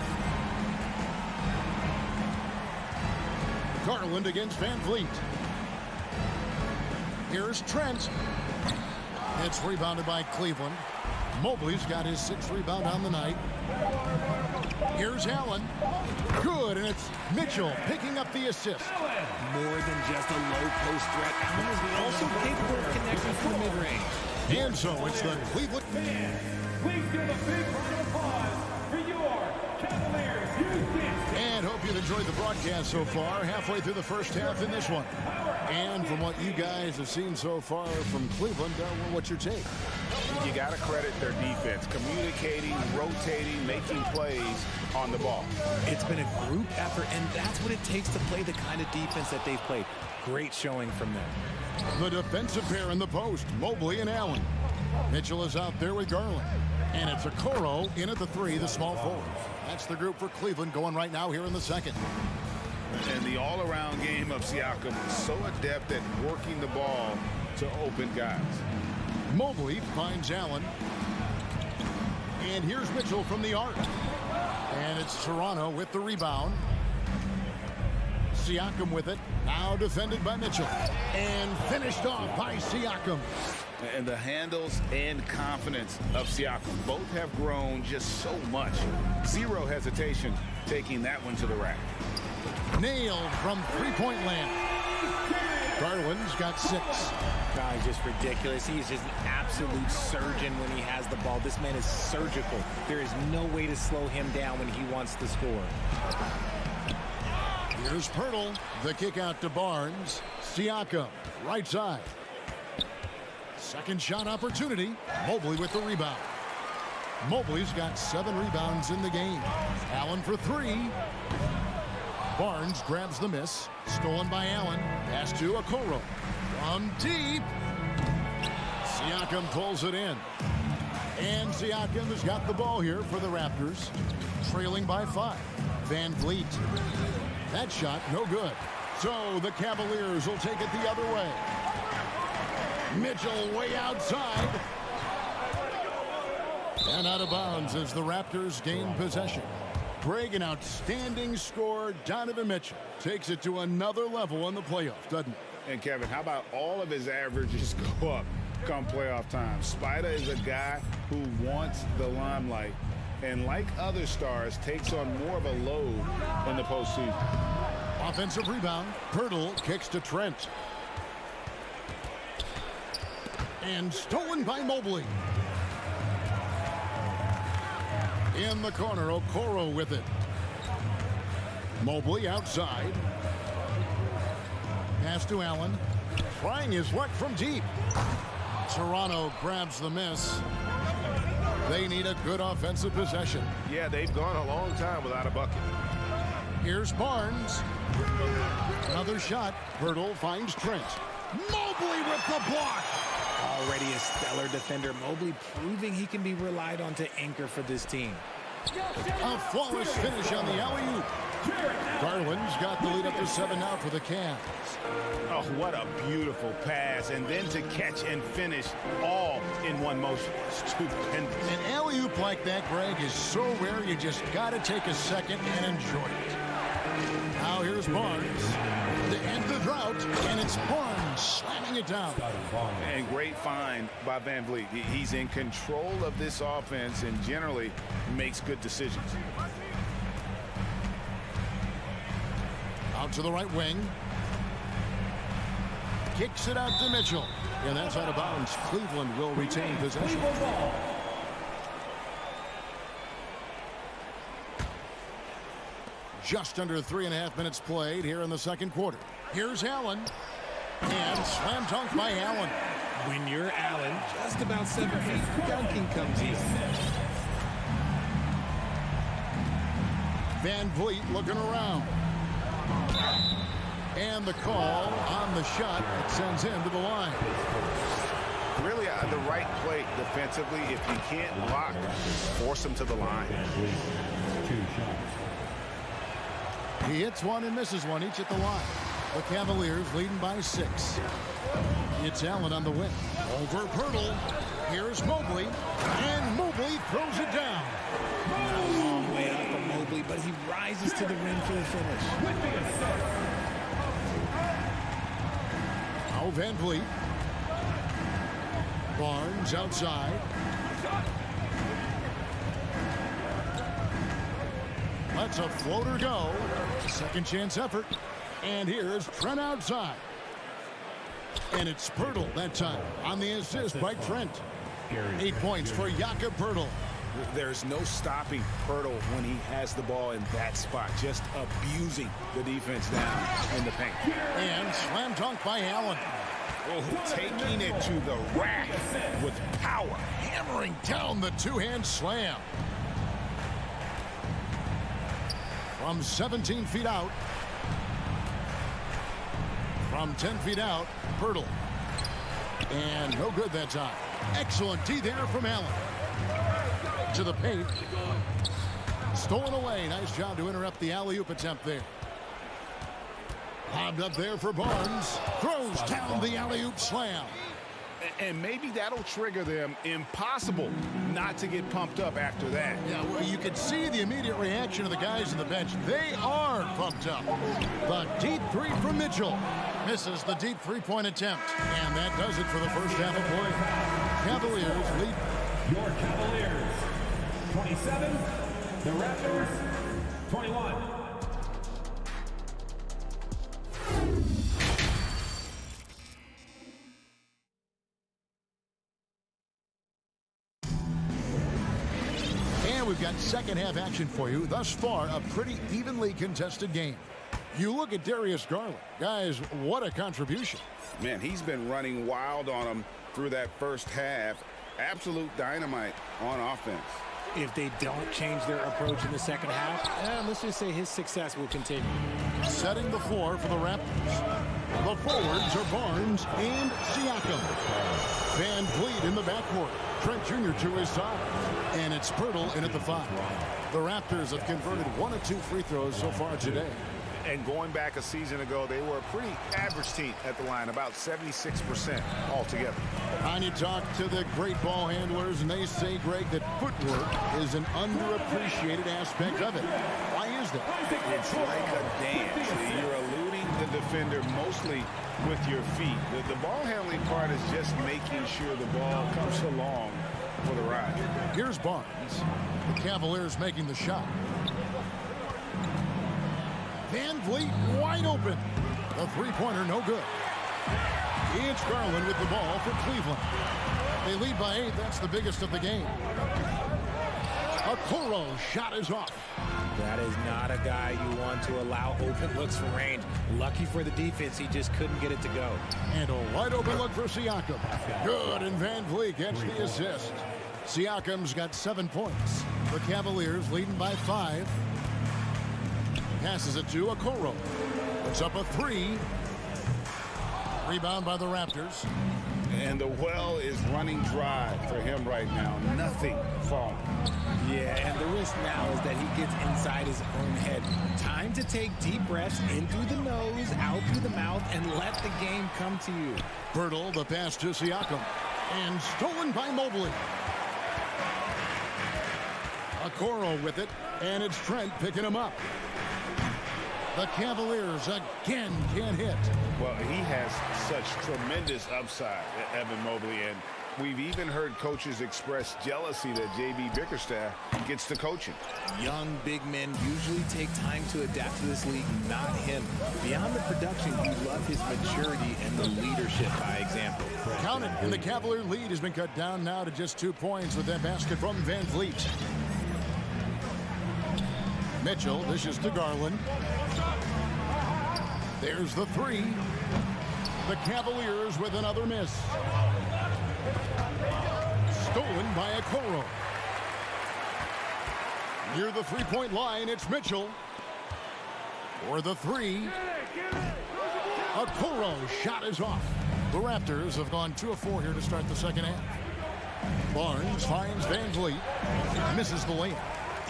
A: Garland against Van Vliet. Here's Trent. It's rebounded by Cleveland. Mobley's got his 6th rebound on the night. Here's Allen. Good, and it's Mitchell picking up the assist.
M: More than just a low post threat, Allen is also capable of connecting from the mid-range.
A: And so it's the Cleveland.
F: Please give a big round of applause for your Cavaliers.
A: And hope you've enjoyed the broadcast so far. Halfway through the first half in this one. And from what you guys have seen so far from Cleveland, what's your take?
B: You got to credit their defense. Communicating, rotating, making plays on the ball.
M: It's been a group effort, and that's what it takes to play the kind of defense that they've played. Great showing from them.
A: The defensive pair in the post, Mobley and Allen. Mitchell is out there with Garland. And it's Okoro in at the 3, the small forward. That's the group for Cleveland going right now here in the second.
B: And the all-around game of Siakam is so adept at working the ball to open guys.
A: Mobley finds Allen. And here's Mitchell from the arc. And it's Toronto with the rebound. Siakam with it. Now defended by Mitchell. And finished off by Siakam.
B: And the handles and confidence of Siakam both have grown just so much. Zero hesitation taking that one to the rack.
A: Nailed from three-point land. Garland's got 6.
M: He's just ridiculous. He's just an absolute surgeon when he has the ball. This man is surgical. There is no way to slow him down when he wants to score.
A: Here's Pirtle. The kick out to Barnes. Siakam, right side. Second shot opportunity. Mobley with the rebound. Mobley's got 7 rebounds in the game. Allen for 3. Barnes grabs the miss. Stolen by Allen. Pass to Okoro. From deep. Siakam pulls it in. And Siakam has got the ball here for the Raptors. Trailing by 5. Van Vliet. That shot no good. So the Cavaliers will take it the other way. Mitchell way outside. And out of bounds as the Raptors gain possession. Greg, an outstanding score. Donovan Mitchell takes it to another level in the playoffs, doesn't it?
B: And Kevin, how about all of his averages go up come playoff time? Spider is a guy who wants the limelight, and like other stars, takes on more of a load in the postseason.
A: Offensive rebound. Pirtle kicks to Trent. And stolen by Mobley. In the corner, Okoro with it. Mobley outside. Pass to Allen. Trying his luck from deep. Toronto grabs the miss. They need a good offensive possession.
E: Yeah, they've gone a long time without a bucket.
A: Here's Barnes. Another shot. Pirtle finds Trent. Mobley with the block.
M: Already a stellar defender, Mobley proving he can be relied on to anchor for this team.
A: A flawless finish on the alley-oop. Garland's got the lead up to 7 now for the Cavs.
B: Oh, what a beautiful pass. And then to catch and finish all in one motion. Stupendous.
A: An alley-oop like that, Greg, is so rare you just got to take a second and enjoy it. Now here's Barnes to end the drought, and it's Barnes slamming it down.
B: And great find by Van Vliet. He's in control of this offense and generally makes good decisions.
A: Out to the right wing. Kicks it out to Mitchell. And that's out of bounds. Cleveland will retain possession. Just under 3.5 minutes played here in the second quarter. Here's Allen. And slam dunk by Allen.
M: When you're Allen, just about 7 feet, dunking comes easy.
A: Van Vliet looking around. And the call on the shot that sends him to the line.
B: Really on the right plate defensively. If you can't block, force him to the line.
A: He hits one and misses one, each at the line. The Cavaliers leading by 6. It's Allen on the wing. Over Pirtle. Here's Mobley. And Mobley throws it down.
M: Not a long way out for Mobley, but he rises to the rim for the finish.
A: Now Van Vliet. Barnes outside. Lets a floater go. Second chance effort. And here's Trent outside. And it's Pirtle that time on the assist by Trent. 8 points for Jakob Pirtle.
B: There's no stopping Pirtle when he has the ball in that spot, just abusing the defense down in the paint.
A: And slam dunk by Allen.
B: Oh, taking it to the rack with power.
A: Hammering down the two-hand slam. From 17 feet out. From 10 feet out, Pirtle. And no good that time. Excellent D there from Allen. To the paint. Stolen away. Nice job to interrupt the alley-oop attempt there. Lobbed up there for Barnes. Throws down the alley-oop slam.
B: And maybe that'll trigger them. Impossible not to get pumped up after that.
A: Yeah, well, you can see the immediate reaction of the guys on the bench. They are pumped up. The deep three from Mitchell. Misses the deep three-point attempt. And that does it for the first half of play. Cavaliers lead.
F: Your Cavaliers, 27. The Raptors, 21.
A: We've got second half action for you. Thus far, a pretty evenly contested game. You look at Darius Garland. Guys, what a contribution.
B: Man, he's been running wild on them through that first half. Absolute dynamite on offense.
M: If they don't change their approach in the second half, let's just say his success will continue.
A: Setting the floor for the Raptors. The forwards are Barnes and Siakam. Van Vliet in the backcourt. Trent Jr. to his side. And it's Pirtle in at the 5. The Raptors have converted 1 of 2 free throws so far today.
B: And going back a season ago, they were a pretty average team at the line, about 76% altogether.
A: And you talk to the great ball handlers, and they say, Greg, that footwork is an underappreciated aspect of it. Why is that?
B: It's like a dance. You're eluding the defender mostly with your feet. The ball handling part is just making sure the ball comes along for the ride.
A: Here's Barnes. The Cavaliers making the shot. Van Vliet wide open. The three-pointer no good. It's Garland with the ball for Cleveland. They lead by 8. That's the biggest of the game. Okoro's shot is off.
M: That is not a guy you want to allow open looks from range. Lucky for the defense, he just couldn't get it to go.
A: And a wide open look for Siakam. Good, and Van Vliet gets the assist. Siakam's got 7 points. The Cavaliers leading by 5. Passes it to Okoro. Puts up a 3. Rebound by the Raptors.
B: And the well is running dry for him right now. Nothing falling.
M: Yeah, and the risk now is that he gets inside his own head. Time to take deep breaths in through the nose, out through the mouth, and let the game come to you.
A: Pirtle, the pass to Siakam. And stolen by Mobley. Okoro with it, and it's Trent picking him up. The Cavaliers again can't hit.
B: Well, he has such tremendous upside, Evan Mobley, and we've even heard coaches express jealousy that J.B. Bickerstaff gets to coaching.
M: Young big men usually take time to adapt to this league, not him. Beyond the production, you love his maturity and the leadership by example.
A: Count it, and the Cavalier lead has been cut down now to just 2 points with that basket from Van Vliet. Mitchell dishes to Garland. There's the 3. The Cavaliers with another miss. Stolen by Okoro. Near the three-point line, it's Mitchell. For the 3. Okoro's shot is off. The Raptors have gone 2 of 4 here to start the second half. Barnes finds Van Vliet. Misses the layup.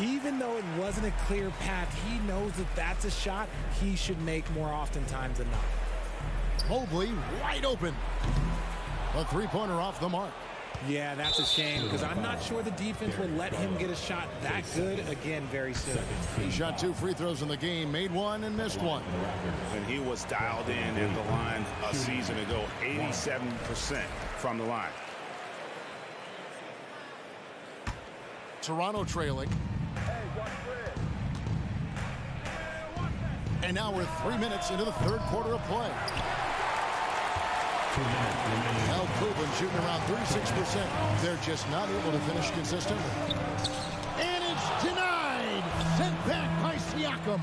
M: Even though it wasn't a clear path, he knows that that's a shot he should make more oftentimes than not.
A: Mobley wide open. A three-pointer off the mark.
M: Yeah, that's a shame because I'm not sure the defense will let him get a shot that good again very soon.
A: He shot 2 free throws in the game, made 1 and missed 1.
B: And he was dialed in at the line a season ago, 87% from the line.
A: Toronto trailing. And now we're 3 minutes into the third quarter of play. Now Cleveland shooting around 36%. They're just not able to finish consistently. And it's denied. Sent back by Siakam.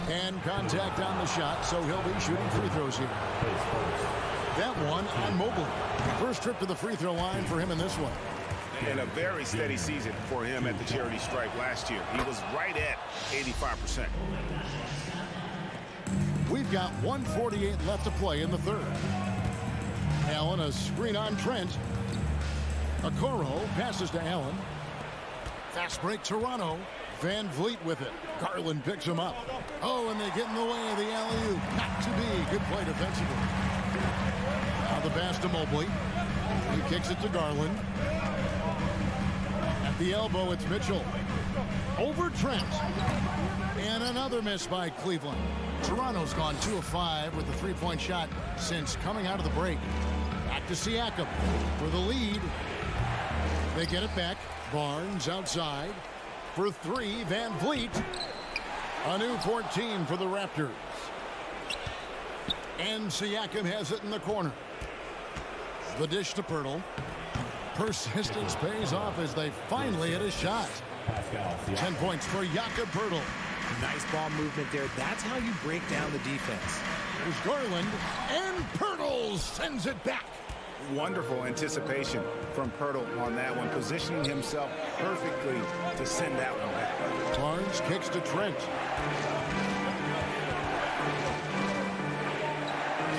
A: And contact on the shot, so he'll be shooting free throws here. That one on Mobley. First trip to the free throw line for him in this one.
B: And a very steady season for him at the charity stripe last year. He was right at 85%.
A: We've got 1:48 left to play in the third. Allen, a screen on Trent. Okoro passes to Allen. Fast break Toronto. Van Vliet with it. Garland picks him up. Oh, and they get in the way of the alley-oop. Not to be. Good play defensively. Now the pass to Mobley. He kicks it to Garland. At the elbow, it's Mitchell. Over Trent. And another miss by Cleveland. Toronto's gone 2 of 5 with the three-point shot since coming out of the break. Back to Siakam for the lead. They get it back. Barnes outside. For 3, Van Vliet. A new 14 for the Raptors. And Siakam has it in the corner. The dish to Pirtle. Persistence pays off as they finally hit a shot. 10 points for Jakob Pirtle.
M: Nice ball movement there. That's how you break down the defense.
A: There's Garland, and Pirtle sends it back.
B: Wonderful anticipation from Pirtle on that one, positioning himself perfectly to send that one back.
A: Barnes kicks to Trent.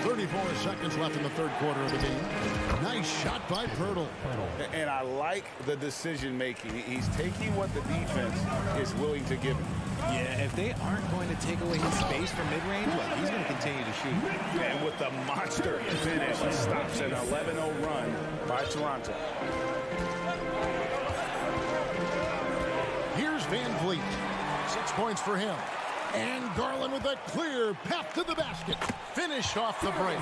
A: 34 seconds left in the third quarter of the game. Nice shot by Pirtle.
B: And I like the decision making. He's taking what the defense is willing to give him.
M: Yeah, if they aren't going to take away his space from mid-range, well, he's going to continue to shoot.
B: And with the monster finish, he stops an 11-0 run by Toronto.
A: Here's Van Vliet. 6 points for him. And Garland with a clear path to the basket. Finish off the break.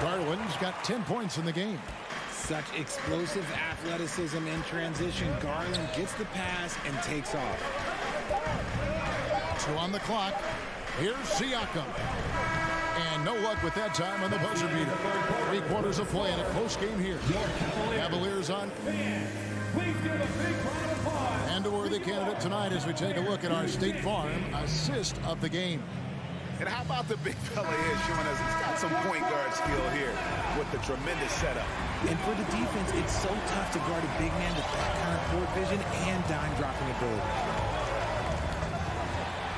A: Garland's got 10 points in the game.
M: Such explosive athleticism in transition. Garland gets the pass and takes off.
A: 2 on the clock. Here's Siakam. And no luck with that time on the buzzer beater. 3 quarters of play in a close game here. Cavaliers on. And a worthy candidate tonight as we take a look at our State Farm assist of the game.
B: And how about the big fella here showing us he's got some point guard skill here with the tremendous setup.
M: And for the defense, it's so tough to guard a big man with that kind of court vision and dime dropping ability.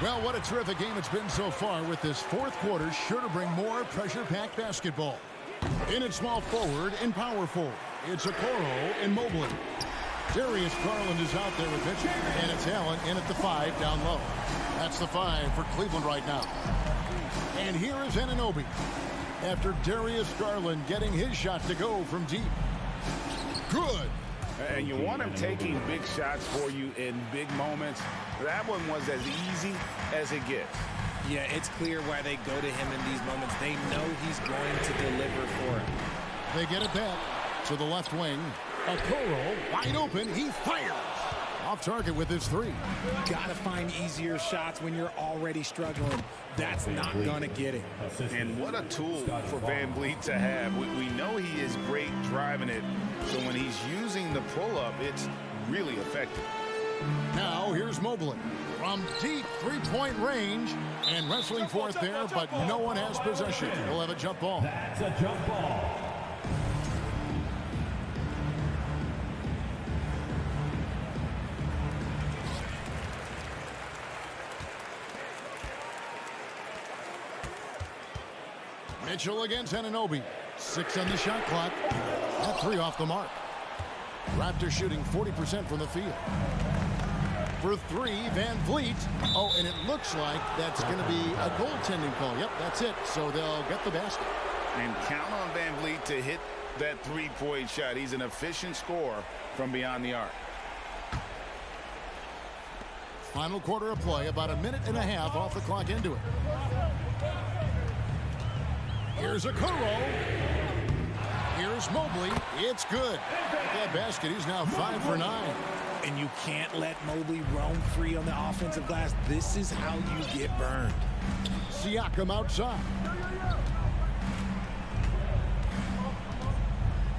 A: Well, what a terrific game it's been so far, with this fourth quarter sure to bring more pressure-packed basketball. In at small forward and power forward, it's Okoro and Mobley. Darius Garland is out there with Mitchell, and it's Allen in at the 5 down low. That's the 5 for Cleveland right now. And here is Anunoby after Darius Garland getting his shot to go from deep. Good.
B: And you want him taking big shots for you in big moments. That one was as easy as it gets.
M: Yeah, it's clear why they go to him in these moments. They know he's going to deliver for him.
A: They get it back to the left wing. Okoro wide open. He fires. Off target with his 3.
M: Gotta find easier shots when you're already struggling. That's not gonna get it.
B: And what a tool for Van Vliet to have. We know he is great driving it. So when he's using the pull-up, it's really effective.
A: Now here's Mobley from deep 3-point range and wrestling for it there, but no one has possession. He'll have a jump ball.
F: That's a jump ball.
A: Mitchell against Anunoby. 6 on the shot clock. That 3 off the mark. Raptors shooting 40% from the field. For three, Van Vliet. Oh, and it looks like that's going to be a goaltending call. Yep, that's it. So they'll get the basket.
B: And count on Van Vliet to hit that three-point shot. He's an efficient scorer from beyond the arc.
A: Final quarter of play, about a minute and a half off the clock into it. Here's Okoro. Here's Mobley. It's good. With that basket, he's now 5 for 9.
M: And you can't let Mobley roam free on the offensive glass. This is how you get burned.
A: Siakam outside.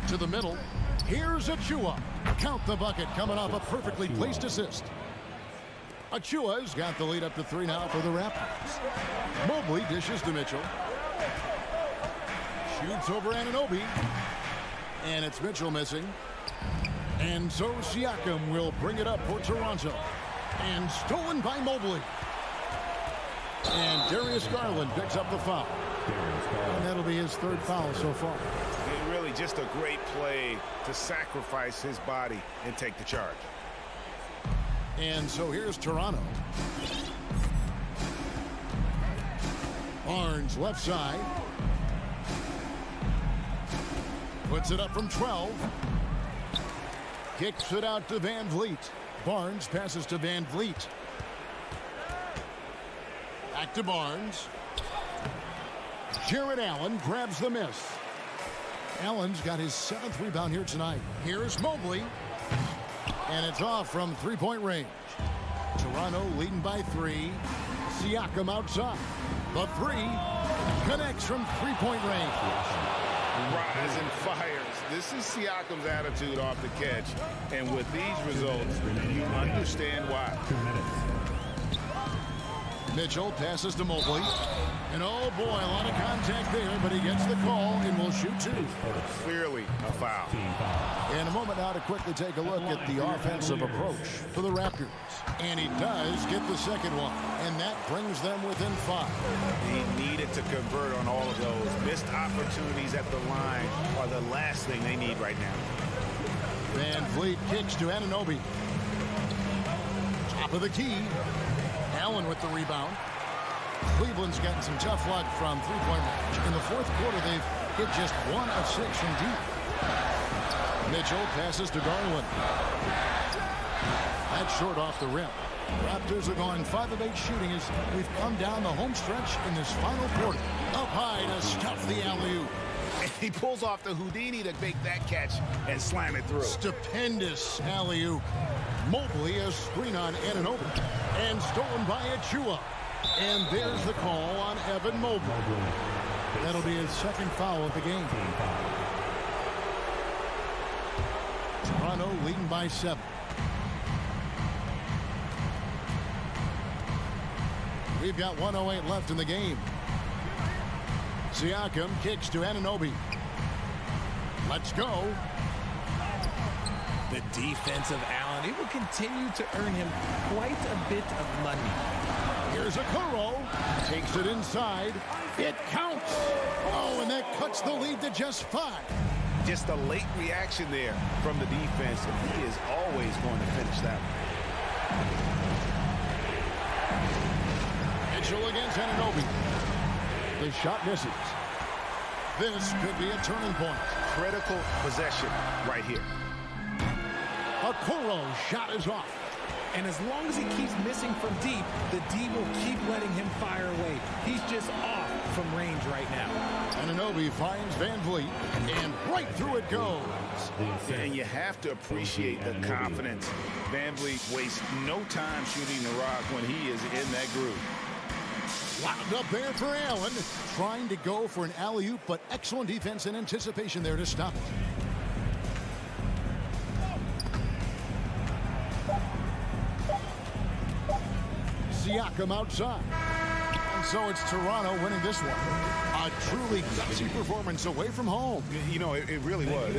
A: To the middle. Here's Achua. Count the bucket coming off a perfectly placed assist. Achua's got the lead up to 3 now for the Raptors. Mobley dishes to Mitchell. Shoots over Anunoby. And it's Mitchell missing. And so Siakam will bring it up for Toronto. And stolen by Mobley. And Darius Garland picks up the foul. And that'll be his 3rd foul so far.
B: Really just a great play to sacrifice his body and take the charge.
A: And so here's Toronto. Barnes left side. Puts it up from 12. Kicks it out to Van Vliet. Barnes passes to Van Vliet. Back to Barnes. Jared Allen grabs the miss. Allen's got his 7th rebound here tonight. Here's Mobley. And it's off from 3-point range. Toronto leading by 3. Siakam outside. The 3 connects from 3-point range.
B: Rise and fires. This is Siakam's attitude off the catch. And with these results, you understand why.
A: Mitchell passes to Mobley. And oh boy, a lot of contact there, but he gets the call and will shoot 2.
B: Clearly a foul.
A: In a moment now to quickly take a look at the offensive approach for the Raptors. And he does get the 2nd one. And that brings them within 5.
B: He needed to convert on all of those. Missed opportunities at the line are the last thing they need right now.
A: Van Vliet kicks to Anunoby. Top of the key. Allen with the rebound. Cleveland's getting some tough luck from 3-point range. In the 4th quarter, they've hit just 1 of 6 from deep. Mitchell passes to Garland. That's short off the rim. Raptors are going 5 of 8 shooting as we've come down the home stretch in this final quarter. Up high to stuff the alley-oop.
B: He pulls off the Houdini to make that catch and slam it through.
A: Stupendous alley-oop. Mobley a screen on Anunoby. And stolen by Achua. And there's the call on Evan Mobley. That'll be his 2nd foul of the game. Toronto leading by 7. We've got 1:08 left in the game. Siakam kicks to Anunoby. Let's go.
M: The defense of Allen, it will continue to earn him quite a bit of money.
A: Here's Okoro. Takes it inside. It counts. Oh, and that cuts the lead to just 5.
B: Just a late reaction there from the defense, and he is always going to finish that one.
A: Mitchell against Anunoby. The shot misses. This could be a turning point.
B: Critical possession right here.
A: Okoro's shot is off.
M: And as long as he keeps missing from deep, the D will keep letting him fire away. He's just off from range right now.
A: Anunoby finds Van Vliet, and right through it goes.
B: And you have to appreciate the confidence. Van Vliet wastes no time shooting the rock when he is in that groove.
A: Wound up there for Allen, trying to go for an alley-oop, but excellent defense and anticipation there to stop it. Siakam outside. And so it's Toronto winning this one. A truly gutsy performance away from home.
B: You know, it really was.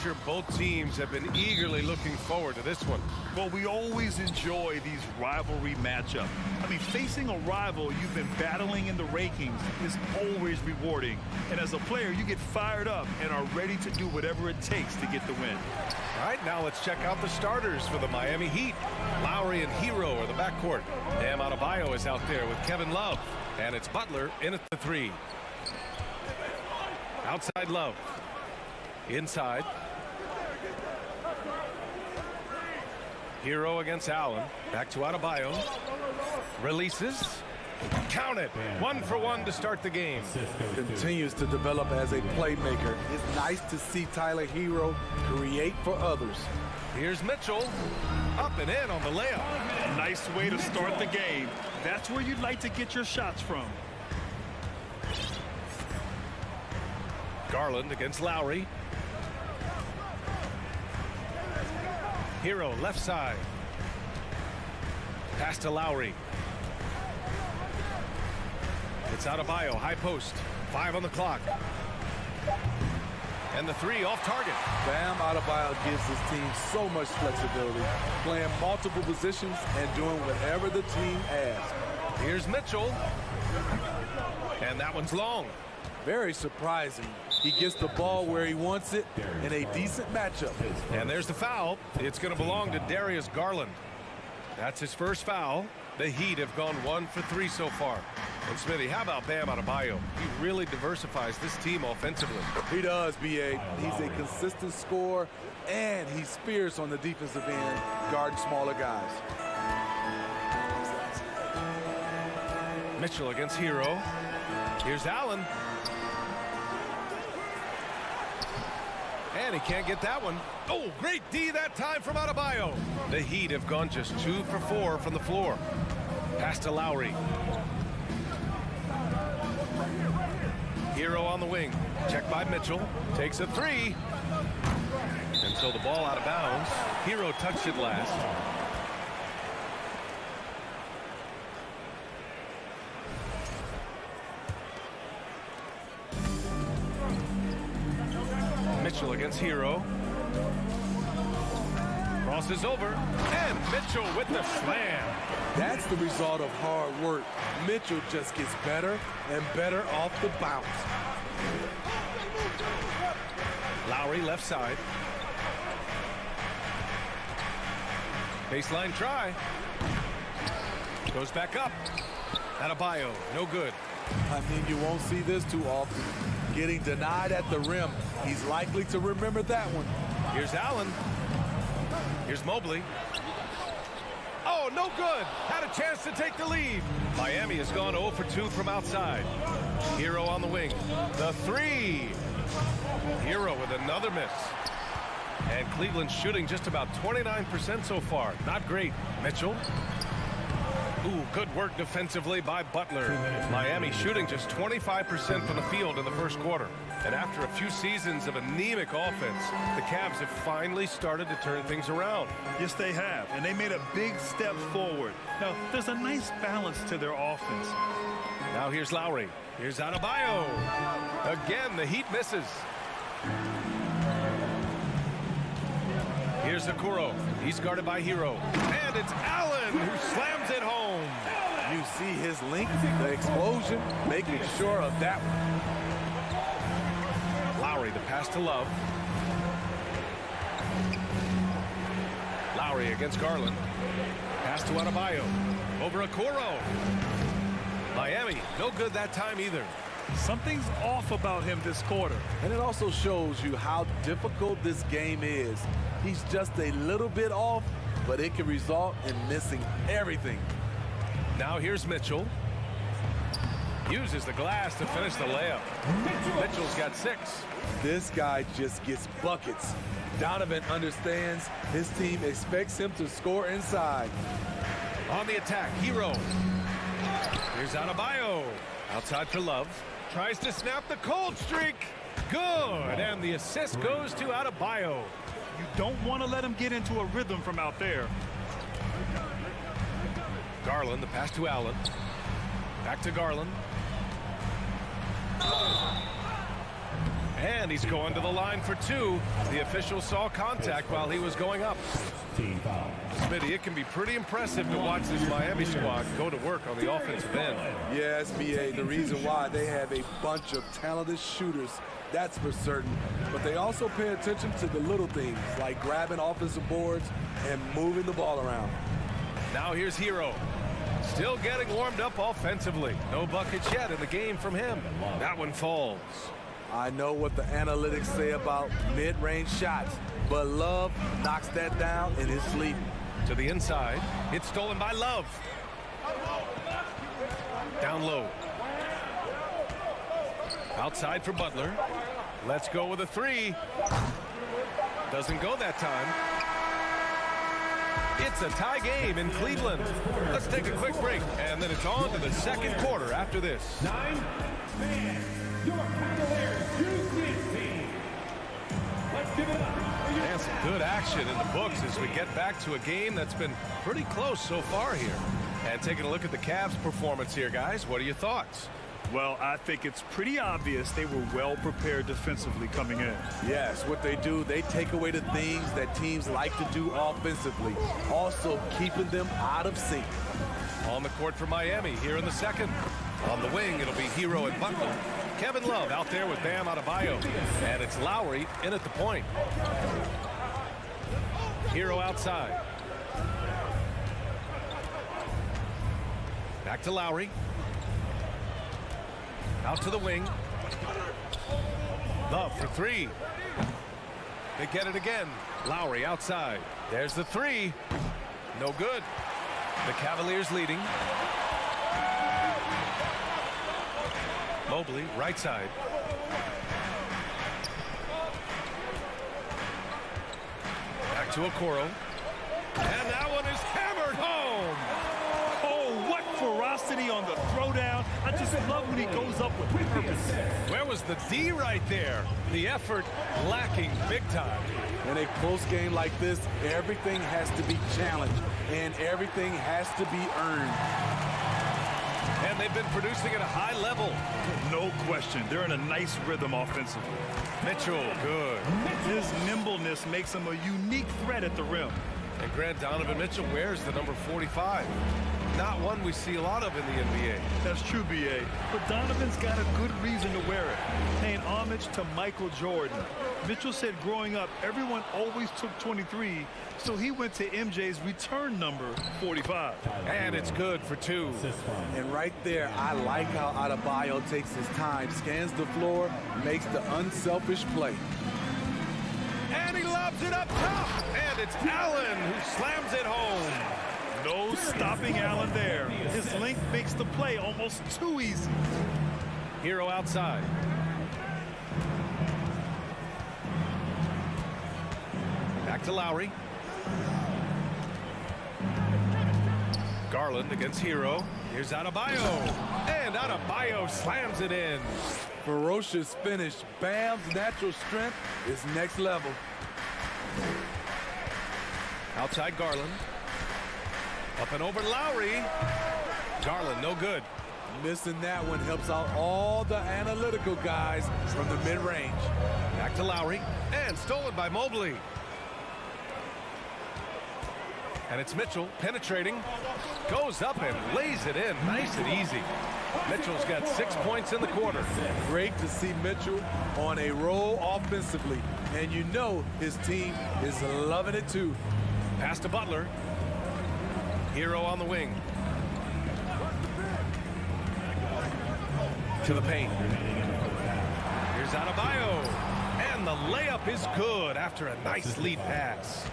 H: sure both teams have been eagerly looking forward to this one.
I: Well, we always enjoy these rivalry matchups. I mean, facing a rival you've been battling in the rankings is always rewarding. And as a player, you get fired up and are ready to do whatever it takes to get the win.
H: All right, now let's check out the starters for the Miami Heat. Lowry and Hero are the backcourt. Bam Adebayo is out there with Kevin Love. And it's Butler in at the 3. Outside Love. Inside. Hero against Allen. Back to Adebayo. Releases. Count it. 1 for 1 to start the game.
J: Continues to develop as a playmaker. It's nice to see Tyler Hero create for others.
H: Here's Mitchell. Up and in on the layup.
I: Nice way to start the game. That's where you'd like to get your shots from.
H: Garland against Lowry. Hero left side. Pass to Lowry. It's Adebayo, high post. 5 on the clock. And the 3 off target.
J: Bam Adebayo gives his team so much flexibility, playing multiple positions and doing whatever the team asks.
H: Here's Mitchell. And that one's long.
J: Very surprising. He gets the ball where he wants it in a decent matchup.
H: And there's the foul. It's going to belong to Darius Garland. That's his first foul. The Heat have gone 1 for 3 so far. And Smitty, how about Bam Adebayo? He really diversifies this team offensively.
J: He does, B.A. He's a consistent scorer, and he's fierce on the defensive end, guarding smaller guys.
H: Mitchell against Hero. Here's Allen. And he can't get that one. Oh, great D that time from Adebayo. The Heat have gone just 2 for 4 from the floor. Pass to Lowry. Hero on the wing. Checked by Mitchell. Takes a 3. Until the ball out of bounds. Hero touched it last. Mitchell against Hero. Crosses over. And Mitchell with the slam.
J: That's the result of hard work. Mitchell just gets better and better off the bounce.
H: Lowry left side. Baseline try. Goes back up. Adebayo, no good.
J: I mean, you won't see this too often. Getting denied at the rim. He's likely to remember that one.
H: Here's Allen. Here's Mobley. Oh, no good. Had a chance to take the lead. Miami has gone 0 for 2 from outside. Hero on the wing. The 3. Hero with another miss. And Cleveland shooting just about 29% so far. Not great. Mitchell. Ooh, good work defensively by Butler. Miami shooting just 25% from the field in the first quarter. And after a few seasons of anemic offense, the Cavs have finally started to turn things around.
I: Yes, they have, and they made a big step forward. Now, there's a nice balance to their offense.
H: Now here's Lowry. Here's Adebayo. Again, the Heat misses. Here's Okoro. He's guarded by Hero. And it's Allen who slams it home.
J: You see his length, the explosion, making sure of that one.
H: Lowry, the pass to Love. Lowry against Garland. Pass to Adebayo. Over Okoro. Miami, no good that time either.
I: Something's off about him this quarter.
J: And it also shows you how difficult this game is. He's just a little bit off, but it can result in missing everything.
H: Now here's Mitchell. Uses the glass to finish the layup. Mitchell's got 6.
J: This guy just gets buckets. Donovan understands his team expects him to score inside.
H: On the attack, Hero. Here's Adebayo. Outside for Love. Tries to snap the cold streak. Good. And the assist goes to Adebayo.
I: You don't want to let him get into a rhythm from out there.
H: Garland, the pass to Allen. Back to Garland. And he's going to the line for two. The official saw contact while he was going up. Smitty, it can be pretty impressive to watch this Miami squad go to work on the offensive end.
J: Yes, BA, the reason why they have a bunch of talented shooters, that's for certain. But they also pay attention to the little things, like grabbing offensive boards and moving the ball around.
H: Now here's Hero. Still getting warmed up offensively. No buckets yet in the game from him. That one falls.
J: I know what the analytics say about mid-range shots, but Love knocks that down in his sleep.
H: To the inside. It's stolen by Love. Down low. Outside for Butler. Let's go with a three. Doesn't go that time. It's a tie game in Cleveland. Let's take a quick break, and then it's on to the second quarter after this.
F: 9 fans, your Cavaliers use this team. Let's give it up.
H: And some good action in the books as we get back to a game that's been pretty close so far here. And taking a look at the Cavs' performance here, guys, what are your thoughts?
I: Well, I think it's pretty obvious they were well prepared defensively coming in.
J: Yes, what they do, they take away the things that teams like to do offensively, also keeping them out of sync.
H: On the court for Miami here in the second. On the wing, it'll be Hero and Butler. Kevin Love out there with Bam Adebayo. And it's Lowry in at the point. Hero outside. Back to Lowry. Out to the wing. Love for three. They get it again. Lowry outside. There's the three. No good. The Cavaliers leading. Mobley, right side. Back to Okoro. And that one is hammered home.
I: Oh, what ferocity on the throwdown. I just love when he goes up with purpose.
H: Where was the D right there? The effort lacking big time.
J: In a close game like this, everything has to be challenged and everything has to be earned.
H: And they've been producing at a high level.
I: No question. They're in a nice rhythm offensively.
H: Mitchell, good.
I: His nimbleness makes him a unique threat at the rim.
H: And Grant, Donovan Mitchell wears the number 45. Not one we see a lot of in the NBA.
I: That's true, B.A. But Donovan's got a good reason to wear it. Paying homage to Michael Jordan. Mitchell said growing up, everyone always took 23, so he went to MJ's return number, 45.
H: And it's good for two.
J: And right there, I like how Adebayo takes his time, scans the floor, makes the unselfish play.
H: And he lobs it up top. And it's Allen who slams it home.
I: No stopping Allen there. His length makes the play almost too easy.
H: Hero outside. Back to Lowry. Garland against Hero. Here's Adebayo. And Adebayo slams it in.
J: Ferocious finish. Bam's natural strength is next level.
H: Outside Garland. Up and over Lowry. Garland, no good.
J: Missing that one helps out all the analytical guys from the mid-range.
H: Back to Lowry. And stolen by Mobley. And it's Mitchell penetrating. Goes up and lays it in. Nice and easy. Mitchell's got 6 points in the quarter.
J: Great to see Mitchell on a roll offensively. And you know his team is loving it too.
H: Pass to Butler. Hero on the wing. To the paint. Here's Adebayo. And the layup is good after a nice lead pass.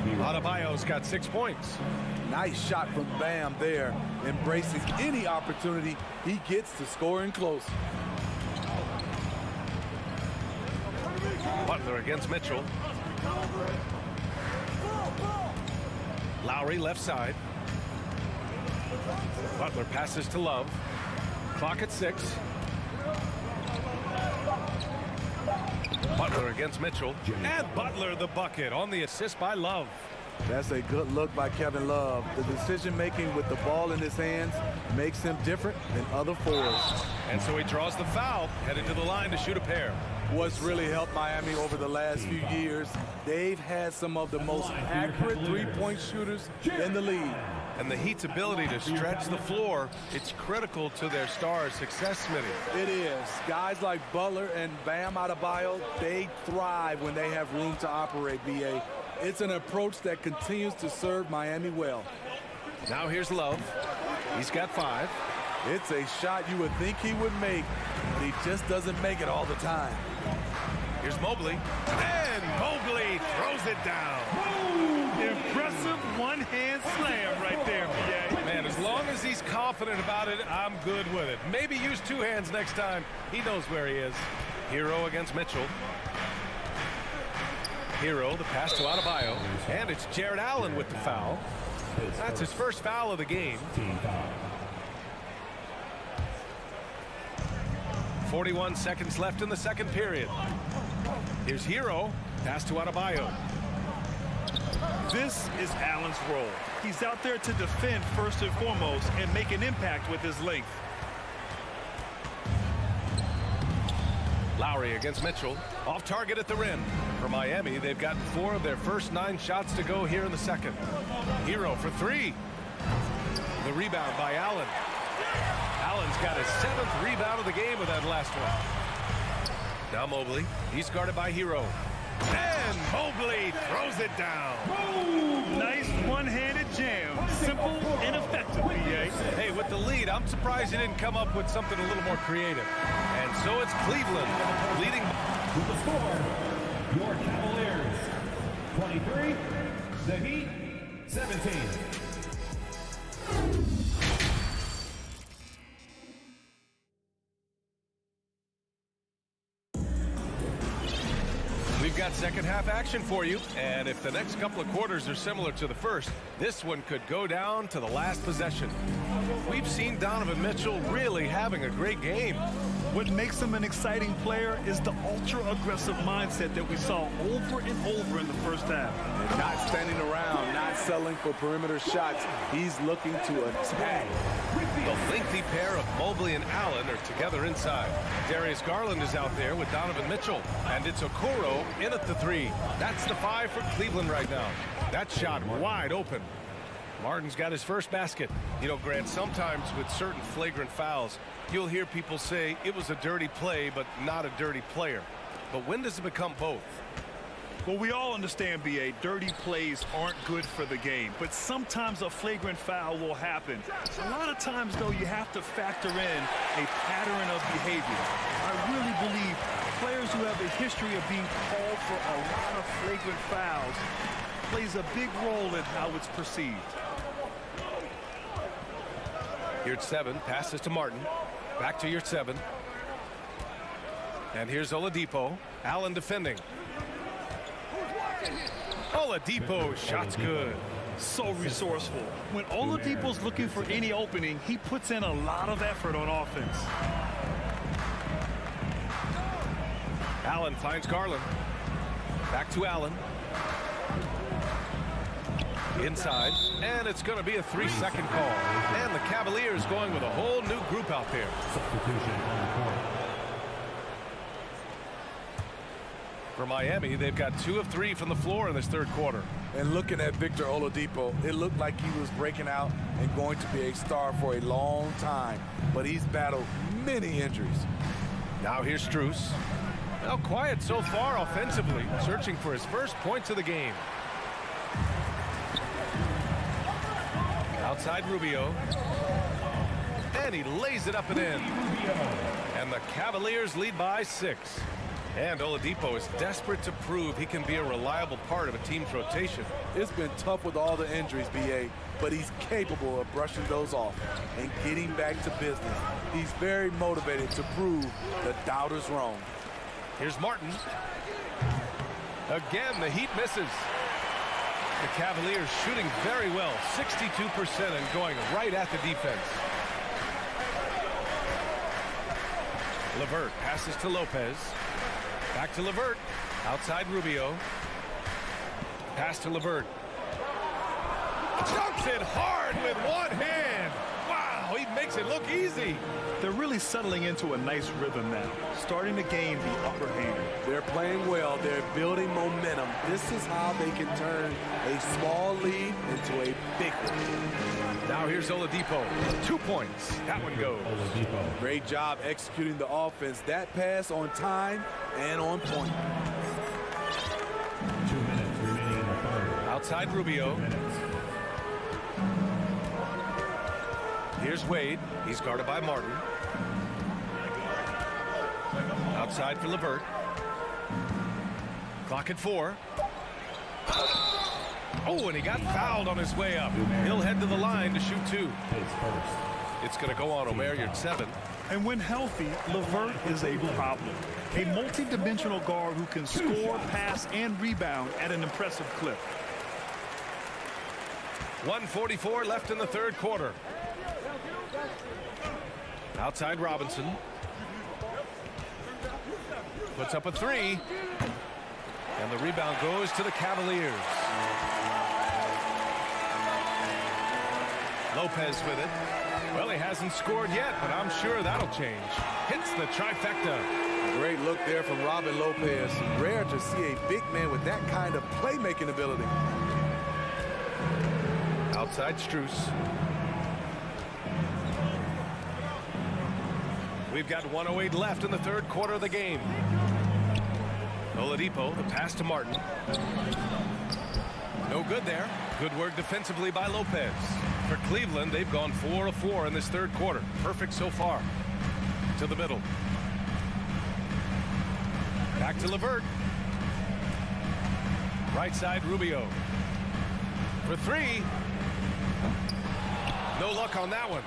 H: Adebayo's got 6 points.
J: Nice shot from Bam there, embracing any opportunity he gets to scoring close.
H: Butler against Mitchell. Lowry left side. Butler passes to Love. Clock at 6. Butler against Mitchell. And Butler the bucket on the assist by Love.
J: That's a good look by Kevin Love. The decision-making with the ball in his hands makes him different than other forwards.
H: And so he draws the foul, headed to the line to shoot a pair.
J: What's really helped Miami over the last few years, they've had some of the most accurate three-point shooters in the league.
H: And the Heat's ability to stretch the floor, it's critical to their stars' success, Smitty.
J: It is. Guys like Butler and Bam Adebayo, they thrive when they have room to operate, B.A. It's an approach that continues to serve Miami well.
H: Now here's Love. He's got 5.
J: It's a shot you would think he would make, but he just doesn't make it all the time.
H: Here's Mobley. And Mobley throws it down.
I: Impressive one-hand slam right there, B.A.
H: Man, as long as he's confident about it, I'm good with it. Maybe use 2 hands next time. He knows where he is. Hero against Mitchell. Hero, the pass to Adebayo. And it's Jared Allen with the foul. That's his first foul of the game. 41 seconds left in the second period. Here's Hero. Pass to Adebayo.
I: This is Allen's role. He's out there to defend first and foremost and make an impact with his length.
H: Lowry against Mitchell. Off target at the rim. For Miami, they've gotten 4 of their first 9 shots to go here in the second. Hero for 3. The rebound by Allen. Allen's got his 7th rebound of the game with that last one. Now Mobley. He's guarded by Hero. And Mobley throws it down.
I: Nice one-handed jam. Simple and effective, B.A.
H: Hey, with the lead, I'm surprised he didn't come up with something a little more creative. And so it's Cleveland leading.
F: With the score, your Cavaliers 23, the Heat 17.
H: We've got second half action for you, and if the next couple of quarters are similar to the first, this one could go down to the last possession. We've seen Donovan Mitchell really having a great game.
I: What makes him an exciting player is the ultra-aggressive mindset that we saw over and over in the first half.
J: And not standing around, not settling for perimeter shots. He's looking to attack.
H: The lengthy pair of Mobley and Allen are together inside. Darius Garland is out there with Donovan Mitchell, and it's Okoro in at the 3. That's the 5 for Cleveland right now. That shot wide open. Martin's got his first basket. You know, Grant, sometimes with certain flagrant fouls, you'll hear people say it was a dirty play, but not a dirty player. But when does it become both?
I: Well, we all understand, B.A., dirty plays aren't good for the game, but sometimes a flagrant foul will happen. A lot of times, though, you have to factor in a pattern of behavior. I really believe players who have a history of being called for a lot of flagrant fouls plays a big role in how it's perceived.
H: Here at 7, passes to Martin. Back to your 7. And here's Oladipo. Allen defending. Oladipo, shot's good.
I: So resourceful. When Oladipo's looking for any opening, he puts in a lot of effort on offense.
H: Allen finds Garland. Back to Allen. Inside, and it's going to be a 3-second call. And the Cavaliers going with a whole new group out there.
F: Substitution on the court.
H: For Miami, they've got 2 of 3 from the floor in this third quarter.
J: And looking at Victor Oladipo, it looked like he was breaking out and going to be a star for a long time. But he's battled many injuries.
H: Now here's Strus. Well, quiet so far offensively, searching for his first points of the game. Outside Rubio. And he lays it up and in. And the Cavaliers lead by 6. And Oladipo is desperate to prove he can be a reliable part of a team's rotation.
J: It's been tough with all the injuries, B.A., but he's capable of brushing those off and getting back to business. He's very motivated to prove the doubters wrong.
H: Here's Martin. Again, the Heat misses. The Cavaliers shooting very well, 62% and going right at the defense. LeVert passes to Lopez. Back to LeVert. Outside Rubio. Pass to LeVert. Dunks it hard with one hand. Wow. Oh, he makes it look easy.
I: They're really settling into a nice rhythm now, starting to gain the upper hand.
J: They're playing well. They're building momentum. This is how they can turn a small lead into a big one.
H: Now here's Oladipo. 2 points. That one goes.
J: Great job executing the offense. That pass on time and on point.
F: 2 minutes remaining in the third.
H: Outside Rubio. Here's Wade. He's guarded by Martin. Outside for LeVert. Clock at 4. Oh, and he got fouled on his way up. He'll head to the line to shoot 2. It's going to go on Omer, you're at 7.
I: And when healthy, LeVert is a problem. A multi-dimensional guard who can score, pass, and rebound at an impressive clip.
H: 1:44 left in the third quarter. Outside Robinson. Puts up a 3. And the rebound goes to the Cavaliers. Lopez with it. Well, he hasn't scored yet, but I'm sure that'll change. Hits the trifecta.
J: Great look there from Robin Lopez. Rare to see a big man with that kind of playmaking ability.
H: Outside Strus. We've got 1:08 left in the third quarter of the game. Oladipo, the pass to Martin. No good there. Good work defensively by Lopez. For Cleveland, they've gone 4 of 4 in this third quarter. Perfect so far. To the middle. Back to LeVert. Right side, Rubio. For 3. No luck on that one.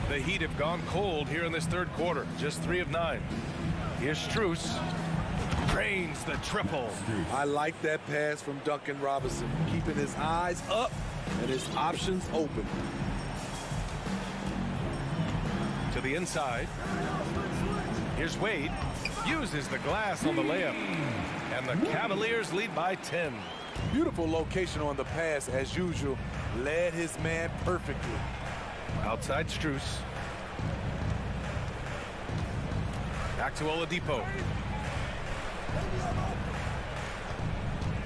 H: The Heat have gone cold here in this third quarter. Just 3 of 9. Here's Strus. Drains the triple.
J: I like that pass from Duncan Robinson. Keeping his eyes up and his options open.
H: To the inside. Here's Wade. Uses the glass on the layup. And the Cavaliers lead by 10.
J: Beautiful location on the pass as usual. Led his man perfectly.
H: Outside Strus. Back to Oladipo.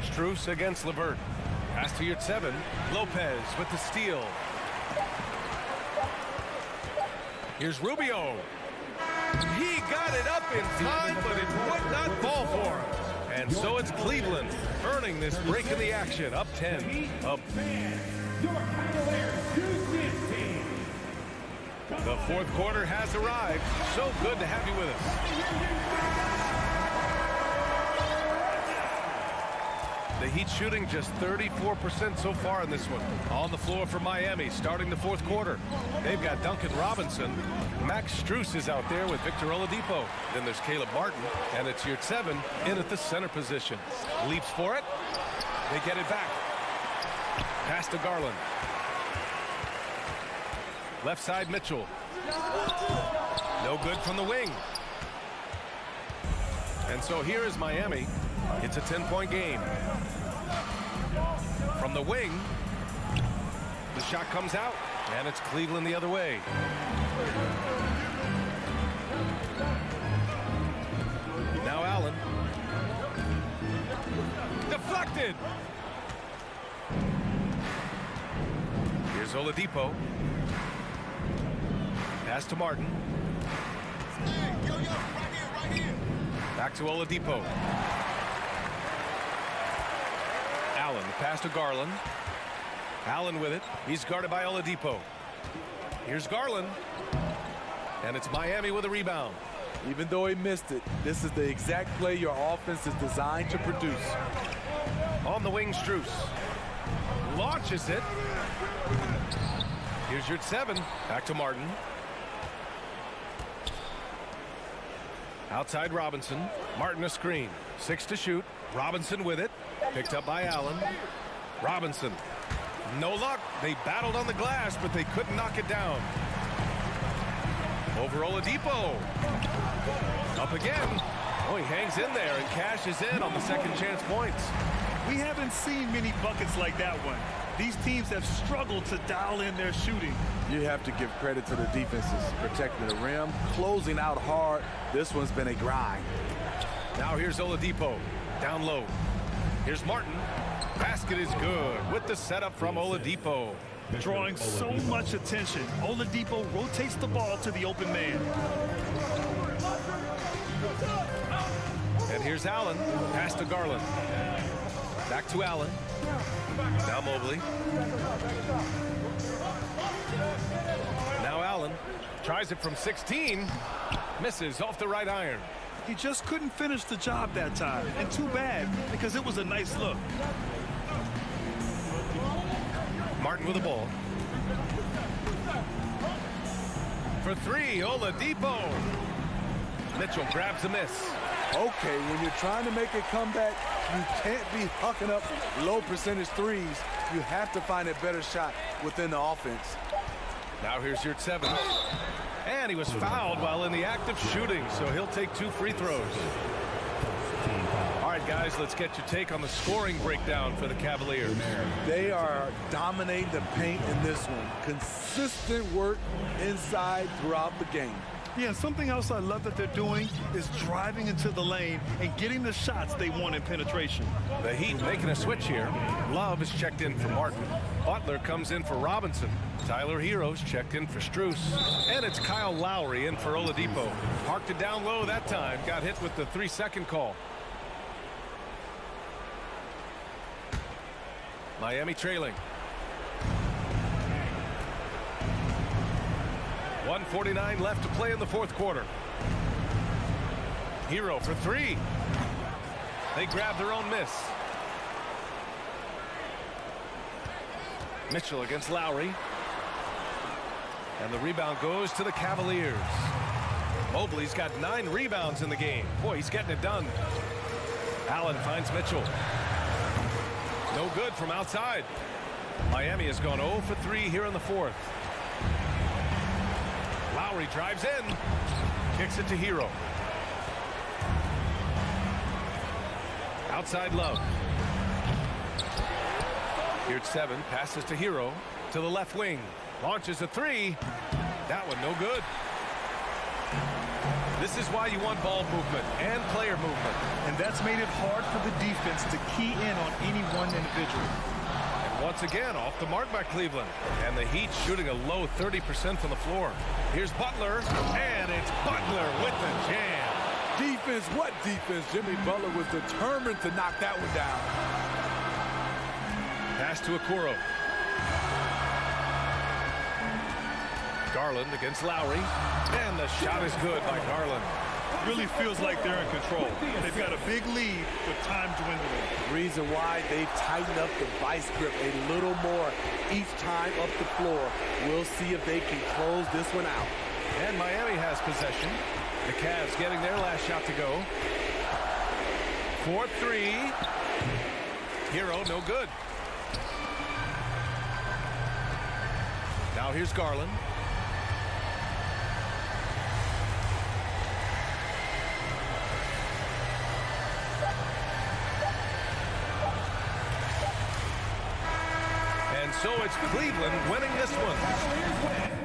H: Strus against LeVert. Pass to your 7. Lopez with the steal. Here's Rubio. He got it up in time, but it would not fall for him. And so it's Cleveland earning this break in the action. Up 10. Up. The fourth quarter has arrived. So good to have you with us. The Heat shooting just 34% so far in this one. On the floor for Miami starting the fourth quarter. They've got Duncan Robinson. Max Strus is out there with Victor Oladipo. Then there's Caleb Martin, and it's your 7 in at the center position. Leaps for it. They get it back. Pass to Garland. Left side Mitchell. No good from the wing. And so here is Miami. It's a 10-point game. From the wing, the shot comes out, and it's Cleveland the other way. Now Allen. Deflected. Here's Oladipo. Pass to Martin. Back to Oladipo. Allen, the pass to Garland. Allen with it. He's guarded by Oladipo. Here's Garland. And it's Miami with a rebound.
J: Even though he missed it, this is the exact play your offense is designed to produce.
H: On the wing, Strus. Launches it. Here's your 7. Back to Martin. Outside Robinson. Martin a screen. 6 to shoot. Robinson with it. Picked up by Allen. Robinson. No luck. They battled on the glass, but they couldn't knock it down. Over Oladipo. Up again. Oh, he hangs in there and cashes in on the second chance points.
I: We haven't seen many buckets like that one. These teams have struggled to dial in their shooting.
J: You have to give credit to the defenses, protecting the rim, closing out hard. This one's been a grind.
H: Now here's Oladipo, down low. Here's Martin. Basket is good with the setup from Oladipo.
I: Drawing so much attention, Oladipo rotates the ball to the open man.
H: And here's Allen, pass to Garland. Back to Allen. Now Mobley. Now Allen tries it from 16. Misses off the right iron.
I: He just couldn't finish the job that time. And too bad, because it was a nice look.
H: Martin with the ball. For three, Oladipo. Mitchell grabs the miss.
J: Okay, when you're trying to make a comeback, you can't be hucking up low percentage threes. You have to find a better shot within the offense.
H: Now here's your 7. And he was fouled while in the act of shooting, so he'll take 2 free throws. All right, guys, let's get your take on the scoring breakdown for the Cavaliers.
J: They are dominating the paint in this one. Consistent work inside throughout the game.
I: Yeah, something else I love that they're doing is driving into the lane and getting the shots they want in penetration.
H: The Heat making a switch here. Love is checked in for Martin. Butler comes in for Robinson. Tyler Hero's checked in for Strus. And it's Kyle Lowry in for Oladipo. Parked it down low that time. Got hit with the 3-second call. Miami trailing. 1:49 left to play in the fourth quarter. Hero for 3. They grab their own miss. Mitchell against Lowry. And the rebound goes to the Cavaliers. Mobley's got 9 rebounds in the game. Boy, he's getting it done. Allen finds Mitchell. No good from outside. Miami has gone 0 for 3 here in the fourth. Lowry drives in. Kicks it to Hero. Outside Love. Here's 7. Passes to Hero. To the left wing. Launches a 3. That one no good. This is why you want ball movement and player movement.
I: And that's made it hard for the defense to key in on any one individual.
H: And once again, off the mark by Cleveland. And the Heat shooting a low 30% from the floor. Here's Butler, and it's Butler with the jam.
J: Defense, what defense? Jimmy Butler was determined to knock that one down.
H: Pass to Okoro. Garland against Lowry. And the shot is good by Garland.
I: Really feels like they're in control. They've got a big lead with time dwindling.
J: Reason why they've tightened up the vice grip a little more each time up the floor. We'll see if they can close this one out.
H: And Miami has possession. The Cavs getting their last shot to go. 4-3. Hero, no good. Now here's Garland. And so it's Cleveland winning this one.